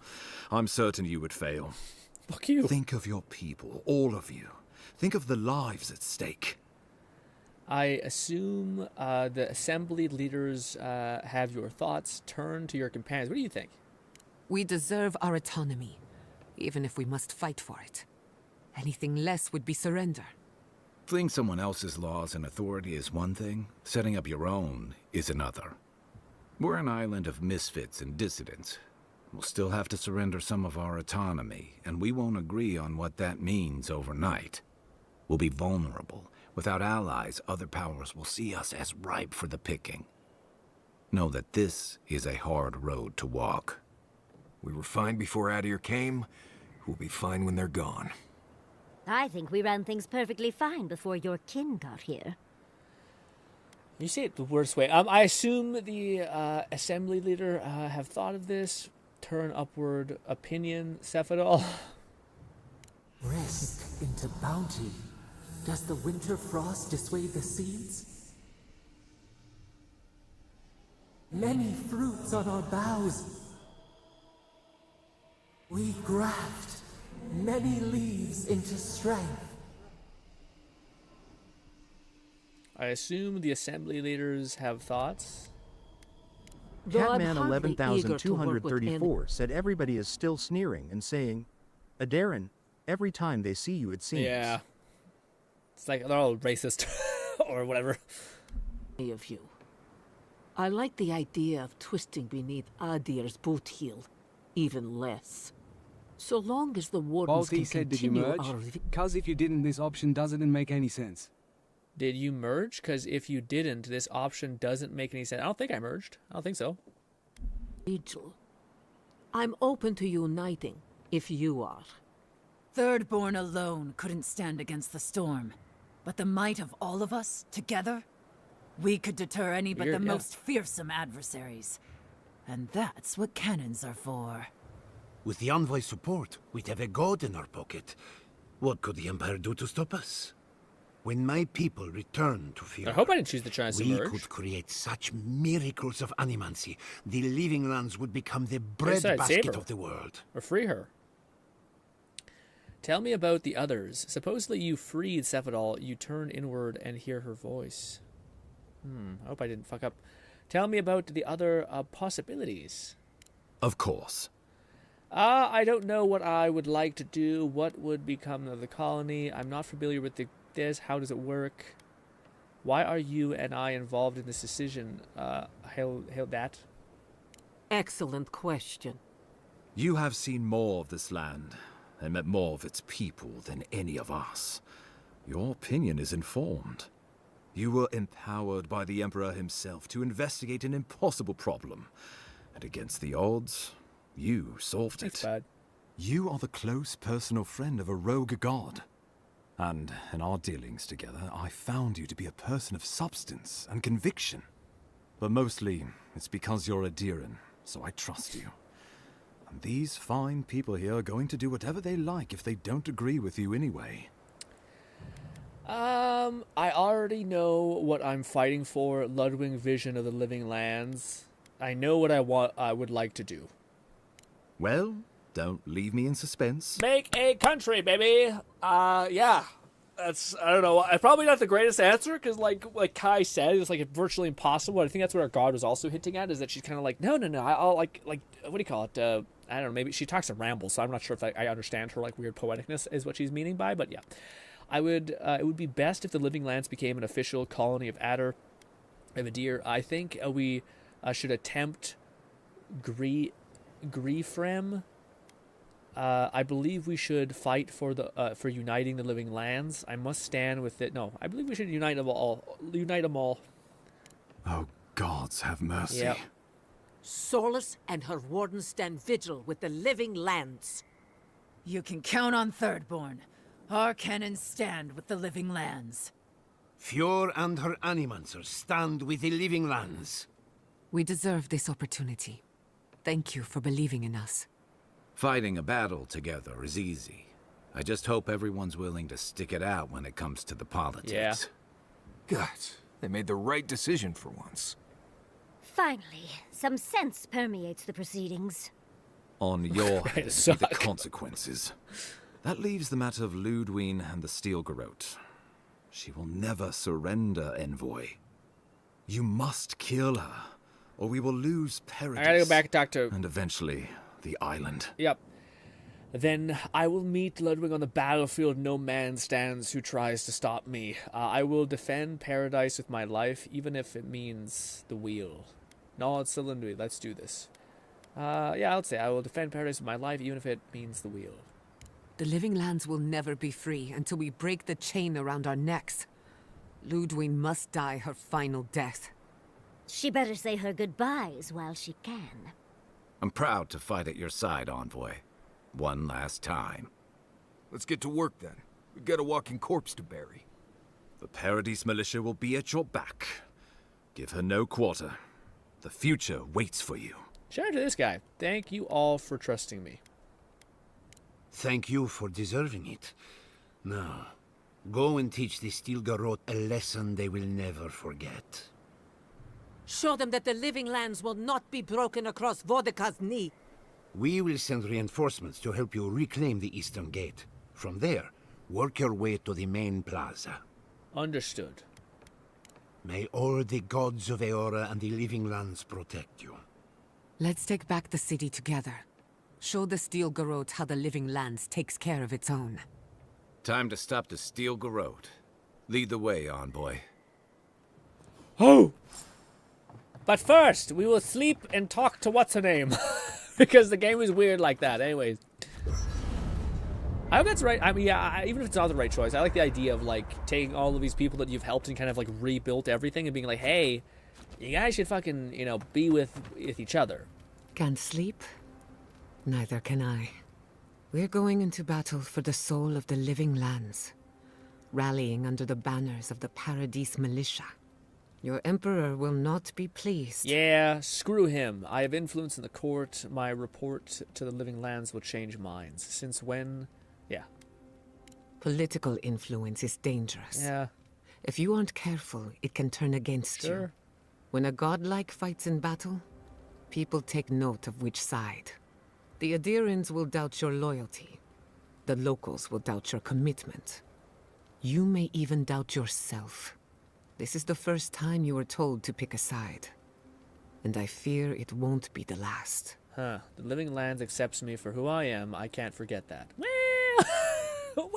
I'm certain you would fail. Fuck you. Think of your people, all of you. Think of the lives at stake. I assume the assembly leaders have your thoughts. Turn to your companions. What do you think? We deserve our autonomy, even if we must fight for it. Anything less would be surrender. Fleeing someone else's laws and authority is one thing. Setting up your own is another. We're an island of misfits and dissidents. We'll still have to surrender some of our autonomy, and we won't agree on what that means overnight. We'll be vulnerable. Without allies, other powers will see us as ripe for the picking. Know that this is a hard road to walk. We were fine before Adir came. We'll be fine when they're gone. I think we ran things perfectly fine before your kin got here. You say it the worst way. I assume the assembly leader have thought of this. Turn upward opinion, Cephadol. Risk into bounty. Does the winter frost dissuade the seeds? Many fruits on our boughs. We graft many leaves into strength. I assume the assembly leaders have thoughts. Catman 11,234 said everybody is still sneering and saying, Adarin, every time they see you it seems. Yeah. It's like they're all racist or whatever. Of you. I like the idea of twisting beneath Adir's boot heel, even less. So long as the wardens Balti can said, did you continue merge? our... Cause if you didn't, this option doesn't make any sense. Did you merge? Because if you didn't, this option doesn't make any sense. I don't think I merged. I don't think so. Vigil. I'm open to uniting, if you are. Thirdborn alone couldn't stand against the storm. But the might of all of us, together, we could deter any but the most fearsome adversaries. And that's what cannons are for. With the Envoy's support, we'd have a god in our pocket. What could the Empire do to stop us? When my people return to Fear, I hope I didn't choose the chance to we merge. could create such miracles of animancy. The Living Lands would become the Yes, I'd save breadbasket her. of the world. Or free her. Tell me about the others. Supposedly you freed Cephadol. You turn inward and hear her voice. I hope I didn't fuck up. Tell me about the other possibilities. Of course. I don't know what I would like to do. What would become of the colony? I'm not familiar with this. How does it work? Why are you and I involved in this decision? Hail that. Excellent question. You have seen more of this land and met more of its people than any of us. Your opinion is informed. You were empowered by the Emperor himself to investigate an impossible problem. And against the odds, you solved it. Bad. You are the close personal friend of a rogue god. And in our dealings together, I found you to be a person of substance and conviction. But mostly, it's because you're Adiran, so I trust you. And these fine people here are going to do whatever they like if they don't agree with you anyway. I already know what I'm fighting for. Ludwig vision of the living lands. I know what I would like to do. Well, don't leave me in suspense. Make a country, baby. Yeah. That's, I don't know. Probably not the greatest answer, because like Kai said, it's like virtually impossible. I think that's what our god was also hinting at, is that she's kind of like, no, I'll like, what do you call it? I don't know, maybe she talks to ramble, so I'm not sure if I understand her like weird poeticness is what she's meaning by, but yeah. I would, it would be best if the Living Lands became an official colony of Adir. I think we should attempt Griefrem. I believe we should fight for for uniting the Living Lands. I must stand with it. No, I believe we should unite them all. Unite them all. Oh, gods have mercy. Yep. Solus and her wardens stand vigil with the Living Lands. You can count on Thirdborn. Our cannons stand with the Living Lands. Fjord and her animancers stand with the Living Lands. We deserve this opportunity. Thank you for believing in us. Fighting a battle together is easy. I just hope everyone's willing to stick it out when it comes to the politics. Yeah. Guys, they made the right decision for once. Finally, some sense permeates the proceedings. On your head be suck. the consequences. That leaves the matter of Ludwig and the Steel Garrote. She will never surrender, Envoy. You must kill her, or we will lose Paradis. I gotta go back and talk to... And eventually, the island. Yep. Then I will meet Ludwig on the battlefield no man stands who tries to stop me. I will defend Paradise with my life, even if it means the wheel. No, it's still in the wheel. Let's do this. Yeah, I'll say I will defend Paradise with my life, even if it means the wheel. The living lands will never be free until we break the chain around our necks. Ludwig must die her final death. She better say her goodbyes while she can. I'm proud to fight at your side, Envoy. One last time. Let's get to work then. We've got a walking corpse to bury. The Paradis militia will be at your back. Give her no quarter. The future waits for you. Shout out to this guy. Thank you all for trusting me. Thank you for deserving it. Now, go and teach the Stilgarot a lesson they will never forget. Show them that the living lands will not be broken across Vodka's knee. We will send reinforcements to help you reclaim the Eastern Gate. From there, work your way to the main plaza. Understood. May all the gods of Eora and the living lands protect you. Let's take back the city together. Show the Stilgarot how the living lands takes care of its own. Time to stop the Stilgarot. Lead the way, Envoy. Oh! But first, we will sleep and talk to what's-her-name. Because the game is weird like that. Anyways. I hope that's right. I mean, yeah, even if it's not the right choice, I like the idea of, like, taking all of these people that you've helped and kind of, like, rebuilt everything and being like, hey, you guys should fucking, you know, be with each other. Can't sleep? Neither can I. We're going into battle for the soul of the living lands, rallying under the banners of the Paradis militia. Your emperor will not be pleased. Yeah, screw him. I have influence in the court. My report to the living lands will change minds. Since when? Yeah. Political influence is dangerous. Yeah. If you aren't careful, it can turn against you. When a godlike fights in battle, people take note of which side. The Adirans will doubt your loyalty. The locals will doubt your commitment. You may even doubt yourself. This is the first time you were told to pick a side. And I fear it won't be the last. Huh. The living lands accepts me for who I am. I can't forget that. Well,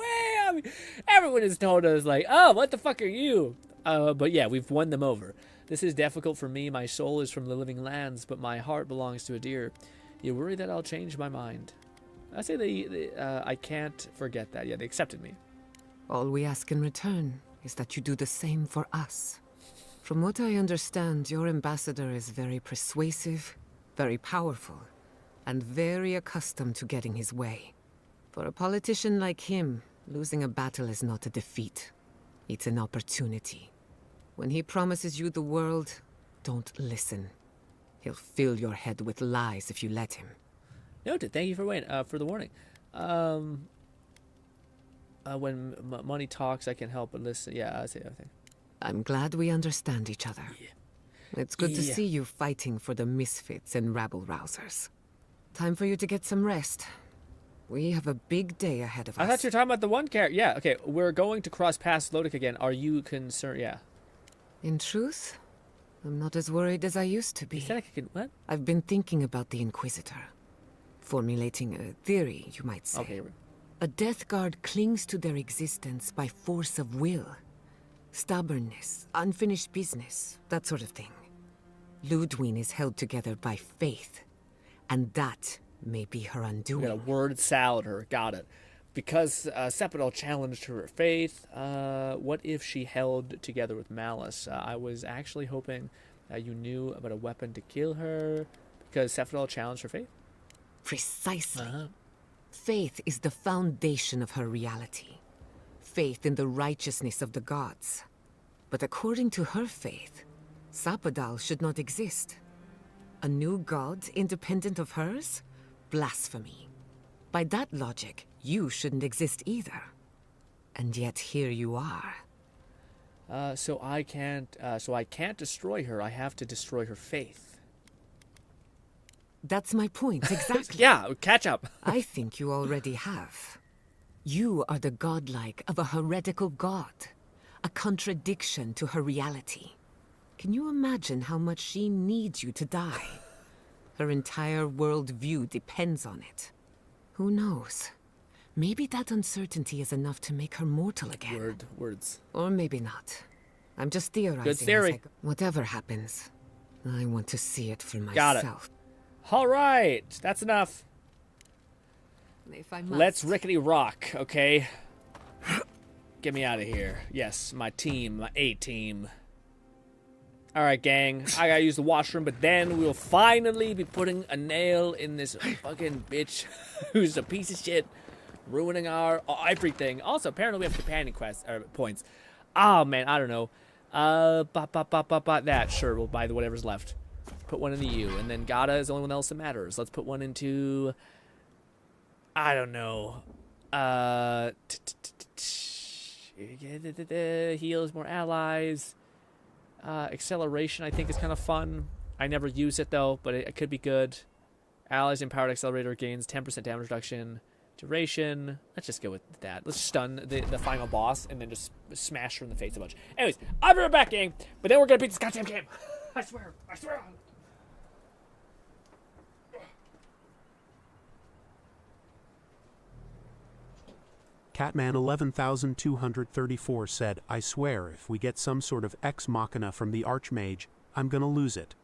I mean, everyone has told us, like, oh, what the fuck are you? But yeah, we've won them over. This is difficult for me. My soul is from the living lands, but my heart belongs to Adir. You worry that I'll change my mind. I say I can't forget that. Yeah, they accepted me. All we ask in return is that you do the same for us. From what I understand, your ambassador is very persuasive, very powerful, and very accustomed to getting his way. For a politician like him, losing a battle is not a defeat. It's an opportunity. When he promises you the world, don't listen. He'll fill your head with lies if you let him. Noted. Thank you for the warning. When money talks, I can help but listen. Yeah, I say everything. I'm glad we understand each other. Yeah. It's good to see you fighting for the misfits and rabble-rousers. Time for you to get some rest. We have a big day ahead of us. I thought you were talking about the one character. Yeah, okay. We're going to cross past Lodic again. Are you concerned? Yeah. In truth, I'm not as worried as I used to be. You said I could, what? I've been thinking about the Inquisitor. Formulating a theory, you might say. Okay. A Death Guard clings to their existence by force of will. Stubbornness, unfinished business, that sort of thing. Ludwig is held together by faith, and that may be her undoing. We got a word salad her, got it. Because Sepidal challenged her faith, what if she held together with malice? I was actually hoping you knew about a weapon to kill her, because Sepidal challenged her faith? Precisely. Faith is the foundation of her reality. Faith in the righteousness of the gods. But according to her faith, Sepidal should not exist. A new god independent of hers? Blasphemy. By that logic, you shouldn't exist either. And yet here you are. So I can't destroy her. I have to destroy her faith. That's my point, exactly. Yeah, catch up. I think you already have. You are the godlike of a heretical god. a contradiction to her reality. Can you imagine how much she needs you to die? Her entire worldview depends on it. Who knows? Maybe that uncertainty is enough to make her mortal again. Words. Or maybe not. I'm just theorizing. Good theory. Whatever happens, I want to see it for myself. Got it. All right, that's enough. If I must. Let's rickety rock, okay? Get me out of here. Yes, my team, my A-team. All right, gang. I gotta use the washroom, but then we'll finally be putting a nail in this fucking bitch who's a piece of shit, ruining our everything. Also, apparently we have companion quests or points. Oh man, I don't know. That sure. We'll buy the whatever's left. Put one in the U, and then Gata is the only one else that matters. Let's put one into. I don't know. Heals more allies. Acceleration, I think, is kind of fun. I never use it though, but it could be good. Allies empowered accelerator gains 10% damage reduction. Duration. Let's just go with that. Let's stun the final boss and then just smash her in the face a bunch. Anyways, I'll be right back, gang. But then we're gonna beat this goddamn game. I swear. I swear. Catman 11234 said, I swear if we get some sort of ex machina from the Archmage, I'm gonna lose it.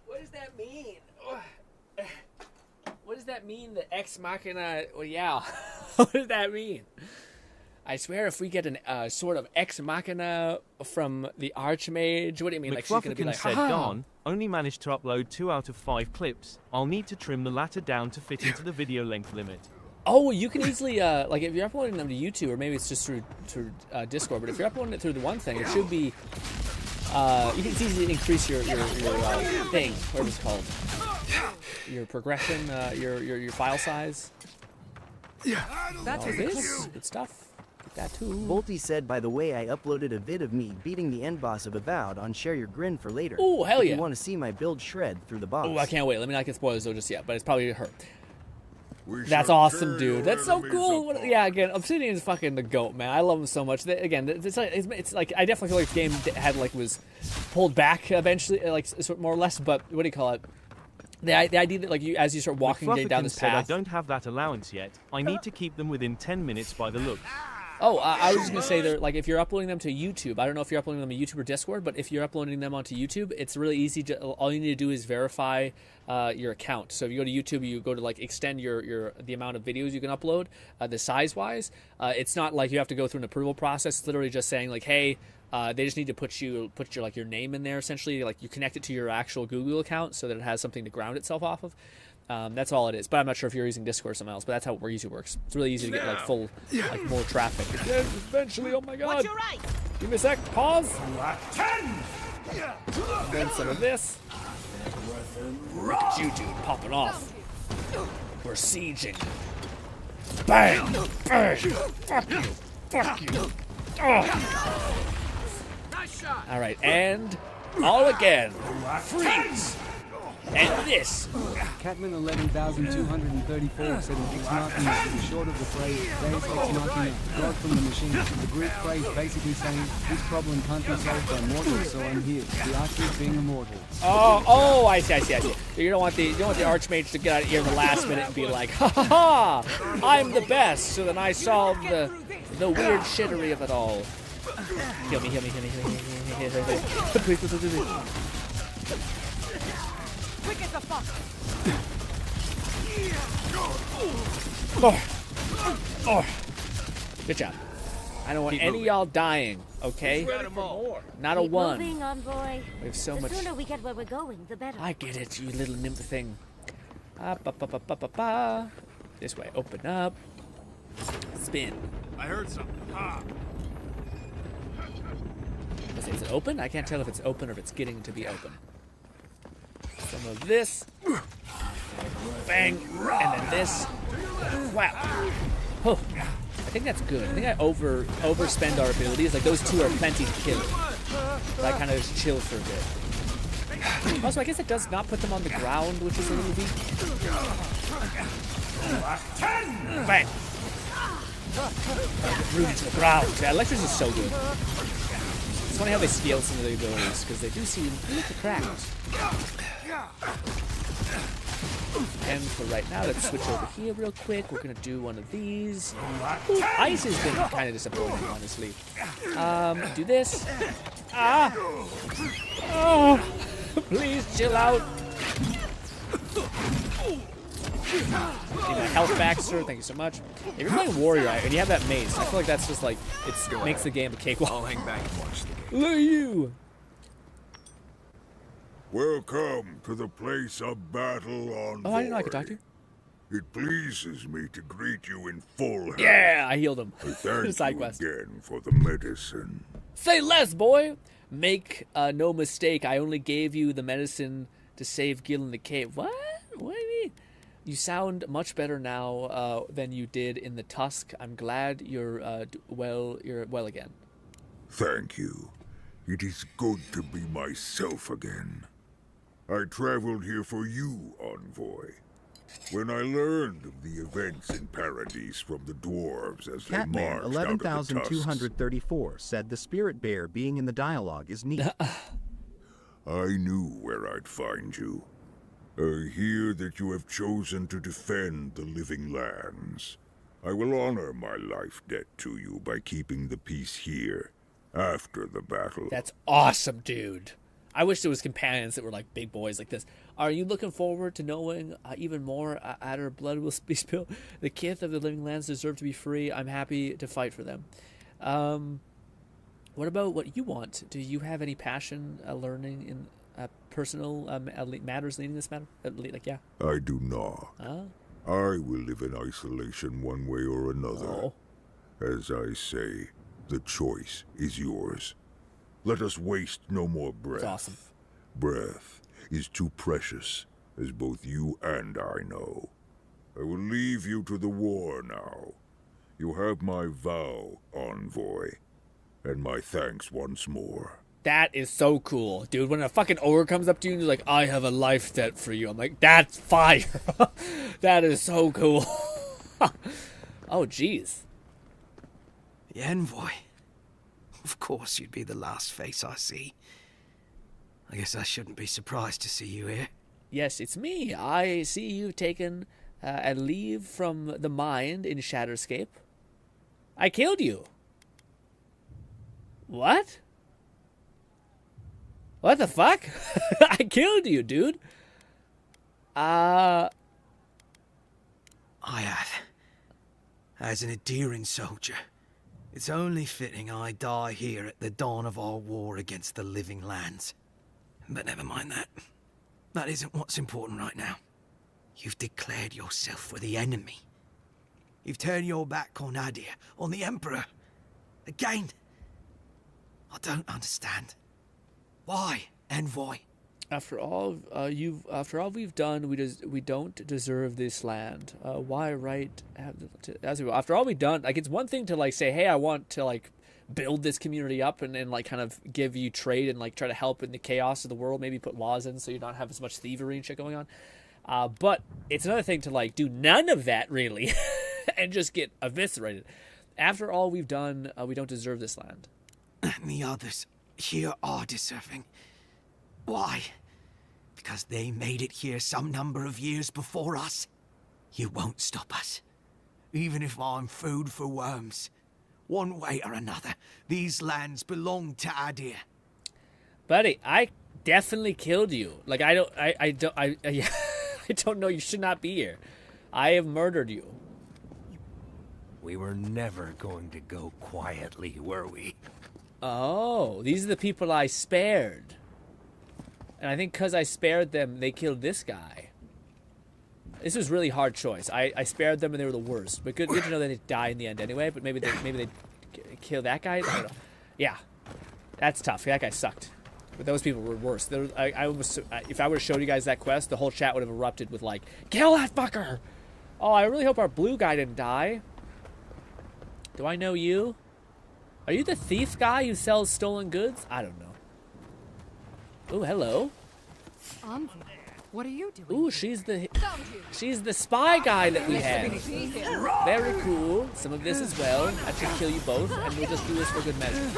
What does that mean? What does that mean, the ex machina? Well, yeah. What does that mean? I swear if we get an sort of ex machina from the Archmage, what do you mean? Like she's going to be like, said, Don, only managed to upload 2 out of 5 clips. I'll need to trim the latter down to fit into the video length limit. Oh, you can easily, like if you're uploading them to YouTube, or maybe it's just through Discord, but if you're uploading it through the one thing, it should be, you can easily increase your thing, whatever it's called. Your progression, your file size. That's this. Good stuff. Get that too. Volty said, by the way, I uploaded a vid of me beating the end boss of Avowed on Share Your Grin for later. Oh, hell yeah. If you want to see my build shred through the boss. Oh, I can't wait. Let me not get spoilers though just yet, but it's probably her. That's awesome, dude. That's so cool. Yeah, again, Obsidian is fucking the goat, man. I love him so much. Again, it's like I definitely feel like the game had was pulled back eventually, like more or less. But what do you call it? The idea that as you start walking down this path. I don't have that allowance yet. I need to keep them within 10 minutes by the looks. Oh, I was just gonna say they're if you're uploading them to YouTube. I don't know if you're uploading them to YouTube or Discord, but if you're uploading them onto YouTube, it's really easy. All you need to do is verify your account. So if you go to YouTube, you go to extend the amount of videos you can upload, the size wise. It's not like you have to go through an approval process. It's literally just saying hey, they just need to put your your name in there essentially. You connect it to your actual Google account so that it has something to ground itself off of. That's all it is. But I'm not sure if you're using Discord or something else, but that's how it usually works. It's really easy to get full, more traffic. Then eventually, oh my god. Watch your right. Give me a sec. Pause. Then some of this. Look at you, dude, popping off. We're sieging. Bang! Bang! Fuck you! Fuck you! Oh. Nice shot. All right, and all again. Freeze! And this. Catman 11234 said in Ex Machina to be short of the phrase Deus Ex Machina, God from the machine. The Greek phrase basically saying this problem can't be solved by mortals, so I'm here. The Archmage being immortal. Oh, I see. You don't want the Archmage to get out of here in the last minute and be like, ha ha ha! I'm the best. So then I solved the weird shittery of it all. Heal me. Please. Quick as a fuck. Oh. Good job. I don't want any of y'all dying, okay? Not a Keep one. moving, envoy. We have so the much. The sooner we get where we're going, the better. I get it, you little nymph thing. Ba. This way. Open up. Spin. I heard something. Ha! Is it open? I can't tell if it's open or if it's getting to be open. Some of this. Bang. And then this. Wow. Oh, I think that's good. I think I overspend our abilities. Like, those two are plenty to kill. But I kind of just chill for a bit. Also, I guess it does not put them on the ground, which is a little weak. Bang. Rooted to the ground. Yeah, Electric is so good. It's funny how they scale some of the abilities, because they do seem a little cracked. And for right now, let's switch over here real quick. We're going to do one of these. Ooh, ice has been kind of disappointing, honestly. Do this. Ah! Oh! Please chill out. Need my health back, sir. Thank you so much. If you're playing Warrior and you have that mace, I feel like that's just like, it makes the game a cakewalk. I'll hang back and watch the game. Look at you. Welcome to the place of battle on. Oh, I didn't know I could talk to you. It pleases me to greet you in full health. Yeah, I healed him. Thank Side you quest. again for the medicine. Say less, boy. Make no mistake. I only gave you the medicine to save Gil in the cave. What? What do you mean? You sound much better now than you did in the Tusk. I'm glad you're well. You're well again. Thank you. It is good to be myself again. I traveled here for you, Envoy. When I learned of the events in Paradise from the dwarves as they Catman marched out of the tusks, 11,234 said the spirit bear being in the dialogue is neat. I knew where I'd find you. I hear that you have chosen to defend the living lands. I will honor my life debt to you by keeping the peace here after the battle. That's awesome, dude. I wish there was companions that were like big boys like this. Are you looking forward to knowing even more? Adder blood will be spilled. The kith of the living lands deserve to be free. I'm happy to fight for them. What about what you want? Do you have any passion learning in personal matters leading this matter? Yeah. I do not. Huh? I will live in isolation one way or another. Oh. As I say, the choice is yours. Let us waste no more breath. That's awesome. Breath is too precious, as both you and I know. I will leave you to the war now. You have my vow, Envoy, and my thanks once more. That is so cool, dude. When a fucking ogre comes up to you and he's like, I have a life debt for you. I'm like, that's fire. That is so cool. Oh, jeez. The Envoy. Of course you'd be the last face I see. I guess I shouldn't be surprised to see you here. Yes, it's me. I see you've taken a leave from the mind in Shatterscape. I killed you. What? What the fuck? I killed you, dude. I have. As an endearing soldier, it's only fitting I die here at the dawn of our war against the living lands. But never mind that. That isn't what's important right now. You've declared yourself for the enemy. You've turned your back on Adir, on the Emperor. Again. I don't understand. Why, Envoy? After all we've done, we don't deserve this land. Why right? After all we've done, like, it's one thing to like say, hey, I want to like build this community up and like kind of give you trade and like try to help in the chaos of the world. Maybe put laws in so you don't have as much thievery and shit going on. But it's another thing to like do none of that really, and just get eviscerated. After all we've done, we don't deserve this land. And the others here are deserving. Why? Because they made it here some number of years before us? You won't stop us. Even if I'm food for worms. One way or another, these lands belong to Adir. Buddy, I definitely killed you. Like, I don't know, you should not be here. I have murdered you. We were never going to go quietly, were we? Oh, these are the people I spared. And I think because I spared them, they killed this guy. This was a really hard choice. I spared them and they were the worst. But good to know that they die in the end anyway. But maybe they kill that guy. I don't know. Yeah, that's tough. That guy sucked. But those people were worse. I almost, if I would have showed you guys that quest, the whole chat would have erupted with like, kill that fucker! Oh, I really hope our blue guy didn't die. Do I know you? Are you the thief guy who sells stolen goods? I don't know. Oh, hello. What are you doing? Ooh, she's the spy guy that we have. Very cool. Some of this as well. I should kill you both, and we'll just do this for good measure.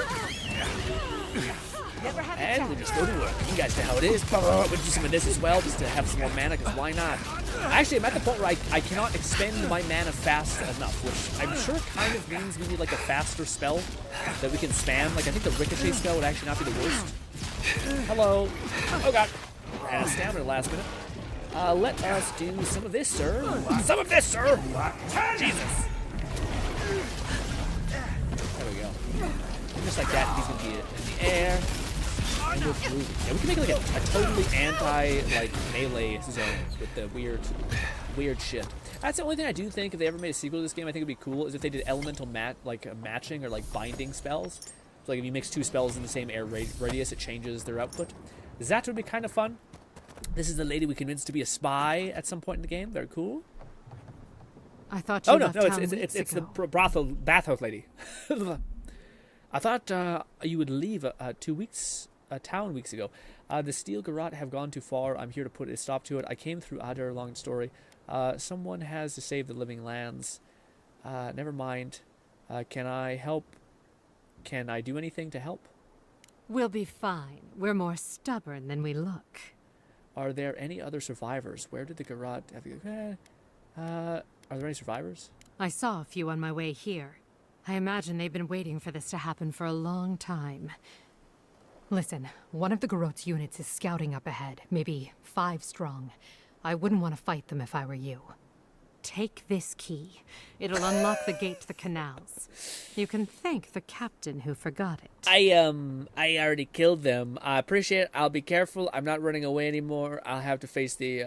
And we'll just go to work. You guys know how it is. We'll do some of this as well, just to have some more mana, because why not? Actually, I'm at the point where I cannot expend my mana fast enough, which I'm sure kind of means we need like a faster spell that we can spam. Like, I think the Ricochet spell would actually not be the worst. Hello. Oh, God. Ran out of stamina last minute. Let us do some of this, sir. Some of this, sir! Jesus. There we go. And just like that, he's going to be in the air. And we're grooving. Yeah, we can make like a totally melee zone with the weird shit. That's the only thing I do think if they ever made a sequel to this game I think would be cool is if they did elemental matching or like binding spells. So like if you mix two spells in the same air radius, it changes their output. That would be kind of fun. This is the lady we convinced to be a spy at some point in the game. Very cool. I thought you left town it's the bathhouse lady. I thought you would leave 2 weeks. Town weeks ago. The Steel Garrote have gone too far. I'm here to put a stop to it. I came through Adar, long story. Someone has to save the living lands. Never mind. Can I help? Can I do anything to help? We'll be fine. We're more stubborn than we look. Are there any other survivors? Where did the Garrote have you? Are there any survivors? I saw a few on my way here. I imagine they've been waiting for this to happen for a long time. Listen, one of the Garrote's units is scouting up ahead, maybe 5 strong. I wouldn't want to fight them if I were you. Take this key. It'll unlock the gate to the canals. You can thank the captain who forgot it. I already killed them. I appreciate it. I'll be careful. I'm not running away anymore. I'll have to face the,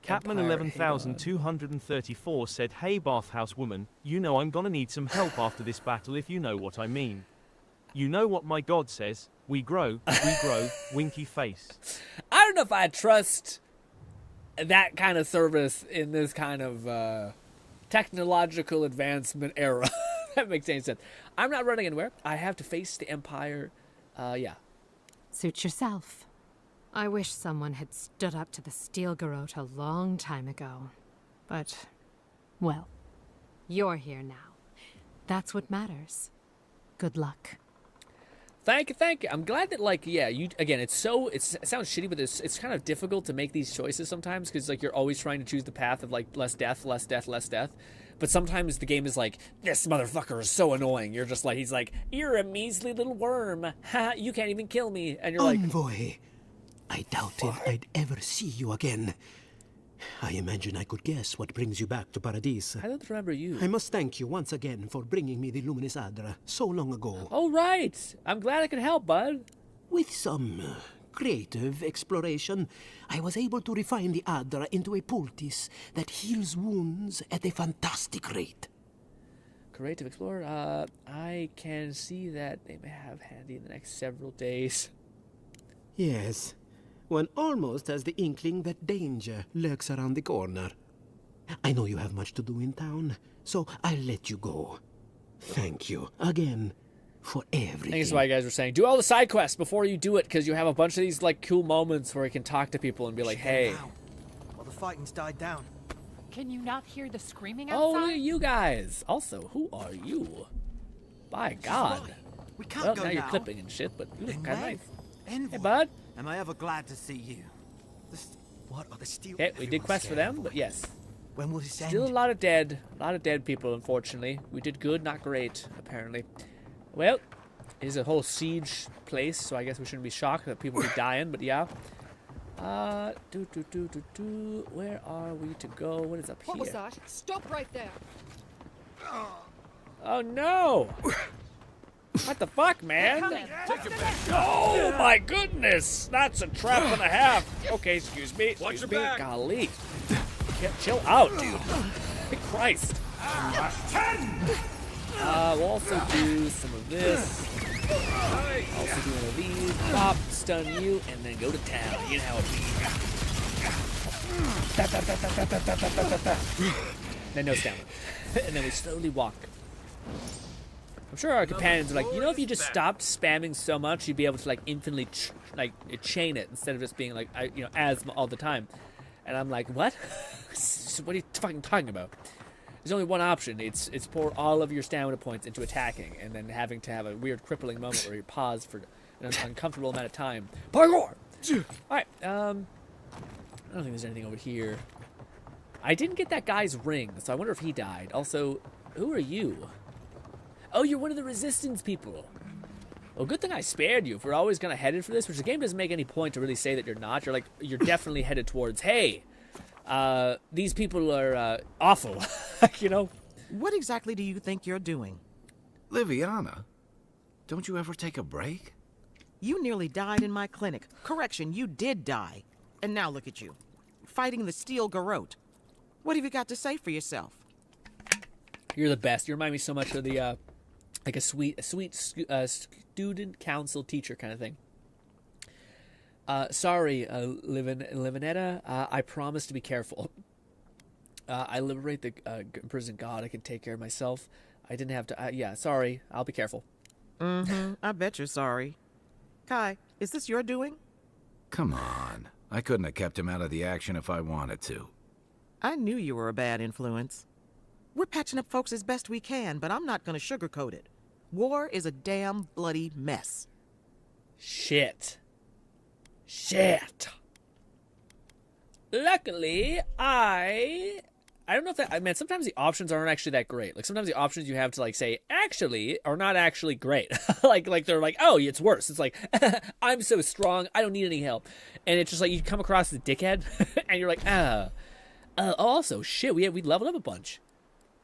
Catman 11,234 said, "Hey bathhouse woman, you know I'm gonna need some help after this battle if you know what I mean. You know what my god says, we grow, winky face." I don't know if I trust that kind of service in this kind of technological advancement era. That makes any sense. I'm not running anywhere. I have to face the Empire. Yeah. Suit yourself. I wish someone had stood up to the Steel Garrote a long time ago. But, well, you're here now. That's what matters. Good luck. Thank you. I'm glad that, like, yeah, you, again, it sounds shitty, but it's kind of difficult to make these choices sometimes, because, like, you're always trying to choose the path of, like, less death. But sometimes the game is like, this motherfucker is so annoying. You're just like, he's like, you're a measly little worm. Ha, you can't even kill me. And you're like, Envoy, I doubted I'd ever see you again. I imagine I could guess what brings you back to Paradise. I don't remember you. I must thank you once again for bringing me the Luminous Adra so long ago. Oh, right. I'm glad I could help, bud. With some creative exploration, I was able to refine the Adra into a poultice that heals wounds at a fantastic rate. Creative explorer? I can see that they may have handy in the next several days. Yes. One almost has the inkling that danger lurks around the corner. I know you have much to do in town, so I'll let you go. Thank you again for everything. I think that's why you guys were saying, do all the side quests before you do it, because you have a bunch of these like cool moments where you can talk to people and be like, hey. Well, the fighting's died down. Can you not hear the screaming outside? Oh, look at you guys. Also, who are you? By God. Right. We can't well, go now you're clipping and shit, but you look kind of nice. Envoy. Hey, bud. Am I ever glad to see you? What are the steel? Okay, we did quests for them, but yes. When will this end? Still a lot of dead people, unfortunately. We did good, not great, apparently. Well, it is a whole siege place, so I guess we shouldn't be shocked that people be dying, but yeah. Where are we to go? What is up here? What was that? Stop right there. Oh no! What the fuck, man? Oh my goodness! That's a trap and a half. Okay, excuse me. Watch Excuse your me. back. Golly. Chill out, dude. Hey, Christ. We'll also do some of this. Also do one of these. Pop, stun you, and then go to town. You know how it be. Then no stamina. And then we slowly walk. I'm sure our companions are like, you know, if you just stopped spamming so much, you'd be able to like infinitely chain it instead of just being like, asthma all the time. And I'm like, what? What are you fucking talking about? There's only one option. It's pour all of your stamina points into attacking, and then having to have a weird crippling moment where you pause for an uncomfortable amount of time. Parkour! Alright, I don't think there's anything over here. I didn't get that guy's ring, so I wonder if he died. Also, who are you? Oh, you're one of the Resistance people. Well, good thing I spared you if we're always kind of headed for this, which the game doesn't make any point to really say that you're not. You're definitely headed towards, hey, these people are awful, you know? What exactly do you think you're doing? Liviana, don't you ever take a break? You nearly died in my clinic. Correction, you did die. And now look at you, fighting the Steel Garrote. What have you got to say for yourself? You're the best. You remind me so much of the, like a sweet student council teacher kind of thing. Sorry, Livinetta. I promise to be careful. I liberate the imprisoned god. I can take care of myself. I didn't have to. Yeah, sorry. I'll be careful. Mm-hmm. I bet you're sorry. Kai, is this your doing? Come on. I couldn't have kept him out of the action if I wanted to. I knew you were a bad influence. We're patching up folks as best we can, but I'm not going to sugarcoat it. War is a damn bloody mess. Shit. Luckily, I don't know if that, I mean, sometimes the options aren't actually that great. Like, sometimes the options you have to, like, say, actually, are not actually great. like, they're like, oh, it's worse. It's like, I'm so strong, I don't need any help. And it's just like, you come across the dickhead, and you're like, also, shit, we leveled up a bunch.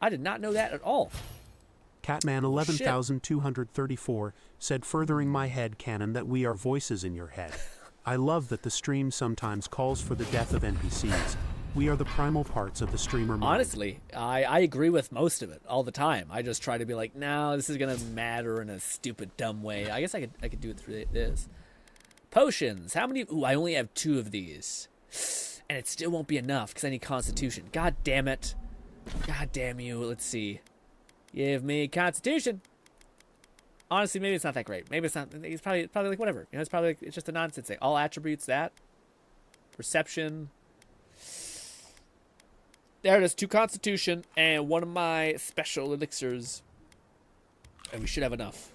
I did not know that at all. Catman 11,234 said, furthering my head canon that we are voices in your head. I love that the stream sometimes calls for the death of NPCs. We are the primal parts of the streamer mind. Honestly, I agree with most of it all the time. I just try to be like, no, this is gonna matter in a stupid, dumb way. I guess I could do it through this. Potions. How many? Ooh, I only have 2 of these, and it still won't be enough because I need Constitution. God damn it! God damn you! Let's see. Give me Constitution. Honestly, maybe it's not that great. Maybe it's not. It's probably like whatever. You know, it's probably like, it's just a nonsense thing. All attributes that. Perception. There it is. 2 Constitution and 1 of my special elixirs, and we should have enough.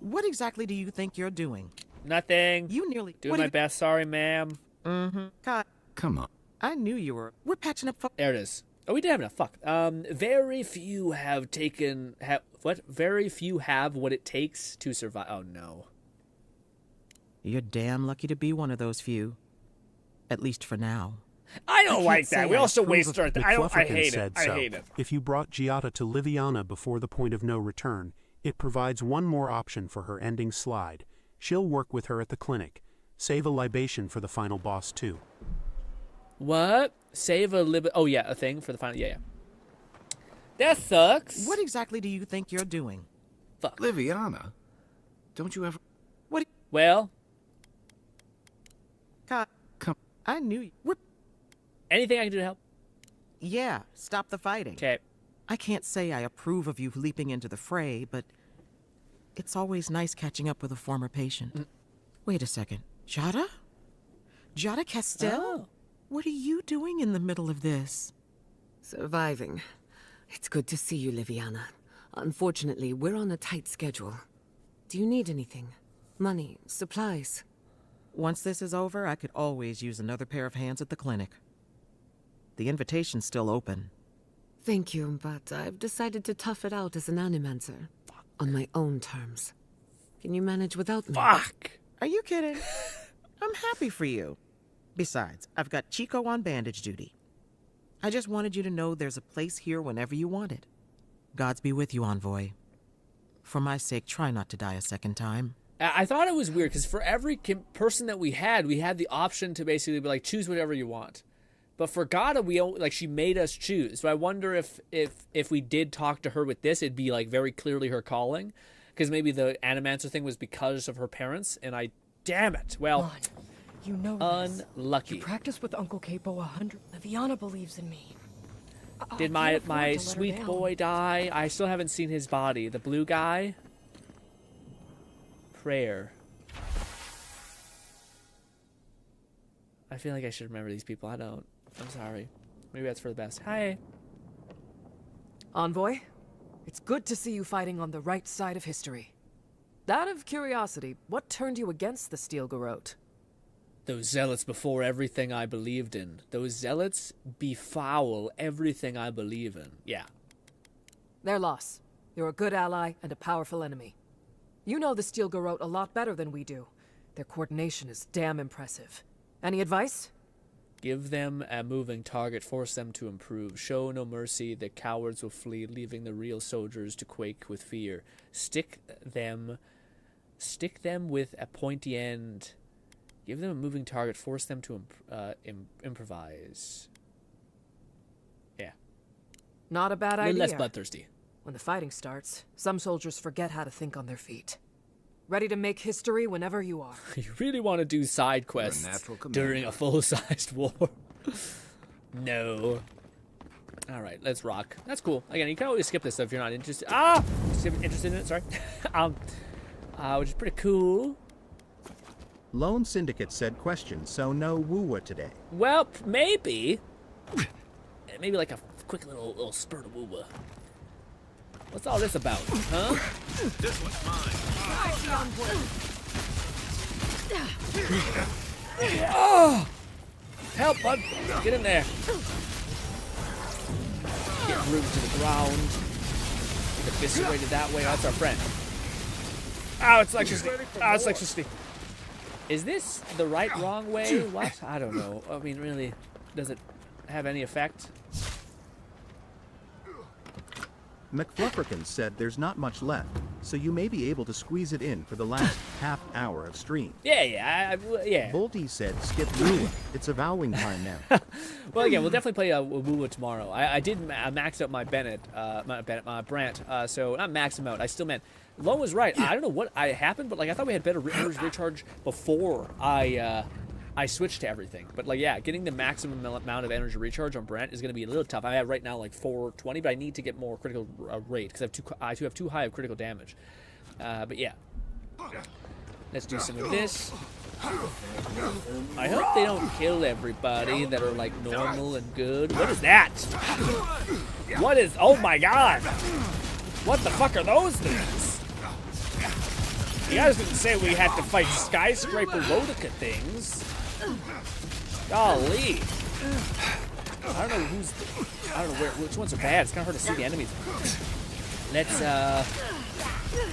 What exactly do you think you're doing? Nothing. You nearly doing my best. Sorry, ma'am. Mm-hmm. Kai. Come on. I knew you were. We're patching up. There it is. Oh, we did have enough. Fuck. Very few have taken. What? Very few have what it takes to survive. Oh no. You're damn lucky to be one of those few. At least for now. I don't like that. We also waste our. I hate it. I So. hate it. If you brought Giada to Liviana before the point of no return, it provides one more option for her ending slide. She'll work with her at the clinic. Save a libation for the final boss too. What? Save a Oh yeah, a thing for the final. Yeah. That sucks. What exactly do you think you're doing? Fuck. Liviana, don't you ever? What? Well. Kai. Come. I knew you. What? Anything I can do to help? Yeah, stop the fighting. Okay. I can't say I approve of you leaping into the fray, but it's always nice catching up with a former patient. Wait a second. Giada? Giada Castell? Oh. What are you doing in the middle of this? Surviving. It's good to see you, Liviana. Unfortunately, we're on a tight schedule. Do you need anything? Money? Supplies? Once this is over, I could always use another pair of hands at the clinic. The invitation's still open. Thank you, but I've decided to tough it out as an animancer. On my own terms. Can you manage without me? Fuck! Are you kidding? I'm happy for you. Besides, I've got Chico on bandage duty. I just wanted you to know there's a place here whenever you want it. Gods be with you, Envoy. For my sake, try not to die a second time. I thought it was weird because for every person that we had the option to basically be like, choose whatever you want. But for Gada, she made us choose. So I wonder if we did talk to her with this, it'd be like very clearly her calling, because maybe the Animancer thing was because of her parents. And damn it. Well, Come on. You know unlucky. You practice with Uncle Capo 100. Liviana believes in me. Did my sweet boy die? I still haven't seen his body. The blue guy. Prayer. I feel like I should remember these people. I don't. I'm sorry. Maybe that's for the best. Hi. Envoy, it's good to see you fighting on the right side of history. Out of curiosity, what turned you against the Steel Garrote? Those zealots before everything I believed in. Those zealots befoul everything I believe in. Yeah. Their loss. You're a good ally and a powerful enemy. You know the Steel Garrote a lot better than we do. Their coordination is damn impressive. Any advice? Give them a moving target, force them to improve. Show no mercy, the cowards will flee, leaving the real soldiers to quake with fear. Stick them with a pointy end. Give them a moving target, force them to improvise. Yeah. Not a bad idea. A little less bloodthirsty. When the fighting starts, some soldiers forget how to think on their feet. Ready to make history whenever you are. You really want to do side quests during a full-sized war? No. All right, let's rock. That's cool. Again, you can always skip this stuff if you're not interested. Interested in it. Sorry. Which is pretty cool. Lone Syndicate said question, so no woo-wah today. Well, maybe. Maybe like a quick little spurt of woo-wah. What's all this about, huh? This one's mine. Oh! Help, bud! Get in there. Get rooted to the ground. Get eviscerated that way. That's our friend. Oh, it's electricity. Oh, it's electricity. Is this the right, wrong way? What? I don't know. I mean, really, does it have any effect? McFlufferkin said there's not much left, so you may be able to squeeze it in for the last half hour of stream. Yeah. Bolty said skip Woo. It's avowing time now. Well, again, we'll definitely play Woo tomorrow. I did max out my my Brant. So not max him out. I still meant. Lone was right. I don't know what happened, but I thought we had better energy recharge before I switched to everything. But getting the maximum amount of energy recharge on Brant is going to be a little tough. I have right now 420, but I need to get more critical rate because I have too high of critical damage. But yeah, let's do some of this. I hope they don't kill everybody that are normal and good. What is that? What is? Oh my God! What the fuck are those things? You guys didn't say we had to fight skyscraper Rodica things. Golly. I don't know which ones are bad. It's kind of hard to see the enemies. Let's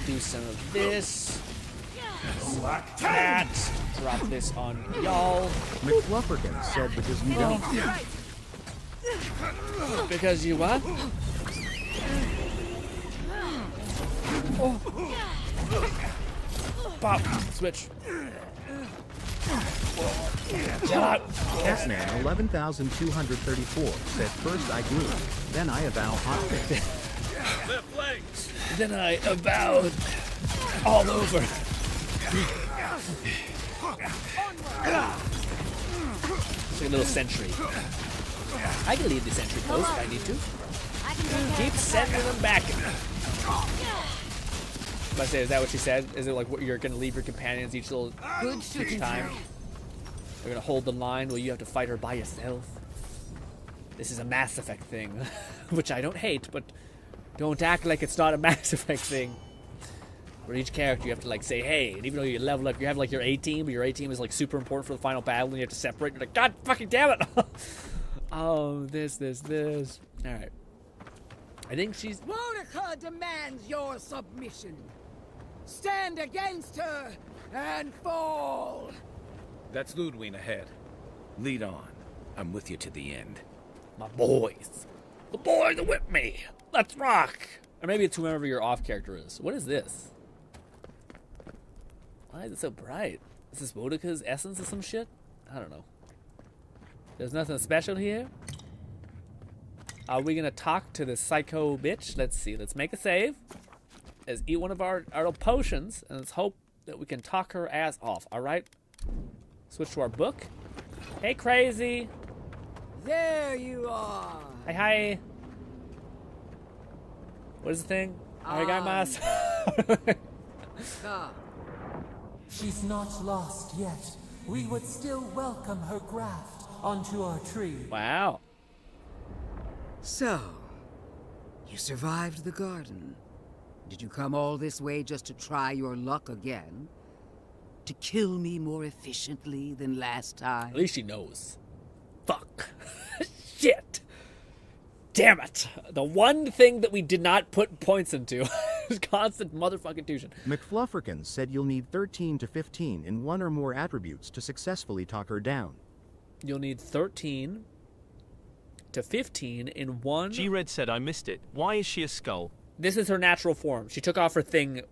do some of this. Like that. Drop this on y'all. McFlufferkin said because you don't. Because you what? Oh. Pop. Switch. Catman 11,234 said first I grew, then I avow hot fix. Then I avowed all over. It's like a little sentry. I can leave the sentry close if I need to. Keep sending them back. I say, is that what she said? Is it what you're going to leave your companions each time? You're going to hold the line while you have to fight her by yourself? This is a Mass Effect thing, which I don't hate, but don't act like it's not a Mass Effect thing. For each character, you have to say, hey, and even though you level up, you have your A team, but your A team is super important for the final battle, and you have to separate. You're like, God fucking damn it! Oh, this. All right. I think she's. Rodica demands your submission. Stand against her and fall. That's Ludwig ahead. Lead on. I'm with you to the end. My boys. The boys are with me. Let's rock. Or maybe it's whoever your off character is. What is this? Why is it so bright? Is this Boudica's essence or some shit? I don't know. There's nothing special here. Are we gonna talk to this psycho bitch? Let's see. Let's make a save. Let's eat one of our potions, and let's hope that we can talk her ass off. All right. Switch to our book. Hey, crazy. There you are. Hi, hi. What is the thing? Arigamas. Come. She's not lost yet. We would still welcome her graft onto our tree. Wow. So, you survived the garden. Did you come all this way just to try your luck again? To kill me more efficiently than last time? At least she knows. Fuck. Shit. Damn it. The one thing that we did not put points into is constant motherfucking tuition. McFlufferkin said you'll need 13 to 15 in one or more attributes to successfully talk her down. You'll need 13 to 15 in one... G-Red said I missed it. Why is she a skull? This is her natural form. She took off her thing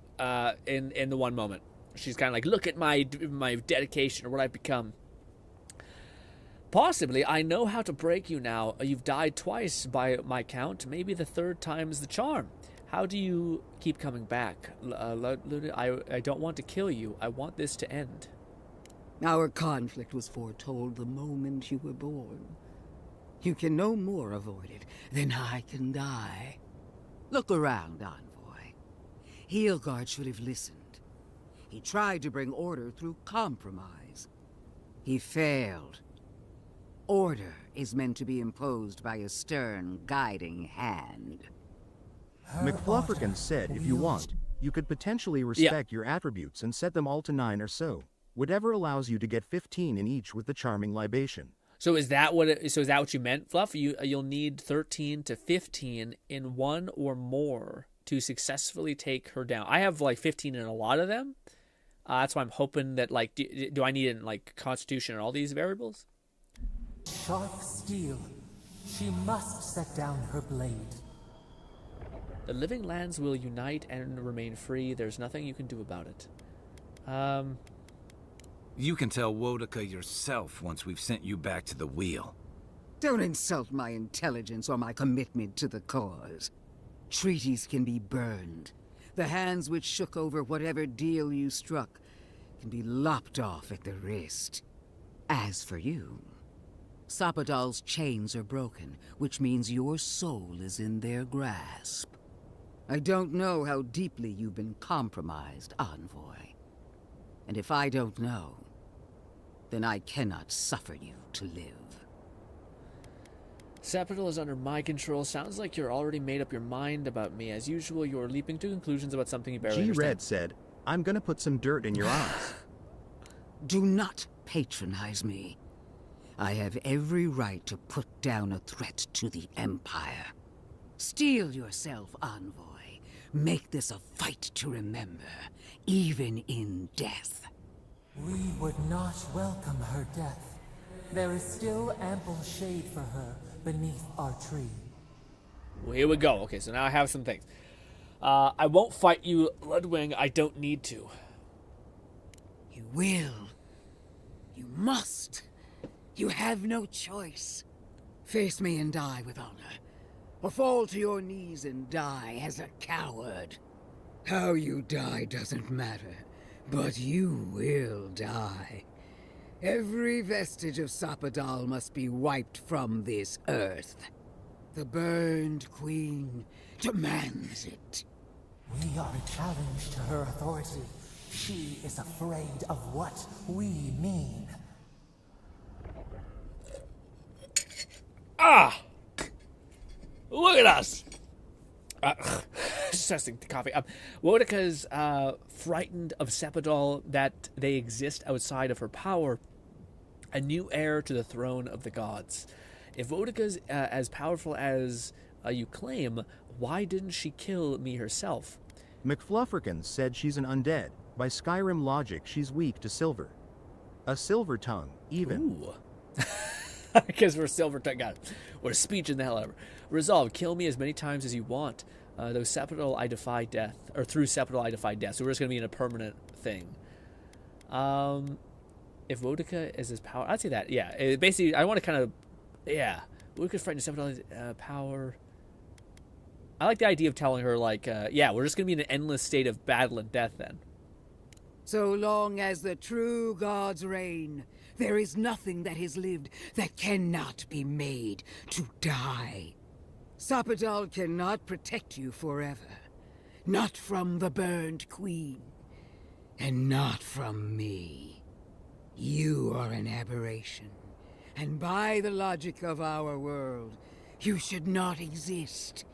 in the one moment. She's kind of like, look at my dedication or what I've become. Possibly, I know how to break you now. You've died twice by my count. Maybe the third time is the charm. How do you keep coming back? Luna, I don't want to kill you. I want this to end. Our conflict was foretold the moment you were born. You can no more avoid it than I can die. Look around, Envoy. Heelguard should have listened. He tried to bring order through compromise. He failed. Order is meant to be imposed by a stern, guiding hand. McFlufferkin said if you want, you could potentially respect your attributes and set them all to 9 or so. Whatever allows you to get 15 in each with the charming libation. So is that what you meant, Fluff? You'll need 13 to 15 in one or more to successfully take her down. I have like 15 in a lot of them. That's why I'm hoping that like do I need it in like Constitution and all these variables? Sharp steel. She must set down her blade. The living lands will unite and remain free. There's nothing you can do about it. You can tell Wodica yourself once we've sent you back to the wheel. Don't insult my intelligence or my commitment to the cause. Treaties can be burned. The hands which shook over whatever deal you struck can be lopped off at the wrist. As for you, Sapadal's chains are broken, which means your soul is in their grasp. I don't know how deeply you've been compromised, Envoy. And if I don't know, then I cannot suffer you to live. Sapadal is under my control. Sounds like you're already made up your mind about me. As usual, you're leaping to conclusions about something you barely understand. G-Red said, I'm gonna put some dirt in your eyes. Do not patronize me. I have every right to put down a threat to the Empire. Steel yourself, Envoy. Make this a fight to remember, even in death. We would not welcome her death. There is still ample shade for her beneath our tree. Well, here we go. Okay, so now I have some things. I won't fight you, Ludwig. I don't need to. You will. You must. You have no choice. Face me and die with honor. Or fall to your knees and die as a coward. How you die doesn't matter, but you will die. Every vestige of Sapadal must be wiped from this earth. The burned queen demands it. We are a challenge to her authority. She is afraid of what we mean. Ah! Look at us! Just testing the coffee. Wodica's frightened of Sapadal, that they exist outside of her power. A new heir to the throne of the gods. If Wodica's as powerful as you claim, why didn't she kill me herself? McFlufferkin said she's an undead. By Skyrim logic, she's weak to silver. A silver tongue, even. Ooh. Because we're silver tongue. Got it. We're speeching the hell out of her. Resolve, kill me as many times as you want. Though Sepidal, I defy death. Or through Sepidal, I defy death. So we're just going to be in a permanent thing. If Wodica is his power... I'd say that, yeah. Basically, I want to kind of... Yeah. Wodica's frightened Sepidal power... I like the idea of telling her, like, yeah, we're just going to be in an endless state of battle and death then. So long as the true gods reign, there is nothing that has lived that cannot be made to die. Sapidal cannot protect you forever. Not from the burned queen. And not from me. You are an aberration. And by the logic of our world, you should not exist.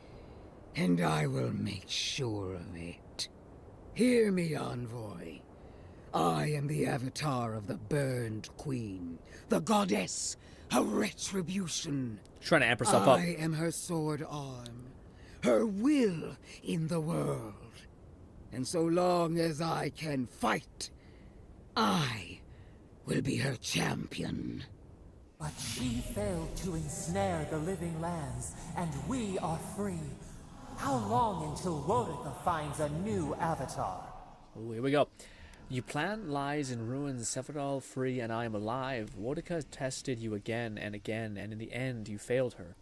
And I will make sure of it. Hear me, envoy. I am the avatar of the burned queen, the goddess of retribution. Trying to amp herself up. I am her sword arm, her will in the world. And so long as I can fight, I will be her champion. But she failed to ensnare the living lands, and we are free. How long until Wodica finds a new avatar? Oh, here we go. Your plan lies in ruins, Sepidal free, and I am alive. Wodica tested you again and again, and in the end, you failed her.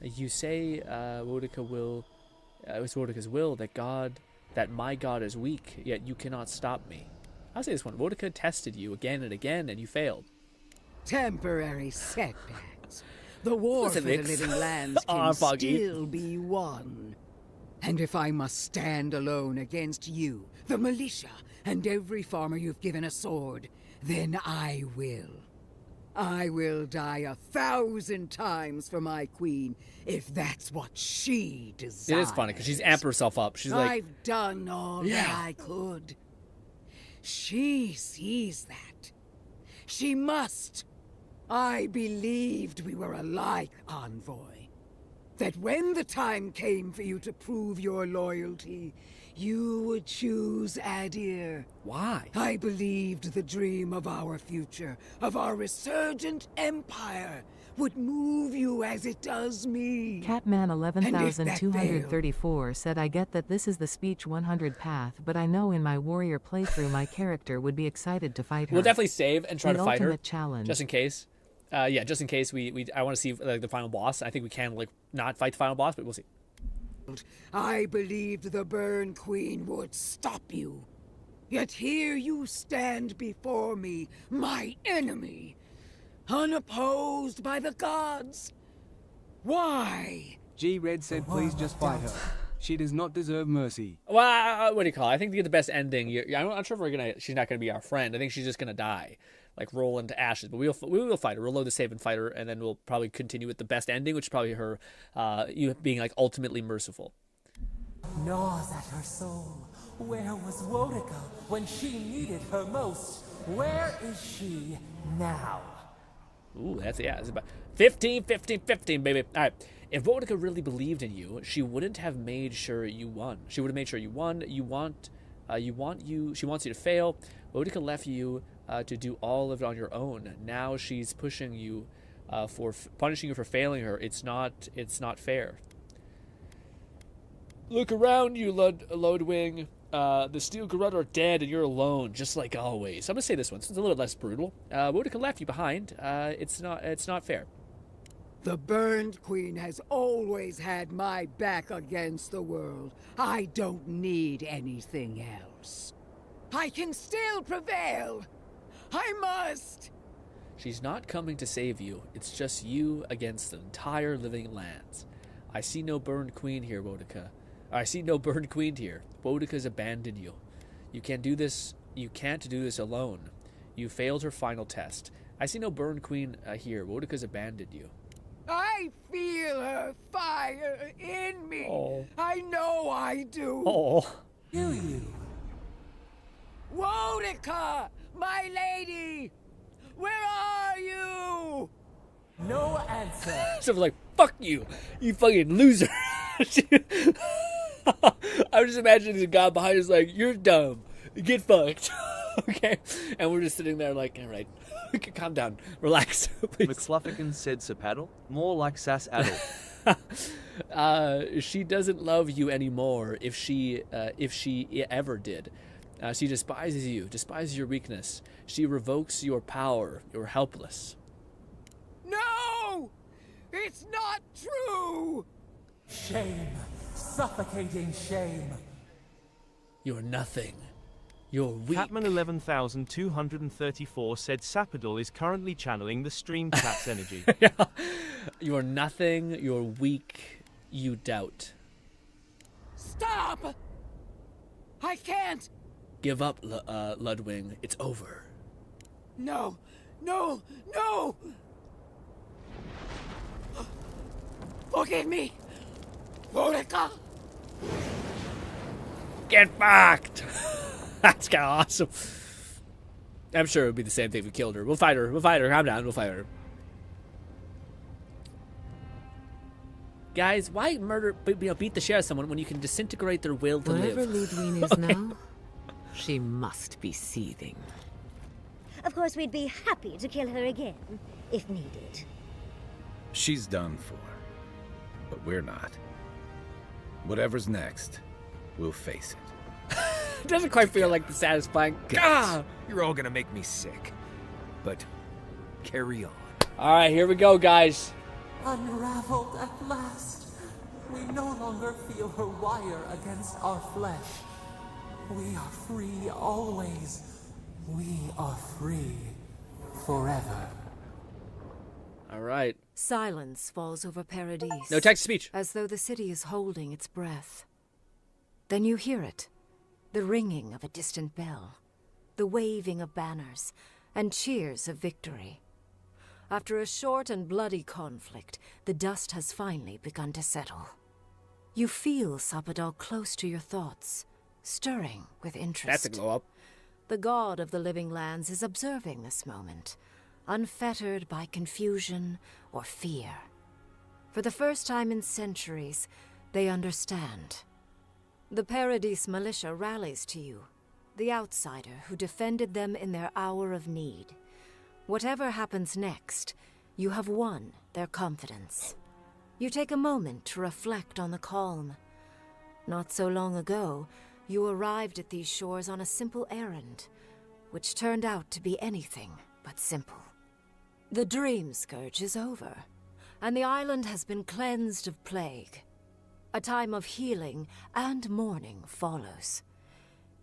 You say Wodica will, it's Wodica's will that my God is weak, yet you cannot stop me. I'll say this one. Wodica tested you again and again, and you failed. Temporary setbacks. The war for the living lands can still be won. And if I must stand alone against you, the militia, and every farmer you've given a sword, then I will. I will die 1,000 times for my queen, if that's what she desires. It is funny, because she's amped herself up. She's like... I've done all that I could. She sees that. She must. I believed we were alike, envoy. That when the time came for you to prove your loyalty, you would choose Adir. Why? I believed the dream of our future, of our resurgent empire, would move you as it does me. Catman 11,234 said, I get that this is the speech 100 path, but I know in my warrior playthrough my character would be excited to fight her. We'll definitely save and try to fight her. Challenge. Just in case. Yeah, just in case I want to see the final boss. I think we can not fight the final boss, but we'll see. I believed the Burn Queen would stop you. Yet here you stand before me, my enemy, unopposed by the gods. Why? G-Red said please just fight her. She does not deserve mercy. Well, what do you call it? I think to get the best ending, I'm not sure if she's not going to be our friend. I think she's just going to die. Like roll into ashes, but we will fight her. We'll load the save and fight her, and then we'll probably continue with the best ending, which is probably her, you being like ultimately merciful. Gnaws at her soul. Where was Wodica when she needed her most? Where is she now? Ooh, it's about 15, 15, 15, baby. All right. If Wodica really believed in you, she wouldn't have made sure you won. She would have made sure you won. She wants you to fail. Wodica left you to do all of it on your own. Now she's pushing you punishing you for failing her. It's not fair. Look around you, Lodwing. The Steel Garrote are dead and you're alone, just like always. I'm gonna say this one. It's a little less brutal. Wodica left you behind. It's not fair. The Burned Queen has always had my back against the world. I don't need anything else. I can still prevail. I must. She's not coming to save you. It's just you against the entire living lands. I see no Burned Queen here, Wodica. I see no Burned Queen here. Wodica's abandoned you. You can't do this alone. You failed her final test. I see no Burned Queen here. Wodica's abandoned you. I feel her fire in me. Oh. I know I do. Oh. Do you? Wodica, my lady, where are you? No answer. Someone's like, fuck you, you fucking loser. I was just imagining the guy behind us like, you're dumb, get fucked. Okay, and we're just sitting there like, all right, calm down, relax, please. McFluffican said Sapaddle, more like Sass Addle. She doesn't love you anymore if she ever did. She despises you, despises your weakness. She revokes your power. You're helpless. No! It's not true! Shame. Suffocating shame. You're nothing. You're weak. Catman 11,234 said Sapadol is currently channeling the stream chat's energy. You're nothing. You're weak. You doubt. Stop! I can't! Give up, Ludwig. It's over. No! No! No! Forgive me! Rodica! Get fucked! That's kind of awesome. I'm sure it would be the same thing if we killed her. We'll fight her. We'll fight her. Calm down. We'll fight her. Guys, why beat the shit out of someone when you can disintegrate their will to Wherever live? Ludwig is now, she must be seething. Of course, we'd be happy to kill her again, if needed. She's done for. But we're not. Whatever's next, we'll face it. It doesn't quite feel like the satisfying. Guys, you're all gonna make me sick. But carry on. Alright, here we go, guys. Unraveled at last. We no longer feel her wire against our flesh. We are free always. We are free forever. Alright. Silence falls over Paradise. No text-to-speech. As though the city is holding its breath. Then you hear it. The ringing of a distant bell. The waving of banners. And cheers of victory. After a short and bloody conflict, the dust has finally begun to settle. You feel Sapadol close to your thoughts, stirring with interest. That's a glow up. The god of the living lands is observing this moment, unfettered by confusion or fear. For the first time in centuries, they understand. The Paradise militia rallies to you, the outsider who defended them in their hour of need. Whatever happens next, you have won their confidence. You take a moment to reflect on the calm. Not so long ago, you arrived at these shores on a simple errand, which turned out to be anything but simple. The dream scourge is over, and the island has been cleansed of plague. A time of healing and mourning follows.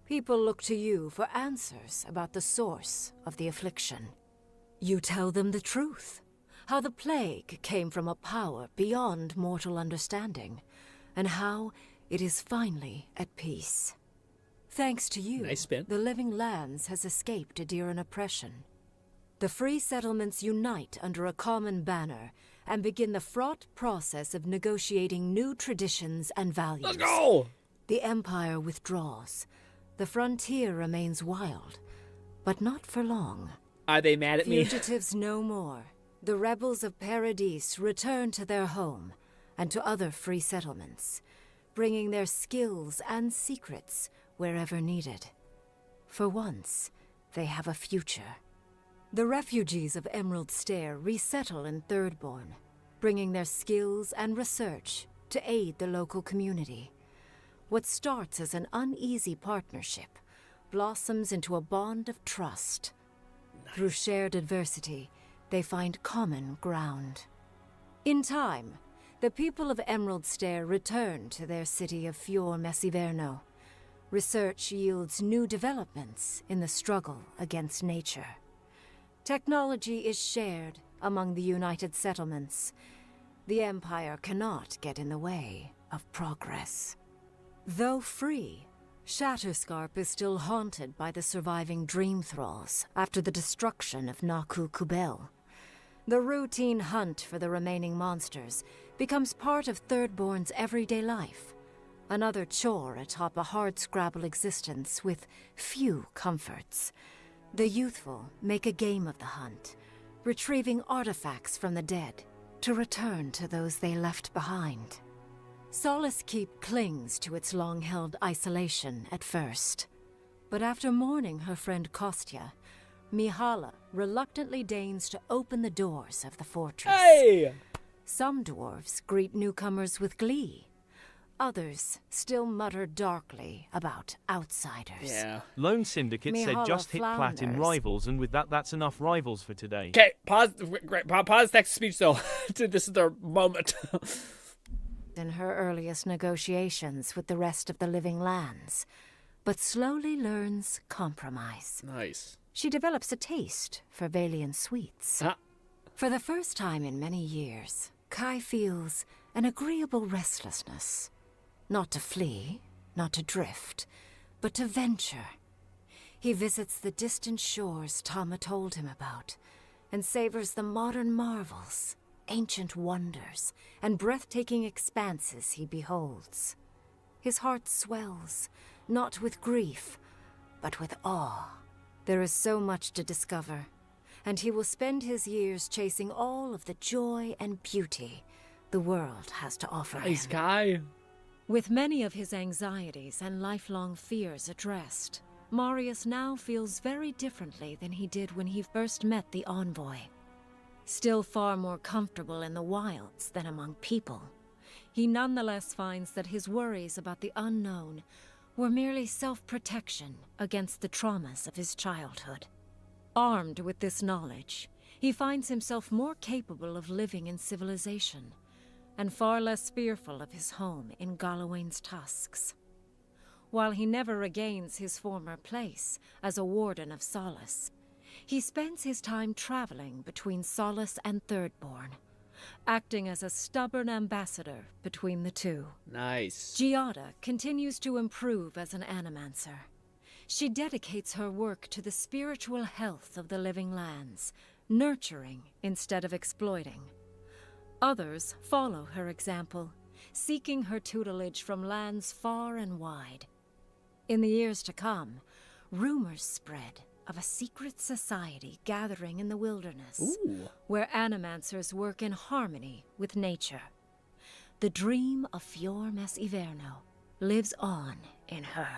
People look to you for answers about the source of the affliction. You tell them the truth, how the plague came from a power beyond mortal understanding, and how it is finally at peace. Thanks to you, nice spin. The living lands has escaped Adiran oppression. The free settlements unite under a common banner and begin the fraught process of negotiating new traditions and values. Let's go! The Empire withdraws. The frontier remains wild, but not for long. Are they mad at me? Fugitives no more. The rebels of Paradise return to their home and to other free settlements, bringing their skills and secrets wherever needed. For once, they have a future. The refugees of Emerald Stair resettle in Thirdborn, bringing their skills and research to aid the local community. What starts as an uneasy partnership blossoms into a bond of trust. Through shared adversity, they find common ground. In time, the people of Emerald Stair return to their city of Fior Messiverno. Research yields new developments in the struggle against nature. Technology is shared among the united settlements. The Empire cannot get in the way of progress. Though free, Shatterscarp is still haunted by the surviving dream thralls after the destruction of Naku Kubel. The routine hunt for the remaining monsters becomes part of Thirdborn's everyday life, another chore atop a hardscrabble existence with few comforts. The youthful make a game of the hunt, retrieving artifacts from the dead to return to those they left behind. Solace Keep clings to its long-held isolation at first. But after mourning her friend Kostya, Mihala reluctantly deigns to open the doors of the fortress. Hey! Some dwarves greet newcomers with glee. Others still mutter darkly about outsiders. Yeah. Lone Syndicate said Mihala just hit plat in flounders. Rivals, and with that, that's enough Rivals for today. Okay, pause text speech, though. This is their moment. In her earliest negotiations with the rest of the living lands, but slowly learns compromise. Nice. She develops a taste for Valian sweets. For the first time in many years, Kai feels an agreeable restlessness. Not to flee, not to drift, but to venture. He visits the distant shores Tama told him about, and savors the modern marvels, ancient wonders, and breathtaking expanses he beholds. His heart swells, not with grief, but with awe. There is so much to discover, and he will spend his years chasing all of the joy and beauty the world has to offer him. Nice guy. With many of his anxieties and lifelong fears addressed, Marius now feels very differently than he did when he first met the envoy. Still far more comfortable in the wilds than among people, he nonetheless finds that his worries about the unknown were merely self-protection against the traumas of his childhood. Armed with this knowledge, he finds himself more capable of living in civilization, and far less fearful of his home in Galawain's tusks. While he never regains his former place as a warden of Solace, he spends his time traveling between Solace and Thirdborn, acting as a stubborn ambassador between the two. Nice. Giada continues to improve as an animancer. She dedicates her work to the spiritual health of the living lands, nurturing instead of exploiting. Others follow her example, seeking her tutelage from lands far and wide. In the years to come, rumors spread of a secret society gathering in the wilderness, where animancers work in harmony with nature. The dream of Fior Mes Iverno lives on in her.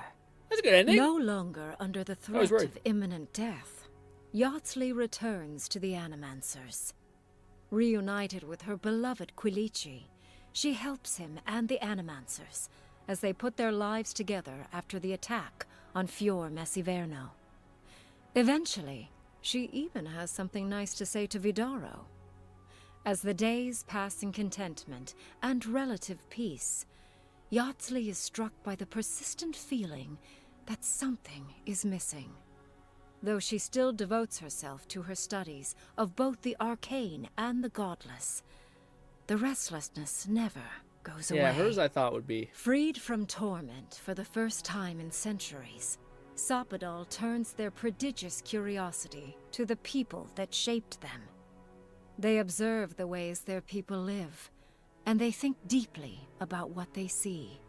That's a good ending. No longer under the threat of imminent death, Yatsley returns to the animancers. Reunited with her beloved Quilici, she helps him and the animancers as they put their lives together after the attack on Fior Mes Iverno. Eventually, she even has something nice to say to Vidaro. As the days pass in contentment and relative peace, Yatsley is struck by the persistent feeling that something is missing. Though she still devotes herself to her studies of both the arcane and the godless, the restlessness never goes away. Yeah, hers I thought would be. Freed from torment for the first time in centuries, Sopadal turns their prodigious curiosity to the people that shaped them. They observe the ways their people live, and they think deeply about what they see.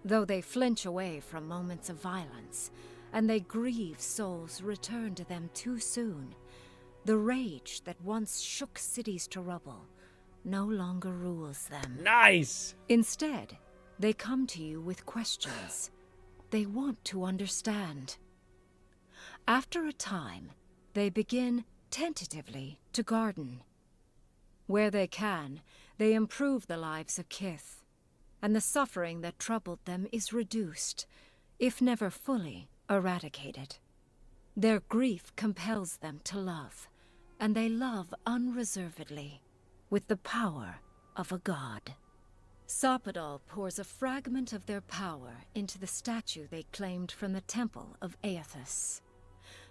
Though they flinch away from moments of violence, and they grieve souls returned to them too soon, the rage that once shook cities to rubble no longer rules them. Nice! Instead, they come to you with questions. They want to understand. After a time, they begin, tentatively, to garden. Where they can, they improve the lives of Kith, and the suffering that troubled them is reduced, if never fully eradicated. Their grief compels them to love, and they love unreservedly, with the power of a god. Sopadal pours a fragment of their power into the statue they claimed from the temple of Aethys.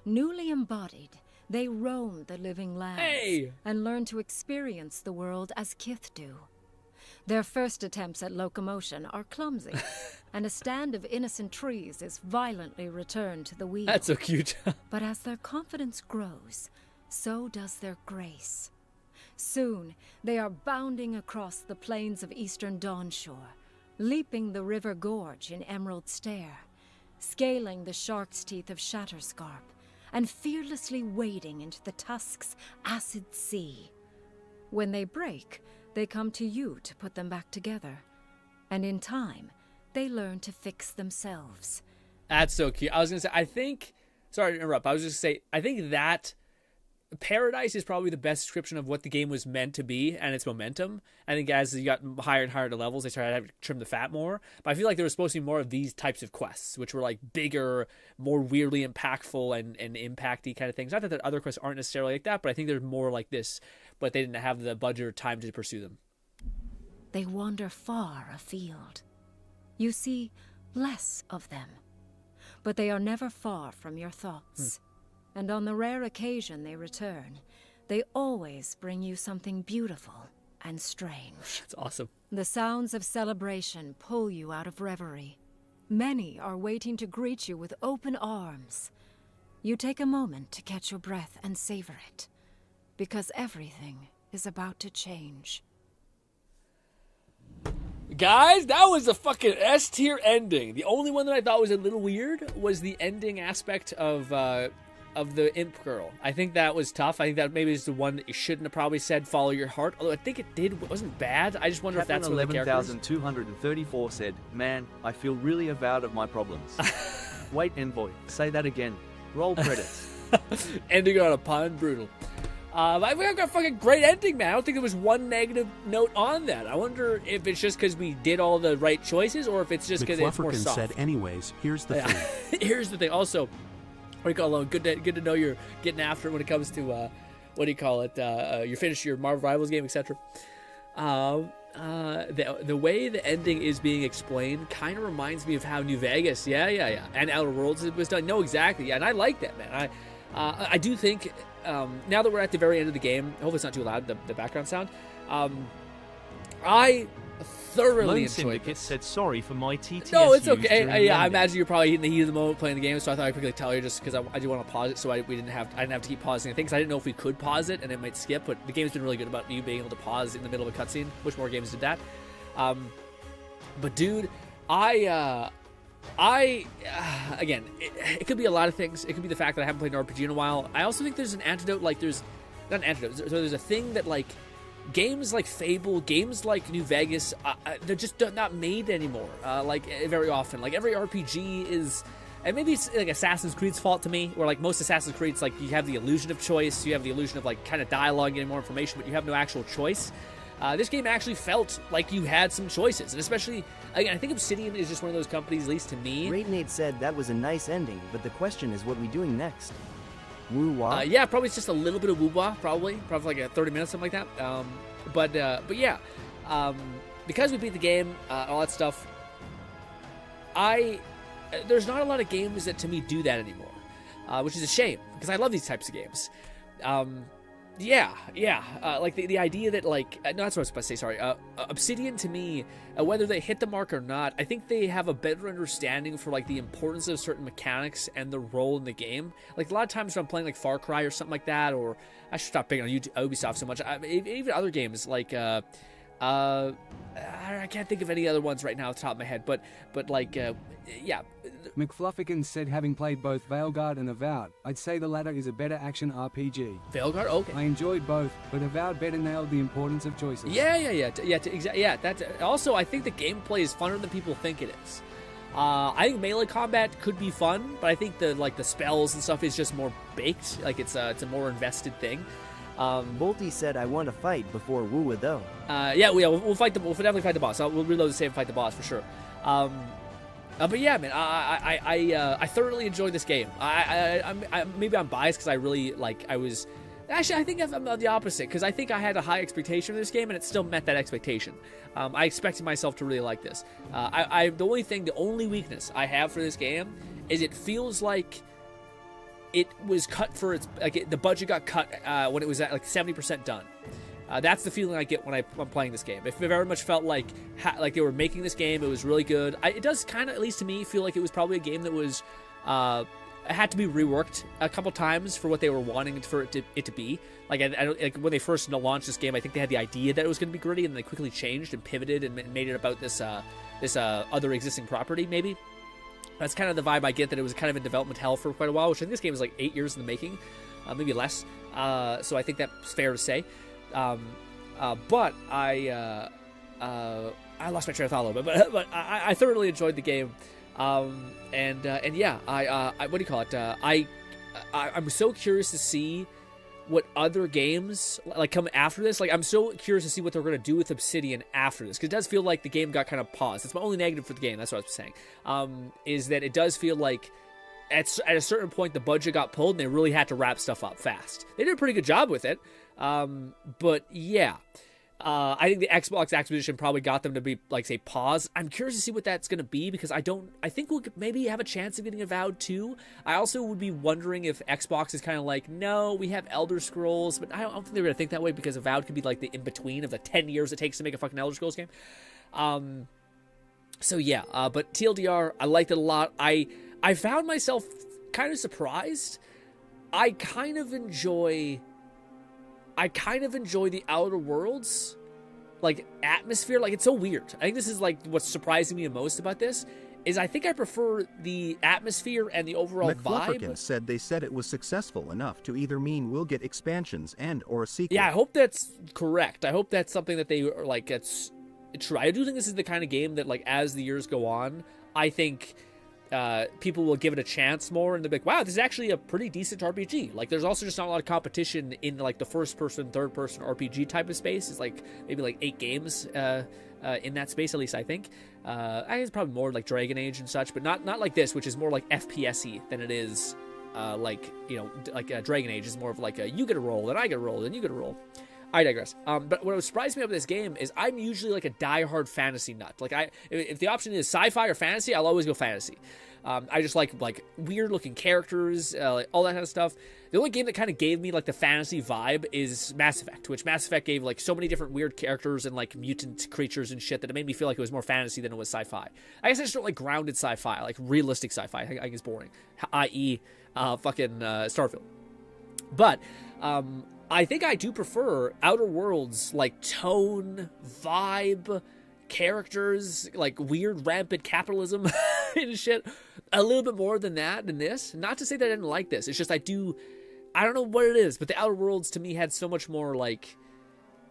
Newly embodied, they roam the living lands and learn to experience the world as Kith do. Their first attempts at locomotion are clumsy, and a stand of innocent trees is violently returned to the wheel. That's so cute. But as their confidence grows, so does their grace. Soon, they are bounding across the plains of eastern Dawnshore, leaping the river gorge in Emerald Stair, scaling the shark's teeth of Shatterscarp, and fearlessly wading into the Tusk's acid sea. When they break, they come to you to put them back together, and in time, they learn to fix themselves. That's so cute. I was going to say, I think, sorry to interrupt, I was just going to say, I think that Paradise is probably the best description of what the game was meant to be and its momentum. I think as you got higher and higher to levels, they started having to trim the fat more. But I feel like there was supposed to be more of these types of quests, which were like bigger, more weirdly impactful and impacty kind of things. Not that the other quests aren't necessarily like that, but I think they're more like this. But they didn't have the budget or time to pursue them. They wander far afield. You see less of them, but they are never far from your thoughts. And on the rare occasion they return, they always bring you something beautiful and strange. That's awesome. The sounds of celebration pull you out of reverie. Many are waiting to greet you with open arms. You take a moment to catch your breath and savor it, because everything is about to change. Guys, that was a fucking S-tier ending. The only one that I thought was a little weird was the ending aspect of the imp girl. I think that was tough. I think that maybe is the one that you shouldn't have probably said follow your heart. Although I think it wasn't bad. I just wonder if that's what the character is. 11,234 said, "Man, I feel really avowed of my problems." Wait, Envoy, say that again. Roll credits. Ending on a pun, brutal. I think I got a fucking great ending, man. I don't think there was one negative note on that. I wonder if it's just because we did all the right choices, or if it's just because it's more soft. said, anyways, here's the thing. Here's the thing. Also, what do you call it? Good to know you're getting after it when it comes to what do you call it? You finish your Marvel Rivals game, etc. The way the ending is being explained kind of reminds me of how New Vegas, and Outer Worlds was done. No, exactly, and I like that, man. I do think. Now that we're at the very end of the game, hopefully it's not too loud, the background sound. I thoroughly enjoyed this. Said sorry for my TTS. No, it's okay. I imagine you're probably in the heat of the moment playing the game, so I thought I'd quickly tell you just because I do want to pause it, so I didn't have to keep pausing things. I didn't know if we could pause it and it might skip, but the game's been really good about you being able to pause in the middle of a cutscene. Wish more games did that. But dude, again, it could be a lot of things. It could be the fact that I haven't played an RPG in a while. I also think there's an antidote, not an antidote. So there's a thing that, like, games like Fable, games like New Vegas, they're just not made anymore, very often. Like, every RPG is, and maybe it's like Assassin's Creed's fault to me, where like most Assassin's Creed's, like, you have the illusion of choice, you have the illusion of like kind of dialogue, getting more information, but you have no actual choice. This game actually felt like you had some choices, and especially, again, I think Obsidian is just one of those companies, at least to me. Nate said that was a nice ending, but the question is, what are we doing next? Woo-wah? Yeah, probably it's just a little bit of woo-wah, probably like a 30 minutes, something like that. But yeah, because we beat the game, all that stuff, there's not a lot of games that to me do that anymore, which is a shame, because I love these types of games. Like the idea that, like, no, that's what I was supposed to say, sorry. Obsidian, to me, whether they hit the mark or not, I think they have a better understanding for, like, the importance of certain mechanics and the role in the game. Like, a lot of times when I'm playing, like, Far Cry or something like that, or I should stop picking on Ubisoft so much, even other games, like, I can't think of any other ones right now off the top of my head, but like, yeah. McFluffican said, having played both Veilguard and Avowed, I'd say the latter is a better action RPG. Veilguard? Okay. I enjoyed both, but Avowed better nailed the importance of choices. Also, I think the gameplay is funner than people think it is. I think melee combat could be fun, but I think the spells and stuff is just more baked. Like, it's a more invested thing. Bolty said, I want to fight before Woowa, though. We'll definitely fight the boss. We'll reload the save and fight the boss for sure. But yeah, man, I thoroughly enjoyed this game. Maybe I'm biased because I really, like, I think I'm the opposite, because I think I had a high expectation for this game, and it still met that expectation. I expected myself to really like this. The only weakness I have for this game is it feels like it was cut for its, like, the budget got cut when it was at like 70% done. That's the feeling I get when I'm playing this game. It very much felt like they were making this game. It was really good. It does kind of, at least to me, feel like it was probably a game that was had to be reworked a couple times for what they were wanting for it to be. Like, when they first launched this game, I think they had the idea that it was going to be gritty, and they quickly changed and pivoted and made it about this other existing property. Maybe that's kind of the vibe I get, that it was kind of in development hell for quite a while. Which I think this game is like 8 years in the making, maybe less. So I think that's fair to say. But I lost my train of thought a little bit, but I thoroughly enjoyed the game. And yeah, what do you call it? I'm so curious to see what other games like come after this. Like, I'm so curious to see what they're going to do with Obsidian after this, because it does feel like the game got kind of paused. That's my only negative for the game. That's what I was saying. Is that it does feel like at a certain point the budget got pulled and they really had to wrap stuff up fast. They did a pretty good job with it, but yeah. I think the Xbox acquisition probably got them to be, like, say, pause. I'm curious to see what that's going to be, because I think we'll maybe have a chance of getting Avowed 2. I also would be wondering if Xbox is kind of like, no, we have Elder Scrolls, but I don't think they're going to think that way, because Avowed could be, like, the in-between of the 10 years it takes to make a fucking Elder Scrolls game. So, yeah, but TLDR, I liked it a lot. I found myself kind of surprised. I kind of enjoy the Outer Worlds, like, atmosphere. Like, it's so weird. I think this is, like, what's surprising me the most about this, is I think I prefer the atmosphere and the overall vibe. Said they said it was successful enough to either mean we'll get expansions and or a sequel. Yeah, I hope that's correct. I hope that's something that they are, like, it's true. I do think this is the kind of game that, like, as the years go on, I think people will give it a chance more, and they'll be like, wow, this is actually a pretty decent RPG. Like, there's also just not a lot of competition in, like, the first-person, third-person RPG type of space. It's, like, maybe, like, 8 games in that space, at least I think. I think it's probably more like Dragon Age and such, but not like this, which is more, like, FPS-y than it is, like, you know, like Dragon Age is more of, like, you get a roll, and I get a roll, and you get a roll. I digress. But what surprised me about this game is I'm usually like a diehard fantasy nut. Like, if the option is sci-fi or fantasy, I'll always go fantasy. I just like weird looking characters, like all that kind of stuff. The only game that kind of gave me like the fantasy vibe is Mass Effect, which Mass Effect gave like so many different weird characters and like mutant creatures and shit that it made me feel like it was more fantasy than it was sci-fi. I guess I just don't like grounded sci-fi, like realistic sci-fi. I think it's boring, i.e., fucking Starfield. But I think I do prefer Outer Worlds, like, tone, vibe, characters, like, weird rampant capitalism and shit, a little bit more than that in this. Not to say that I didn't like this. It's just I don't know what it is, but the Outer Worlds to me had so much more, like,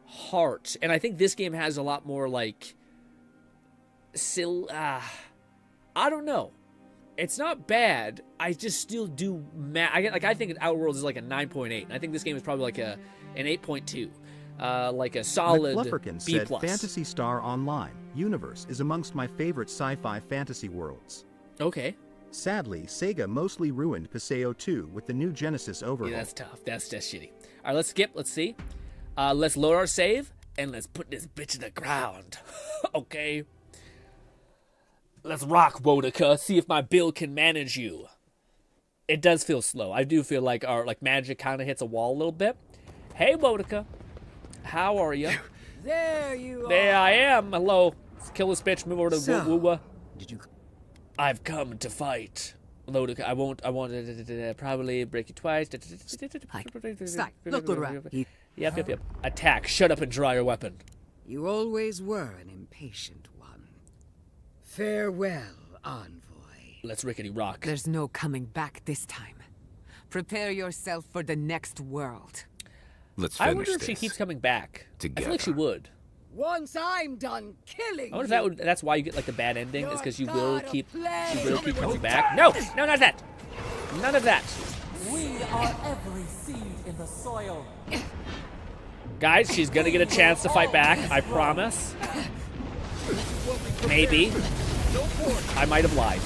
heart. And I think this game has a lot more, like, I don't know. It's not bad. I just still do I think Outer Worlds is like a 9.8. And I think this game is probably like an 8.2. Like a solid B+. Said Phantasy Star Online universe is amongst my favorite sci-fi fantasy worlds. Okay. Sadly, Sega mostly ruined Paseo 2 with the new Genesis overhaul. Yeah, that's tough. That's shitty. All right, let's skip. Let's see. Let's load our save and let's put this bitch in the ground. Okay. Let's rock, Wodaka. See if my build can manage you. It does feel slow. I do feel like our magic kind of hits a wall a little bit. Hey, Wodaka. How are you? There you are. There I am. Hello. Let's kill this bitch. Move over to Woowa. Did you? I've come to fight. Wodaka, I won't probably break you twice. Stop. Look around. Yep. Attack. Shut up and draw your weapon. You always were an impatient one. Farewell, envoy. Let's rickety rock. There's no coming back this time. Prepare yourself for the next world. Let's finish I wonder if she keeps coming back. Together. I feel like she would. Once I'm done killing I wonder if that's why you get like the bad ending, is because you will keep coming back. No, not that. None of that. We are every seed in the soil. Guys, she's gonna get a chance to fight back. I promise. Maybe. I might have lied.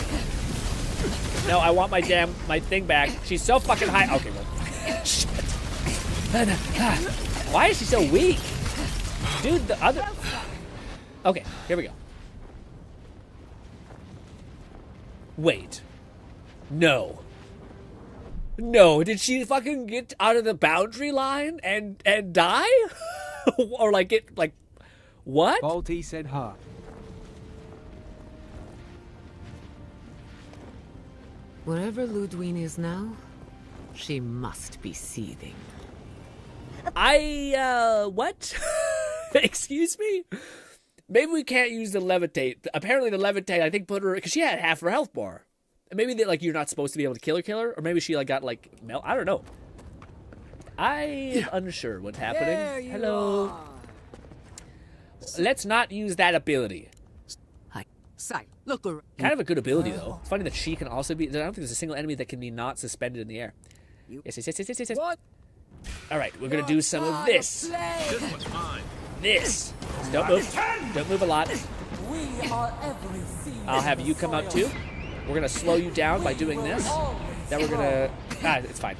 No, I want my thing back. She's so fucking high. Okay, well. Shit. Why is she so weak? Dude, the other... Okay, here we go. Wait. No. No, did she fucking get out of the boundary line and die? Or like get like what? Balti said ha. Wherever Ludwine is now, she must be seething. What? Excuse me? Maybe we can't use the levitate. Apparently the levitate, I think, put her, because she had half her health bar. Maybe that, like, you're not supposed to be able to kill her, or maybe she, like, got, like, melt. I don't know. I'm unsure what's happening. Hello. Let's not use that ability. Look around. Kind of a good ability, though. It's funny that she can also be... I don't think there's a single enemy that can be not suspended in the air. Yes. What? All right, we're gonna do some of this. This one's mine. This. Don't move. Don't move a lot. We are every seed. I'll have you come out too. We're gonna slow you down by doing this. Then we're gonna. It's fine.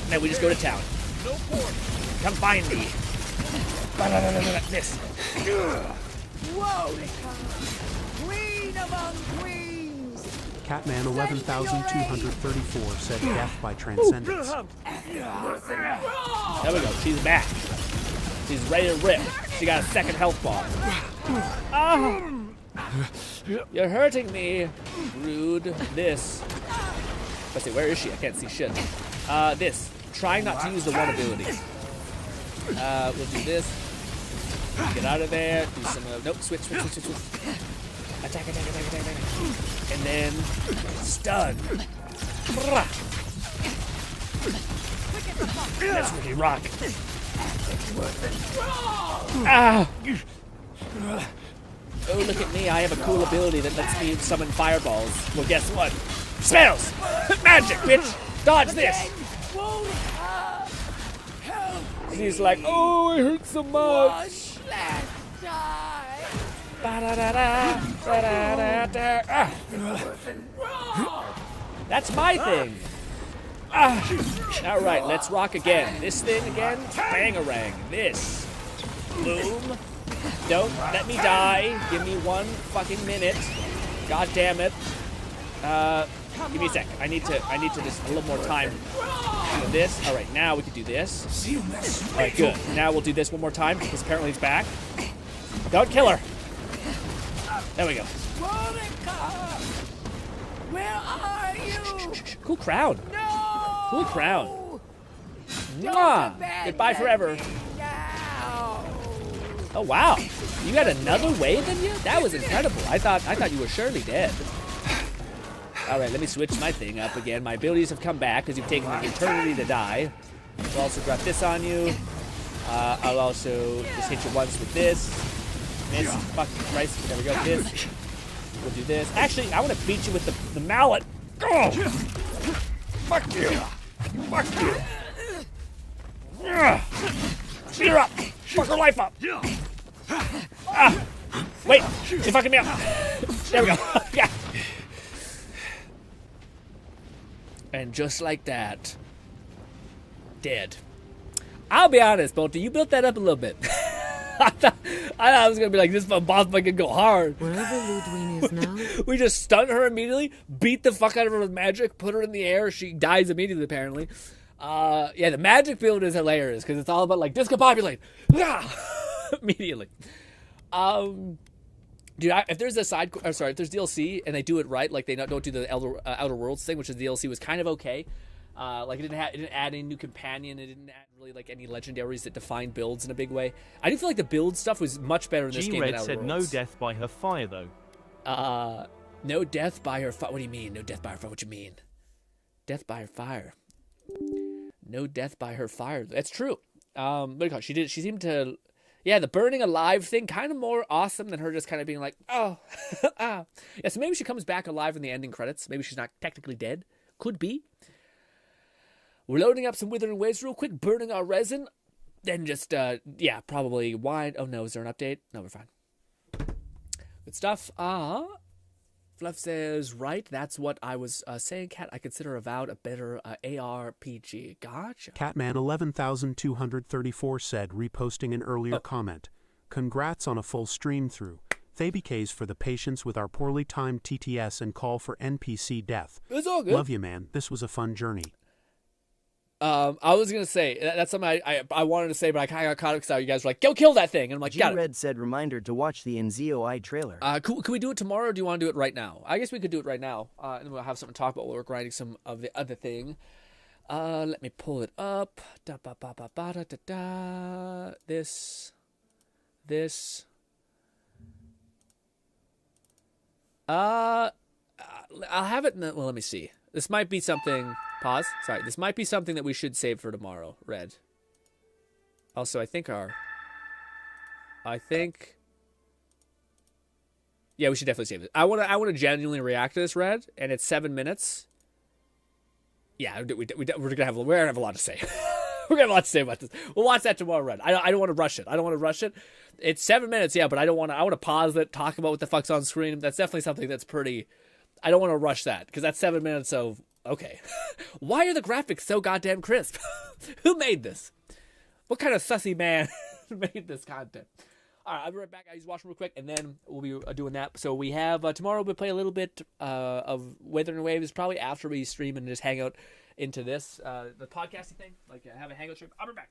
Then we just go to town. No port. Come find me. This. Whoa! Queen among queens! Catman 11,234 said death by transcendence. There we go. She's back. She's ready to rip. She got a second health bar. Oh! You're hurting me. Rude. This. Let's see, where is she? I can't see shit. This. Try not to use the one ability. We'll do this. Get out of there. Do some. Nope. Switch. Attack. And then stun. Let's really rock. Ah! Oh, look at me. I have a cool ability that lets me summon fireballs. Well, guess what? Spells! Magic, bitch! Dodge this! And he's like, oh, it hurts so much. That's my thing. All right, let's rock again. This thing again. Bangarang. This. Boom. Don't let me die. Give me 1 fucking minute. God damn it. Give me a sec. I need to just a little more time for this. All right, now we can do this. All right, good. Now we'll do this one more time because apparently he's back. Don't kill her. There we go. Where are you? Cool crown. No! Cool crown. Mwah. Goodbye forever. Oh wow, you got another wave in you? That was incredible. I thought you were surely dead. All right, let me switch my thing up again. My abilities have come back because you've taken an eternity to die. We'll also drop this on you. I'll also just hit you once with this. Miss. Fucking Christ. There we go. This. We'll do this. Actually, I want to beat you with the mallet. Oh! Fuck you. Fuck you. Beat her up. Fuck her life up. Wait. You're fucking me up. There we go. Yeah. And just like that, dead. I'll be honest, Bolty, you built that up a little bit. I thought I was gonna be like, this boss fight can go hard. Wherever Ludwig is now. We just stun her immediately, beat the fuck out of her with magic, put her in the air, she dies immediately apparently. Yeah, the magic build is hilarious because it's all about like discombobulate. Immediately. Dude, if there's a if there's DLC and they do it right, like they don't do the Outer Worlds thing, which is DLC was kind of okay. Like it didn't add any new companion. It didn't add really like any legendaries that define builds in a big way. I do feel like the build stuff was much better in this game than Outer said Worlds. no death by her fire though. No death by her fire. What do you mean? No death by her fire. What you mean? Death by her fire. No death by her fire. That's true. She seemed to. Yeah, the burning alive thing, kind of more awesome than her just kind of being like, oh, ah. Yeah, so maybe she comes back alive in the ending credits. Maybe she's not technically dead. Could be. We're loading up some Withering Waves real quick, burning our resin. Then just, yeah, probably wide. Oh, no, is there an update? No, we're fine. Good stuff. Fluff says, right, that's what I was saying, Cat. I consider Avowed a better ARPG. Gotcha. Catman 11,234 said, reposting an earlier comment. Congrats on a full stream through. Thabik's for the patience with our poorly timed TTS and call for NPC death. It's all good. Love you, man. This was a fun journey. I was going to say, that's something I wanted to say, but I kind of got caught up because you guys were like, go kill that thing. And I'm like, got it. G-Red said reminder to watch the NZOI trailer. Can we do it tomorrow, or do you want to do it right now? I guess we could do it right now, and we'll have something to talk about while we're grinding some of the other thing. Let me pull it up. This. I'll have it in the, well, let me see. This might be something... Pause. Sorry, this might be something that we should save for tomorrow, Red. Also, I think... Yeah, we should definitely save it. I want to genuinely react to this, Red, and it's 7 minutes. Yeah, we're gonna have a lot to say. We're gonna have a lot to say about this. We'll watch that tomorrow, Red. I don't want to rush it. It's 7 minutes, yeah, but I want to pause it, talk about what the fuck's on screen. That's definitely something that's pretty. I don't want to rush that because that's 7 minutes of okay. Why are the graphics so goddamn crisp? Who made this? What kind of sussy man made this content? All right, I'll be right back. I just watch real quick, and then we'll be doing that. So we have tomorrow. We'll play a little bit of Wuthering Waves, probably after we stream and just hang out into this the podcasting thing, like have a hangout stream. I'll be back.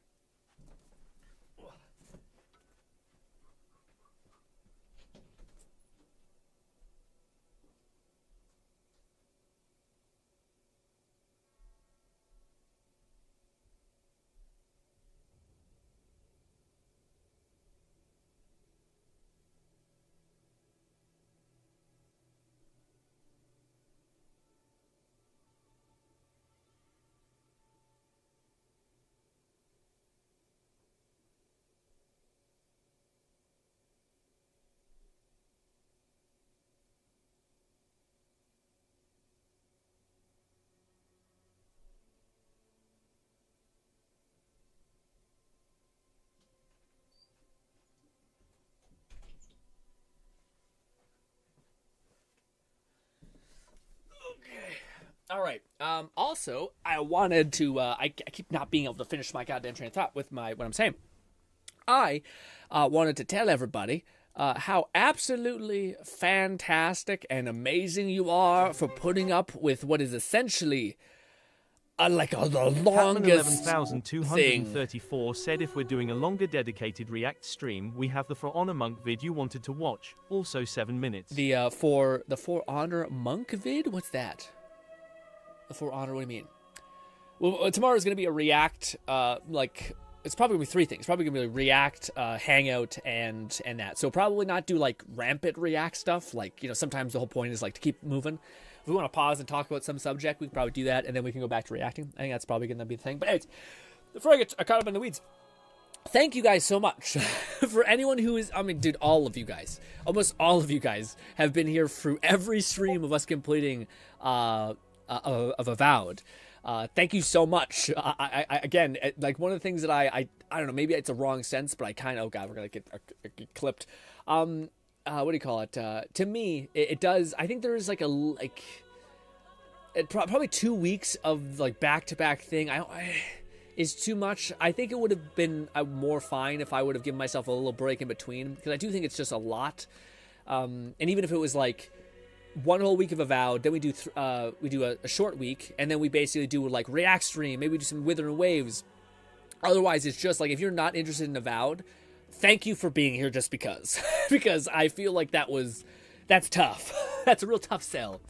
All right. Also, I wanted to. I keep not being able to finish my goddamn train of thought with what I'm saying. I wanted to tell everybody how absolutely fantastic and amazing you are for putting up with what is essentially the longest 11,234 said if we're doing a longer dedicated React stream, we have the For Honor Monk vid you wanted to watch. Also 7 minutes. The For Honor Monk vid? What's that? The For Honor, what do you mean? Well, tomorrow is going to be a React, it's probably going to be three things. It's probably going to be React, Hangout, and that. So probably not do, rampant React stuff. Sometimes the whole point is, to keep moving. If we want to pause and talk about some subject, we can probably do that, and then we can go back to reacting. I think that's probably going to be the thing. But anyways, before I get caught up in the weeds, thank you guys so much. For anyone who is, dude, all of you guys, almost all of you guys have been here through every stream of us completing of Avowed. Thank you so much. I again, one of the things that I don't know, maybe it's a wrong sense, but I kind of, oh god, we're going to get clipped. What do you call it? To me, it does. I think there's probably 2 weeks of back-to-back thing. Is too much. I think it would have been more fine if I would have given myself a little break in between, because I do think it's just a lot. And even if it was one whole week of Avowed, then we do a short week, and then we basically do React stream. Maybe we do some Wuthering Waves. Otherwise, it's just if you're not interested in Avowed, thank you for being here just because. Because I feel like that's tough. That's a real tough sell.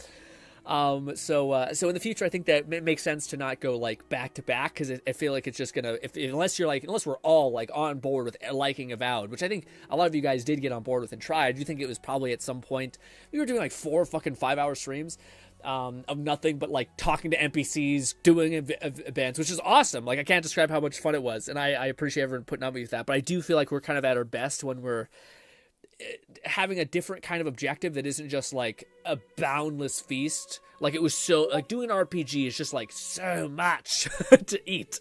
So in the future, I think that it makes sense to not go back to back, because I feel like it's just gonna, unless we're all on board with liking Avowed, which I think a lot of you guys did get on board with and try. I do think it was probably at some point we were doing 4 fucking 5-hour streams of nothing but talking to NPCs, doing events, which is awesome. I can't describe how much fun it was, and I appreciate everyone putting up with that. But I do feel like we're kind of at our best when we're having a different kind of objective that isn't just a boundless feast. It was so doing RPG is just so much to eat.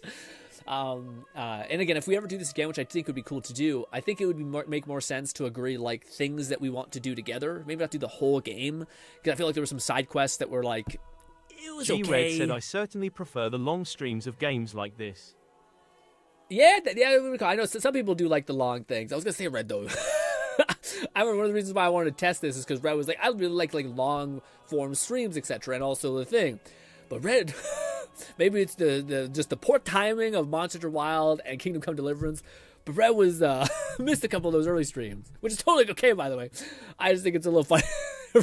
And again, if we ever do this again, which I think would be cool to do, I think it would make more sense to agree things that we want to do together. Maybe not do the whole game, because I feel like there were some side quests that were it was okay. G-Red said, I certainly prefer the long streams of games like this. Yeah, I know some people do the long things. I was gonna say Red though. I remember one of the reasons why I wanted to test this is because Red was I really like long form streams, etc., and also the thing. But Red, maybe it's just the poor timing of Monster Hunter Wild and Kingdom Come Deliverance. But Red was missed a couple of those early streams, which is totally okay, by the way. I just think it's a little funny.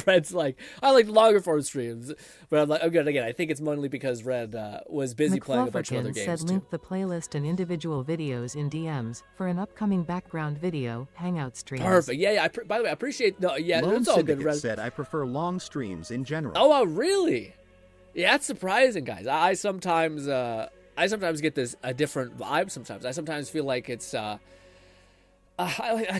Red's I like longer form streams, but I'm again, I think it's mainly because Red was busy playing a bunch of other games said link the playlist and individual videos in DMs for an upcoming background video hangout stream. Perfect. Yeah. By the way, I appreciate. No, yeah, Lone it's all Syndicate good. Red said I prefer long streams in general. Oh, really? Yeah, that's surprising, guys. I sometimes get a different vibe. Sometimes I sometimes feel like it's.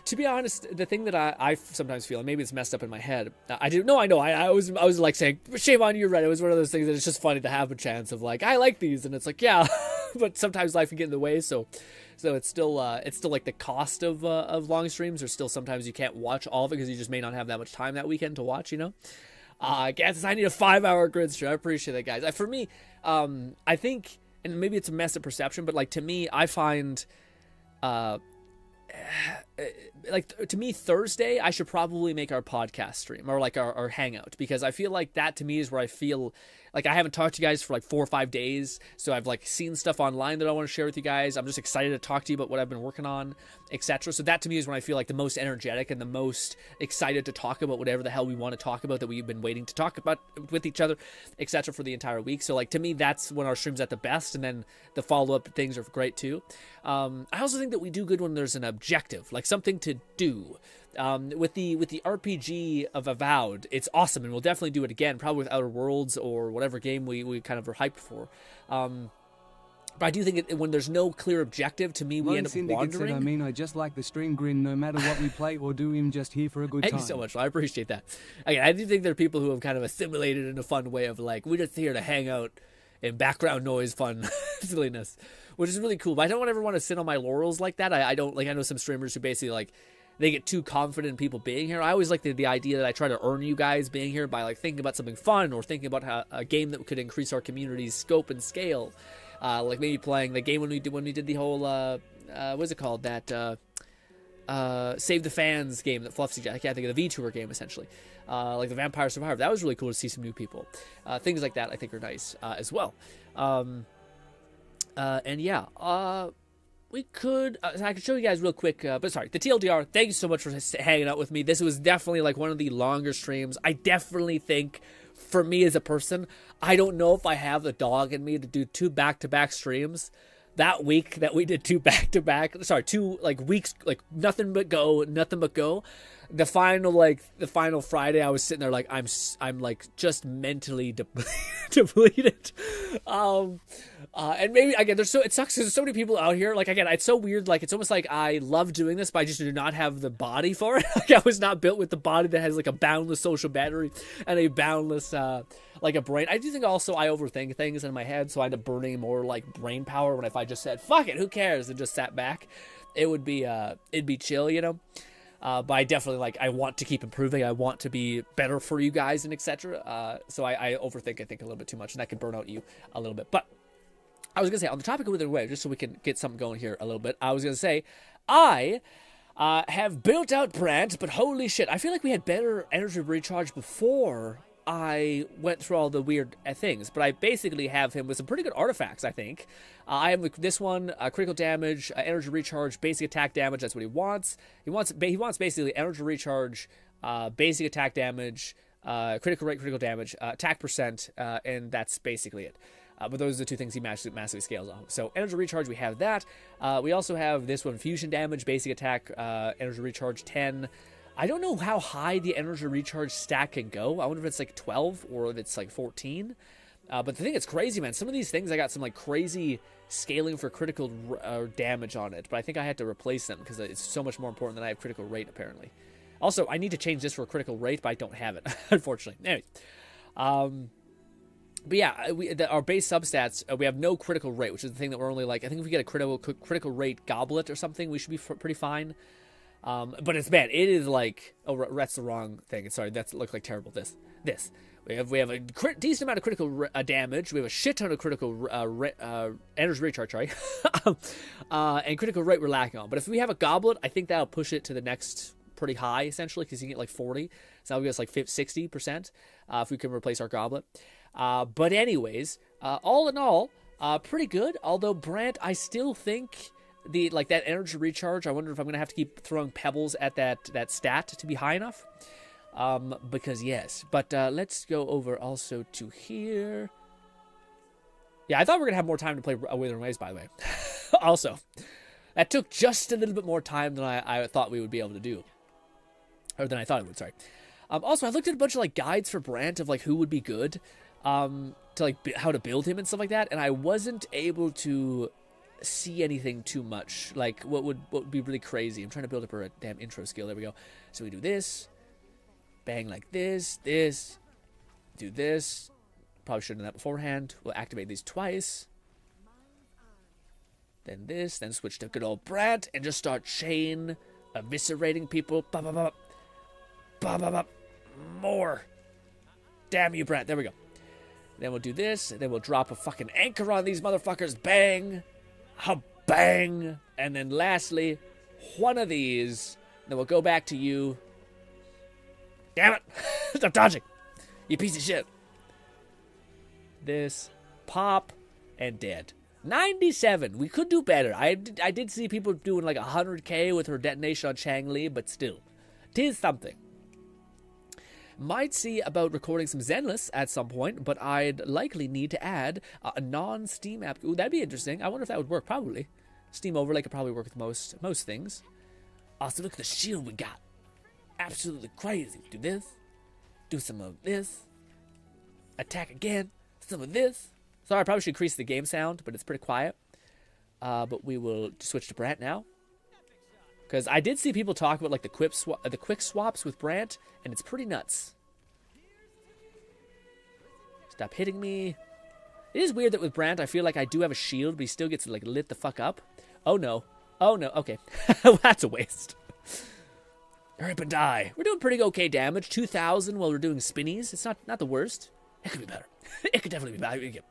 To be honest, the thing that I sometimes feel, and maybe it's messed up in my head. I know. I was saying, shame on you, Red. It was one of those things that it's just funny to have a chance of I like these, and it's yeah, but sometimes life can get in the way. So it's still like the cost of long streams, or still sometimes you can't watch all of it because you just may not have that much time that weekend to watch. Guys, I need a 5-hour grid stream. I appreciate that, guys. For me, I think, and maybe it's a mess of perception, but like to me, I find, like to me, Thursday I should probably make our podcast stream or like our hangout, because I feel like that to me is where I feel like I haven't talked to you guys for like 4 or 5 days, so I've like seen stuff online that I want to share with you guys. I'm just excited to talk to you about what I've been working on, etc. So that to me is when I feel like the most energetic and the most excited to talk about whatever the hell we want to talk about that we've been waiting to talk about with each other, etc. for the entire week. So like to me, that's when our stream's at the best, and then the follow-up things are great too. I also think that we do good when there's an objective, like something to do. With the RPG of Avowed, it's awesome, and we'll definitely do it again, probably with Outer Worlds or whatever game we kind of are hyped for. But I do think when there's no clear objective, to me, we end up wandering. I just like the stream Grin, no matter what we play or do, I'm just here for a good time. Thank you so much. I appreciate that. Again, I do think there are people who have kind of assimilated in a fun way of like, we're just here to hang out in background noise, fun silliness, which is really cool. But I don't ever want to sit on my laurels like that. I don't, like, I know some streamers who basically like, they get too confident in people being here. I always like the idea that I try to earn you guys being here by like thinking about something fun, or thinking about a game that could increase our community's scope and scale. Like maybe playing the game when we did the whole what's it called, that Save the Fans game that Fluff suggested. I can't think of the VTuber game, essentially. Like the Vampire Survivor. That was really cool to see some new people. Things like that I think are nice as well. And yeah, we could, I could show you guys real quick, but sorry, the TLDR, thank you so much for hanging out with me. This was definitely like one of the longer streams. I definitely think, for me as a person, I don't know if I have the dog in me to do 2 back-to-back streams. That week that we did 2 weeks, like nothing but go. The final Friday, I was sitting there like, I'm like just mentally depleted. And maybe again, it sucks because there's so many people out here. Like again, it's so weird. Like it's almost like I love doing this, but I just do not have the body for it. Like I was not built with the body that has like a boundless social battery and a boundless like a brain. I do think also I overthink things in my head, so I end up burning more like brain power when if I just said fuck it, who cares, and just sat back, it would be it'd be chill, but I definitely I want to keep improving. I want to be better for you guys and etc. So I overthink, I think, a little bit too much, and that can burn out you a little bit. But I was going to say, on the topic of Wuthering Waves, just so we can get something going here a little bit, I was going to say, I have built out Brant, but holy shit, I feel like we had better energy recharge before I went through all the weird things. But I basically have him with some pretty good artifacts, I think. I have this one, critical damage, energy recharge, basic attack damage, that's what he wants. He wants basically energy recharge, basic attack damage, critical rate, critical damage, attack percent, and that's basically it. But those are the 2 things he massively scales on. So energy recharge, we have that. We also have this one, fusion damage, basic attack, energy recharge 10. I don't know how high the energy recharge stack can go. I wonder if it's like 12 or if it's like 14. But the thing that's crazy, man, some of these things I got some like crazy scaling for critical damage on it. But I think I had to replace them because it's so much more important than I have critical rate, apparently. Also, I need to change this for a critical rate, but I don't have it, unfortunately. Anyways. But yeah, our base substats, we have no critical rate, which is the thing that we're only like, I think if we get a critical rate goblet or something, we should be pretty fine. But it's bad. It is like, oh, that's the wrong thing. Sorry, that looks like terrible. This. We have a decent amount of critical damage. We have a shit ton of critical energy recharge, sorry. And critical rate we're lacking on. But if we have a goblet, I think that'll push it to the next pretty high, essentially, because you can get like 40. So that'll give us like 60% if we can replace our goblet. But anyways, all in all, pretty good. Although Brant, I still think that energy recharge, I wonder if I'm gonna have to keep throwing pebbles at that stat to be high enough. Because yes. But let's go over also to here. Yeah, I thought we were gonna have more time to play Wuthering Waves, by the way. Also, that took just a little bit more time than I thought we would be able to do, or than I thought it would. Sorry. Also, I looked at a bunch of like guides for Brant of like who would be good. To like how to build him and stuff like that, and I wasn't able to see anything too much. Like what would be really crazy. I'm trying to build up a damn intro skill. There we go. So we do this, bang like this, do this. Probably should have done that beforehand. We'll activate these twice. then this, then switch to good old Brant, and just start chain eviscerating people. Ba ba ba ba ba ba. More. Damn you, Brant. There we go. Then we'll do this, and then we'll drop a fucking anchor on these motherfuckers. Bang. Bang. And then lastly, one of these. Then we'll go back to you. Damn it. Stop dodging. You piece of shit. This. Pop. And dead. 97. We could do better. I did see people doing like 100k with her detonation on Chang-Li, but still. 'Tis something. Might see about recording some Zenless at some point, but I'd likely need to add a non-Steam app. Ooh, that'd be interesting. I wonder if that would work. Probably. Steam Overlay could probably work with most things. Also, look at the shield we got. Absolutely crazy. Do this. Do some of this. Attack again. Some of this. Sorry, I probably should increase the game sound, but it's pretty quiet. But we will switch to Brant now. Because I did see people talk about like the quick swaps with Brant, and it's pretty nuts. Stop hitting me. It is weird that with Brant, I feel like I do have a shield, but he still gets like lit the fuck up. Oh no. Oh no. Okay. That's a waste. Hurry up and die. We're doing pretty okay damage. 2,000 while we're doing spinnies. It's not the worst. It could be better. It could definitely be better.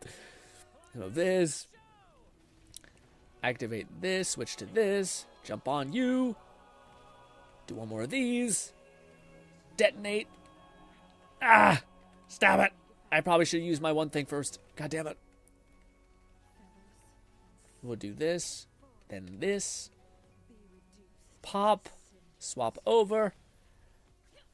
So this. Activate this. Switch to this. Jump on you. Do one more of these. Detonate. Ah! Stop it! I probably should use my one thing first. God damn it. We'll do this. Then this. Pop. Swap over.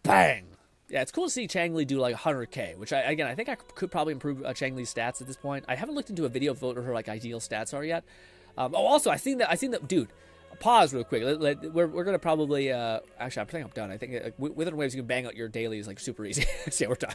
Bang! Yeah, it's cool to see Chang-Li do like 100k, which I think I could probably improve Chang-Li's stats at this point. I haven't looked into a video of what her like ideal stats are yet. Also, I think that, dude, pause real quick. We're gonna probably actually, I think I'm done. I think Wuthering Waves, you can bang out your dailies like super easy. So yeah, we're done.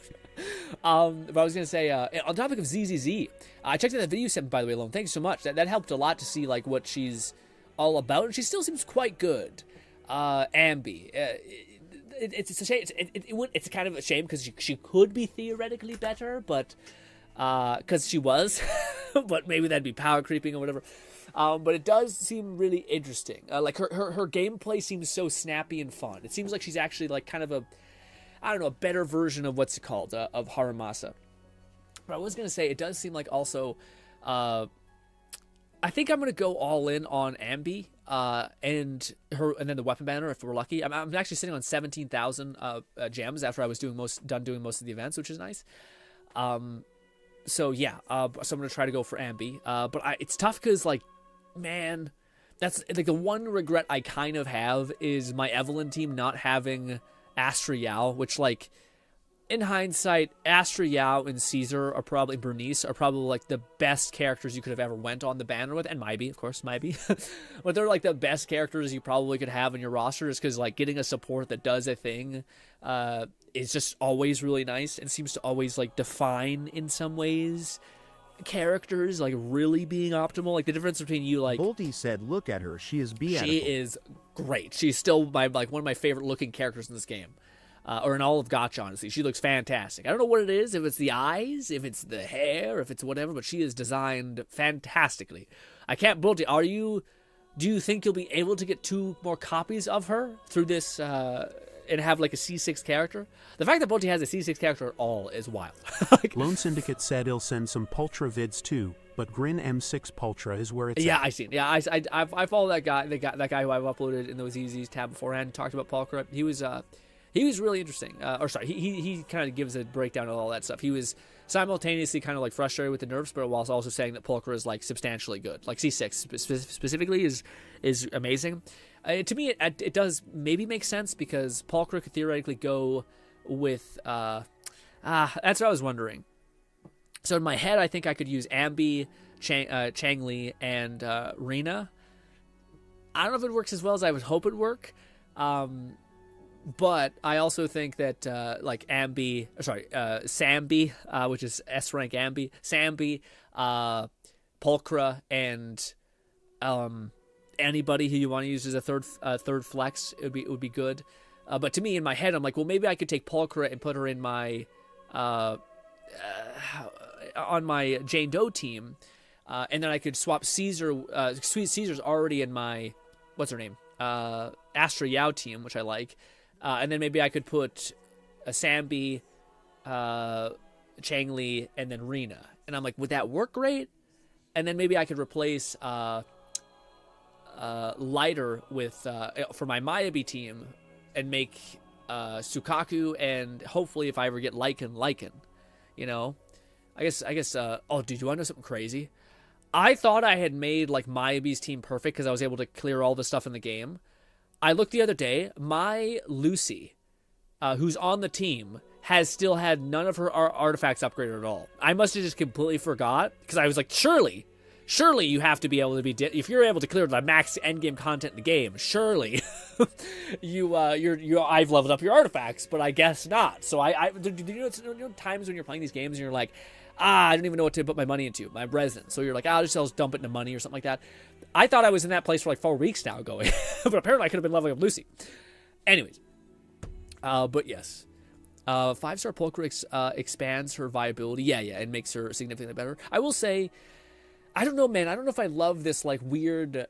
But I was gonna say on topic of ZZZ, I checked out that video set, by the way, Alone. Thanks so much. That helped a lot to see like what she's all about, and she still seems quite good. Ambi, it's a shame. It's kind of a shame because she could be theoretically better, but because she was, but maybe that'd be power creeping or whatever. But it does seem really interesting. Like her gameplay seems so snappy and fun. It seems like she's actually like kind of a better version of what's it called, of Haramasa. But I was gonna say it does seem like also, I think I'm gonna go all in on Ambi, and then the weapon banner if we're lucky. I'm actually sitting on 17,000 gems after I was done doing most of the events, which is nice. So yeah, so I'm gonna try to go for Ambi. But it's tough because like, man, that's like the one regret I kind of have is my Evelyn team not having Astra Yao, which like in hindsight, Astra Yao and Caesar are probably Bernice are probably like the best characters you could have ever went on the banner with, and Maibi, of course, Maibi. But they're like the best characters you probably could have in your roster, just because like getting a support that does a thing is just always really nice and seems to always like define in some ways characters like really being optimal. Like the difference between you like Bolty said, "Look at her. She is beautiful. She is great. She's still one of my favorite looking characters in this game." Or in all of Gotcha, honestly. She looks fantastic. I don't know what it is, if it's the eyes, if it's the hair, if it's whatever, but she is designed fantastically. I can't build it. Do you think you'll be able to get 2 more copies of her through this, and have like a C6 character? The fact that Bolty has a C6 character at all is wild. Lone Syndicate said he'll send some Pultra vids too, but Grin M6 Pultra is where it's yeah, at. I see. Yeah, I follow that guy, that guy who I've uploaded in those EZs tab beforehand, talked about Pulcra. He was really interesting. He kind of gives a breakdown of all that stuff. He was simultaneously kind of like frustrated with the nerfs, but whilst also saying that Pulcra is like substantially good. Like C6 specifically is amazing. To me, it does maybe make sense because Pulcra could theoretically go with that's what I was wondering. So in my head, I think I could use Ambi, Chang-Li, and Rina. I don't know if it works as well as I would hope it work. But I also think that like Sambi, which is S rank Ambi, Sambi, Pulcra, and anybody who you want to use as a third flex, it would be good. But to me, in my head, I'm like, well, maybe I could take Pulcra and put her in my on my Jane Doe team. And then I could swap Caesar. Caesar's already in my, what's her name? Astra Yao team, which I like. And then maybe I could put a Sambi, Chang Li, and then Rena. And I'm like, would that work great? And then maybe I could replace Lighter with for my Mayabi team and make Sukaku, and hopefully if I ever get Lycan, you know? I guess oh, dude, you want to know something crazy? I thought I had made like Mayabi's team perfect because I was able to clear all the stuff in the game. I looked the other day, my Lucy, who's on the team, has still had none of her artifacts upgraded at all. I must have just completely forgot, because I was like, surely you have to be able to be, if you're able to clear the max endgame content in the game, surely I've leveled up your artifacts, but I guess not. So do you know times when you're playing these games and you're like, I don't even know what to put my money into, my resin. So you're like, I'll just dump it into money or something like that. I thought I was in that place for like 4 weeks now going, but apparently I could have been leveling up Lucy. Anyways, but yes. 5-star Polka expands her viability. Yeah, and makes her significantly better. I will say, I don't know, man. I don't know if I love this like weird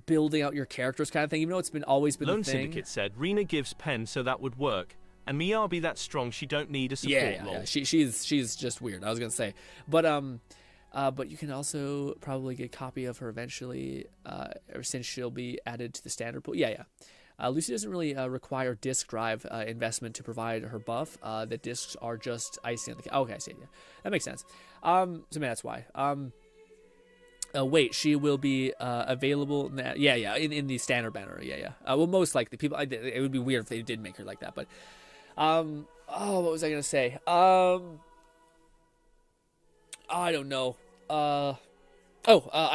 building out your characters kind of thing, even though it's always been Lone the thing. Syndicate said Rena gives pen, so that would work. And Miyabi that strong, she don't need a support. Yeah. She's just weird. I was gonna say, but you can also probably get a copy of her eventually, since she'll be added to the standard pool. Yeah. Lucy doesn't really require disk drive investment to provide her buff. The discs are just icing on the. Okay, I see it. Yeah, that makes sense. So man, that's why. Wait, she will be available. In the standard banner. Yeah. Well, most likely people. It would be weird if they did make her like that, but. What was I gonna say? I don't know. I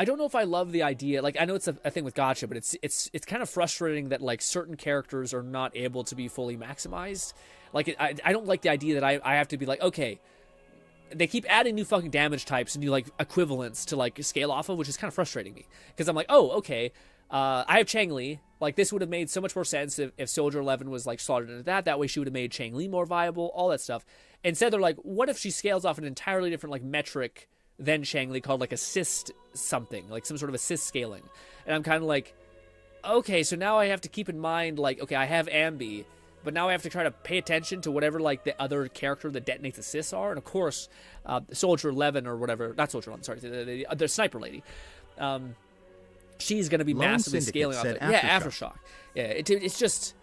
don't know if I love the idea. Like, I know it's a thing with gacha, but it's kind of frustrating that like certain characters are not able to be fully maximized. Like, I don't like the idea that I have to be like, okay, they keep adding new fucking damage types and new like equivalents to like scale off of, which is kind of frustrating me because I'm like, oh, okay, I have Chang Li. Like, this would have made so much more sense if Soldier 11 was like slotted into that. That way, she would have made Chang Li more viable. All that stuff. Instead, they're like, what if she scales off an entirely different like metric than Chang Li called like assist something, like some sort of assist scaling. And I'm kind of like, okay, so now I have to keep in mind, like, okay, I have Ambi, but now I have to try to pay attention to whatever like the other character that detonates assists are. And of course, Soldier 11 or whatever, not Soldier 11, sorry, the sniper lady. She's going to be massively scaling off it. Yeah, Aftershock. Yeah, it's just,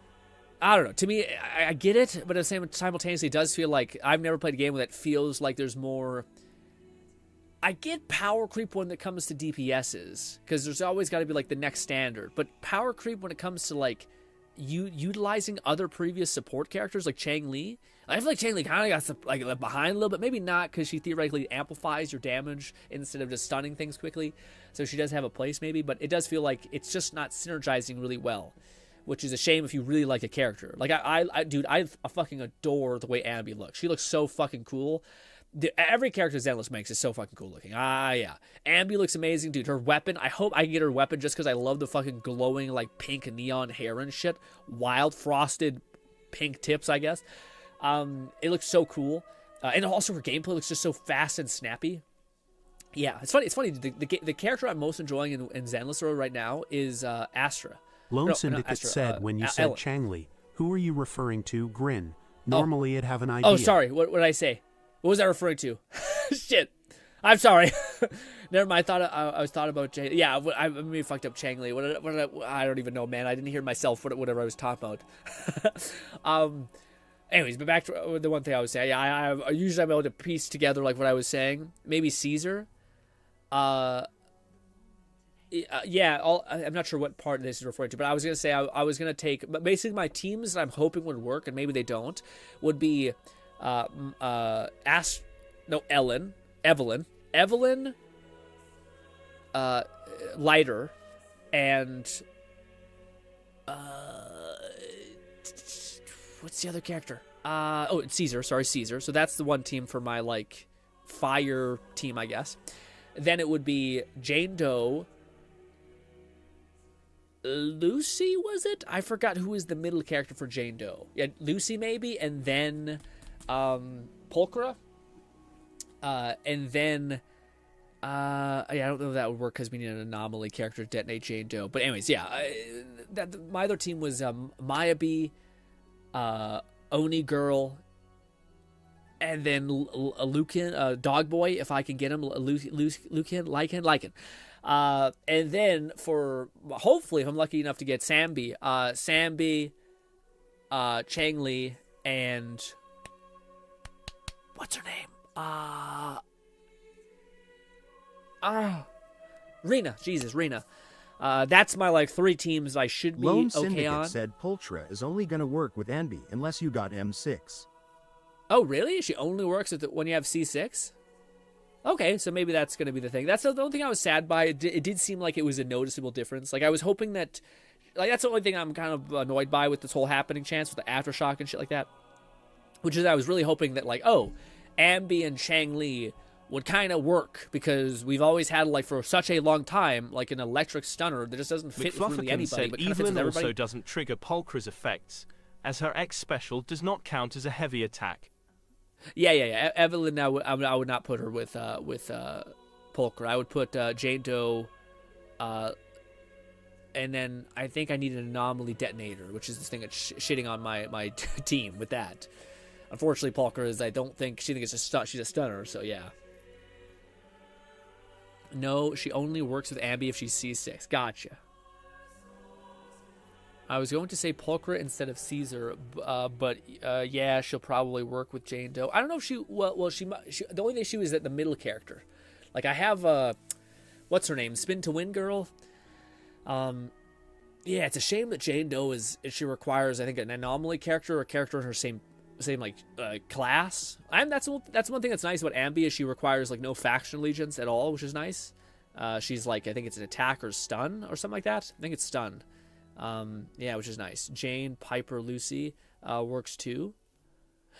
I don't know. To me, I get it, but at the same simultaneously, it does feel like I've never played a game that feels like there's more. I get power creep when it comes to DPSs, because there's always got to be like the next standard. But power creep when it comes to like utilizing other previous support characters like Chang Li. I feel like Chang Li kind of got like behind a little bit. Maybe not, because she theoretically amplifies your damage instead of just stunning things quickly. So she does have a place maybe, but it does feel like it's just not synergizing really well, which is a shame if you really like a character. Like dude, I fucking adore the way Ambi looks. She looks so fucking cool. Every character Zenless makes is so fucking cool looking. Yeah. Ambi looks amazing, dude. Her weapon, I hope I can get her weapon just because I love the fucking glowing, like, pink neon hair and shit. Wild frosted pink tips, I guess. It looks so cool. And also her gameplay looks just so fast and snappy. Yeah, it's funny. The character I'm most enjoying in Zenless right now is Astra. Lone Syndicate said when you said Ellen. Chang Li, who are you referring to? GRINN. Normally it'd have an idea. Oh, sorry. What did I say? What was I referring to? Shit. I'm sorry. Never mind. I was thought about Chang. Yeah, I maybe fucked up Chang Li. I don't even know, man. I didn't hear myself. Whatever I was talking about. Anyways, but back to the one thing I was saying. Yeah, I usually I'm able to piece together like what I was saying. Maybe Caesar. I'm not sure what part this is referring to, but I was gonna say I was gonna take. But basically, my teams that I'm hoping would work, and maybe they don't, would be. Evelyn, Lighter, and what's the other character? It's Caesar. Sorry, Caesar. So that's the one team for my like fire team, I guess. Then it would be Jane Doe. Lucy, was it? I forgot who is the middle character for Jane Doe. Yeah, Lucy maybe, and then Pulchra, and then Yeah, I don't know if that would work because we need an anomaly character to detonate Jane Doe. But anyways, yeah, my other team was Mayabe, Oni Girl, and then Lucan, Dog Boy, if I can get him, Lycan. And then for, hopefully, if I'm lucky enough to get Sambi, Chang Li, and what's her name? Rena. Jesus, Rena. That's my, like, 3 teams I should be Lone okay Syndicate on. said Pultra is only going to work with Anby unless you got M6. Oh, really? She only works when you have C6? Okay, so maybe that's going to be the thing. That's the only thing I was sad by. It did seem like it was a noticeable difference. Like, I was hoping that... Like, that's the only thing I'm kind of annoyed by with this whole happening chance with the Aftershock and shit like that. Which is I was really hoping that, like, oh, Ambi and Chang Li would kind of work, because we've always had, like, for such a long time, like, an electric stunner that just doesn't fit with really anybody. Said but kind of fits with Evelyn everybody. also doesn't trigger Pulchra's effects, as her X special does not count as a heavy attack. Yeah. Evelyn, I would not put her with Pulchra. I would put Jane Doe, and then I think I need an anomaly detonator, which is this thing that's shitting on my team with that. Unfortunately, Pulchra is, I don't think, she thinks she's a stunner, so yeah. No, she only works with Ambi if she's C6. Gotcha. I was going to say Pulchra instead of Caesar, but yeah, she'll probably work with Jane Doe. I don't know if she... Well, she the only issue is that the middle character. Like, I have... what's her name? Spin to Win Girl? Yeah, it's a shame that Jane Doe she requires, I think, an anomaly character or a character in her same like class. That's one thing that's nice about Ambi is she requires like no faction allegiance at all, which is nice. She's like, I think it's an attack or stun or something like that. I think it's stun. Yeah, which is nice. Jane, Piper, Lucy works too.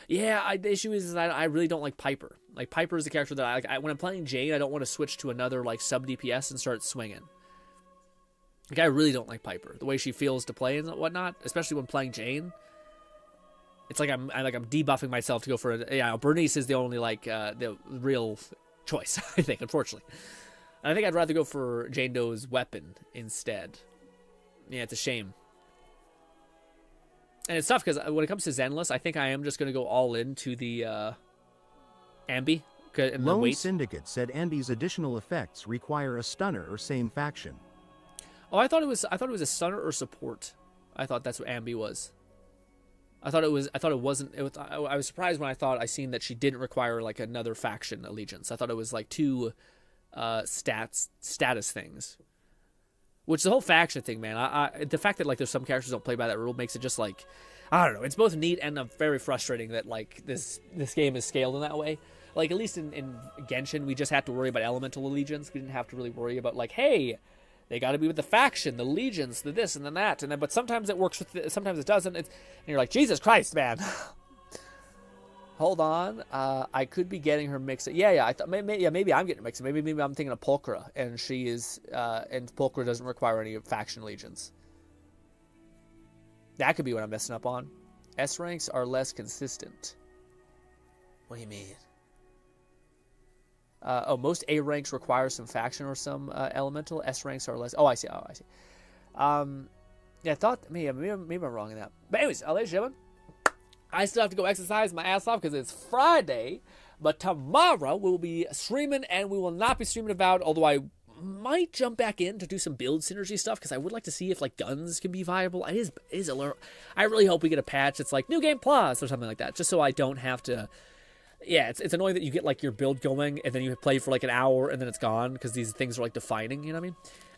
Yeah, the issue is that I really don't like Piper. Like, Piper is the character that I like. When I'm playing Jane, I don't want to switch to another like sub DPS and start swinging. Like, I really don't like Piper. The way she feels to play and whatnot, especially when playing Jane. It's like I'm debuffing myself to go for Bernice is the only like the real choice, I think, unfortunately. And I think I'd rather go for Jane Doe's weapon instead. Yeah, it's a shame. And it's tough because when it comes to Zenless, I think I am just going to go all into the Ambi. And Lone Syndicate said Ambi's additional effects require a stunner or same faction. Oh, I thought it was a stunner or support. I thought that's what Ambi was. I thought it wasn't. I was surprised when I seen that she didn't require like another faction allegiance. I thought it was like 2 status things. Which the whole faction thing, man. The fact that like there's some characters don't play by that rule makes it just like, I don't know. It's both neat and very frustrating that like this game is scaled in that way. Like, at least in Genshin, we just had to worry about elemental allegiance. We didn't have to really worry about like, hey, they got to be with the faction, the legions, the this and then that, and then. But sometimes it works sometimes it doesn't. And you're like, Jesus Christ, man. Hold on, I could be getting her mixed up. Yeah, I thought maybe I'm getting mixed up. Maybe I'm thinking of Pulchra, and she is, and Pulchra doesn't require any faction allegiance. That could be what I'm messing up on. S ranks are less consistent. What do you mean? Most A ranks require some faction or some elemental. S ranks are less. Oh, I see. Yeah, I thought maybe I'm wrong in that. But anyways, ladies and gentlemen, I still have to go exercise my ass off because it's Friday. But tomorrow we will be streaming, and we will not be streaming Avowed, although I might jump back in to do some build synergy stuff because I would like to see if like guns can be viable. It is a I really hope we get a patch that's like New Game Plus or something like that, just so I don't have to. Yeah, it's annoying that you get like your build going and then you play for like an hour and then it's gone because these things are like defining, you know what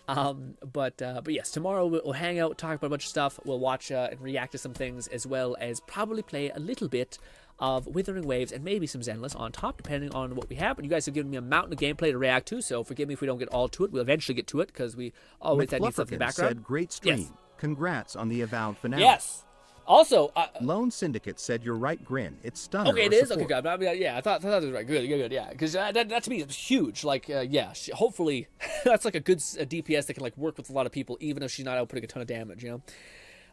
I mean? But yes, tomorrow we'll hang out, talk about a bunch of stuff. We'll watch and react to some things, as well as probably play a little bit of Withering Waves and maybe some Zenless on top, depending on what we have. And you guys have given me a mountain of gameplay to react to, so forgive me if we don't get all to it. We'll eventually get to it because we always need stuff in the background. Said, great stream. Yes. Congrats on the Avowed finale. Yes. Also, Lone Syndicate said, "You're right, Grin. It's stunner." Okay, it is. Okay, good. Yeah, I thought it was right. Good. Yeah, because that to me is huge. Like, yeah, hopefully that's like a good DPS that can like work with a lot of people, even if she's not outputting a ton of damage. You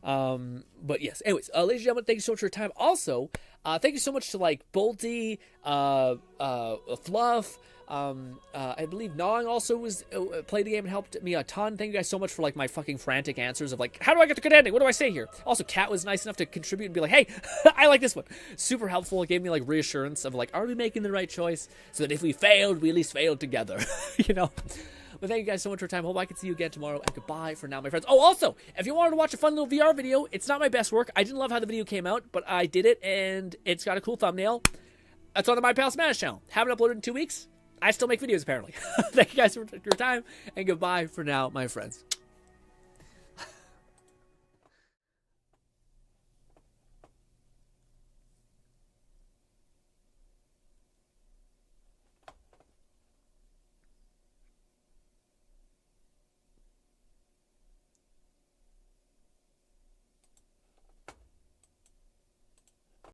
know. But yes. Anyways, ladies and gentlemen, thank you so much for your time. Also, thank you so much to like Bolty, Fluff, I believe Gnawing also was played the game and helped me a ton. Thank you guys so much for like my fucking frantic answers of like, how do I get the good ending? What do I say here? Also, Kat was nice enough to contribute and be like, hey, I like this one. Super helpful. It gave me like reassurance of like, are we making the right choice? So that if we failed, we at least failed together. You know? But thank you guys so much for your time. Hope I can see you again tomorrow. And goodbye for now, my friends. Oh, also, if you wanted to watch a fun little VR video, it's not my best work. I didn't love how the video came out, but I did it, and it's got a cool thumbnail. It's on the My Pal Smash channel. Haven't uploaded in 2 weeks. I still make videos, apparently. Thank you guys for your time, and goodbye for now, my friends.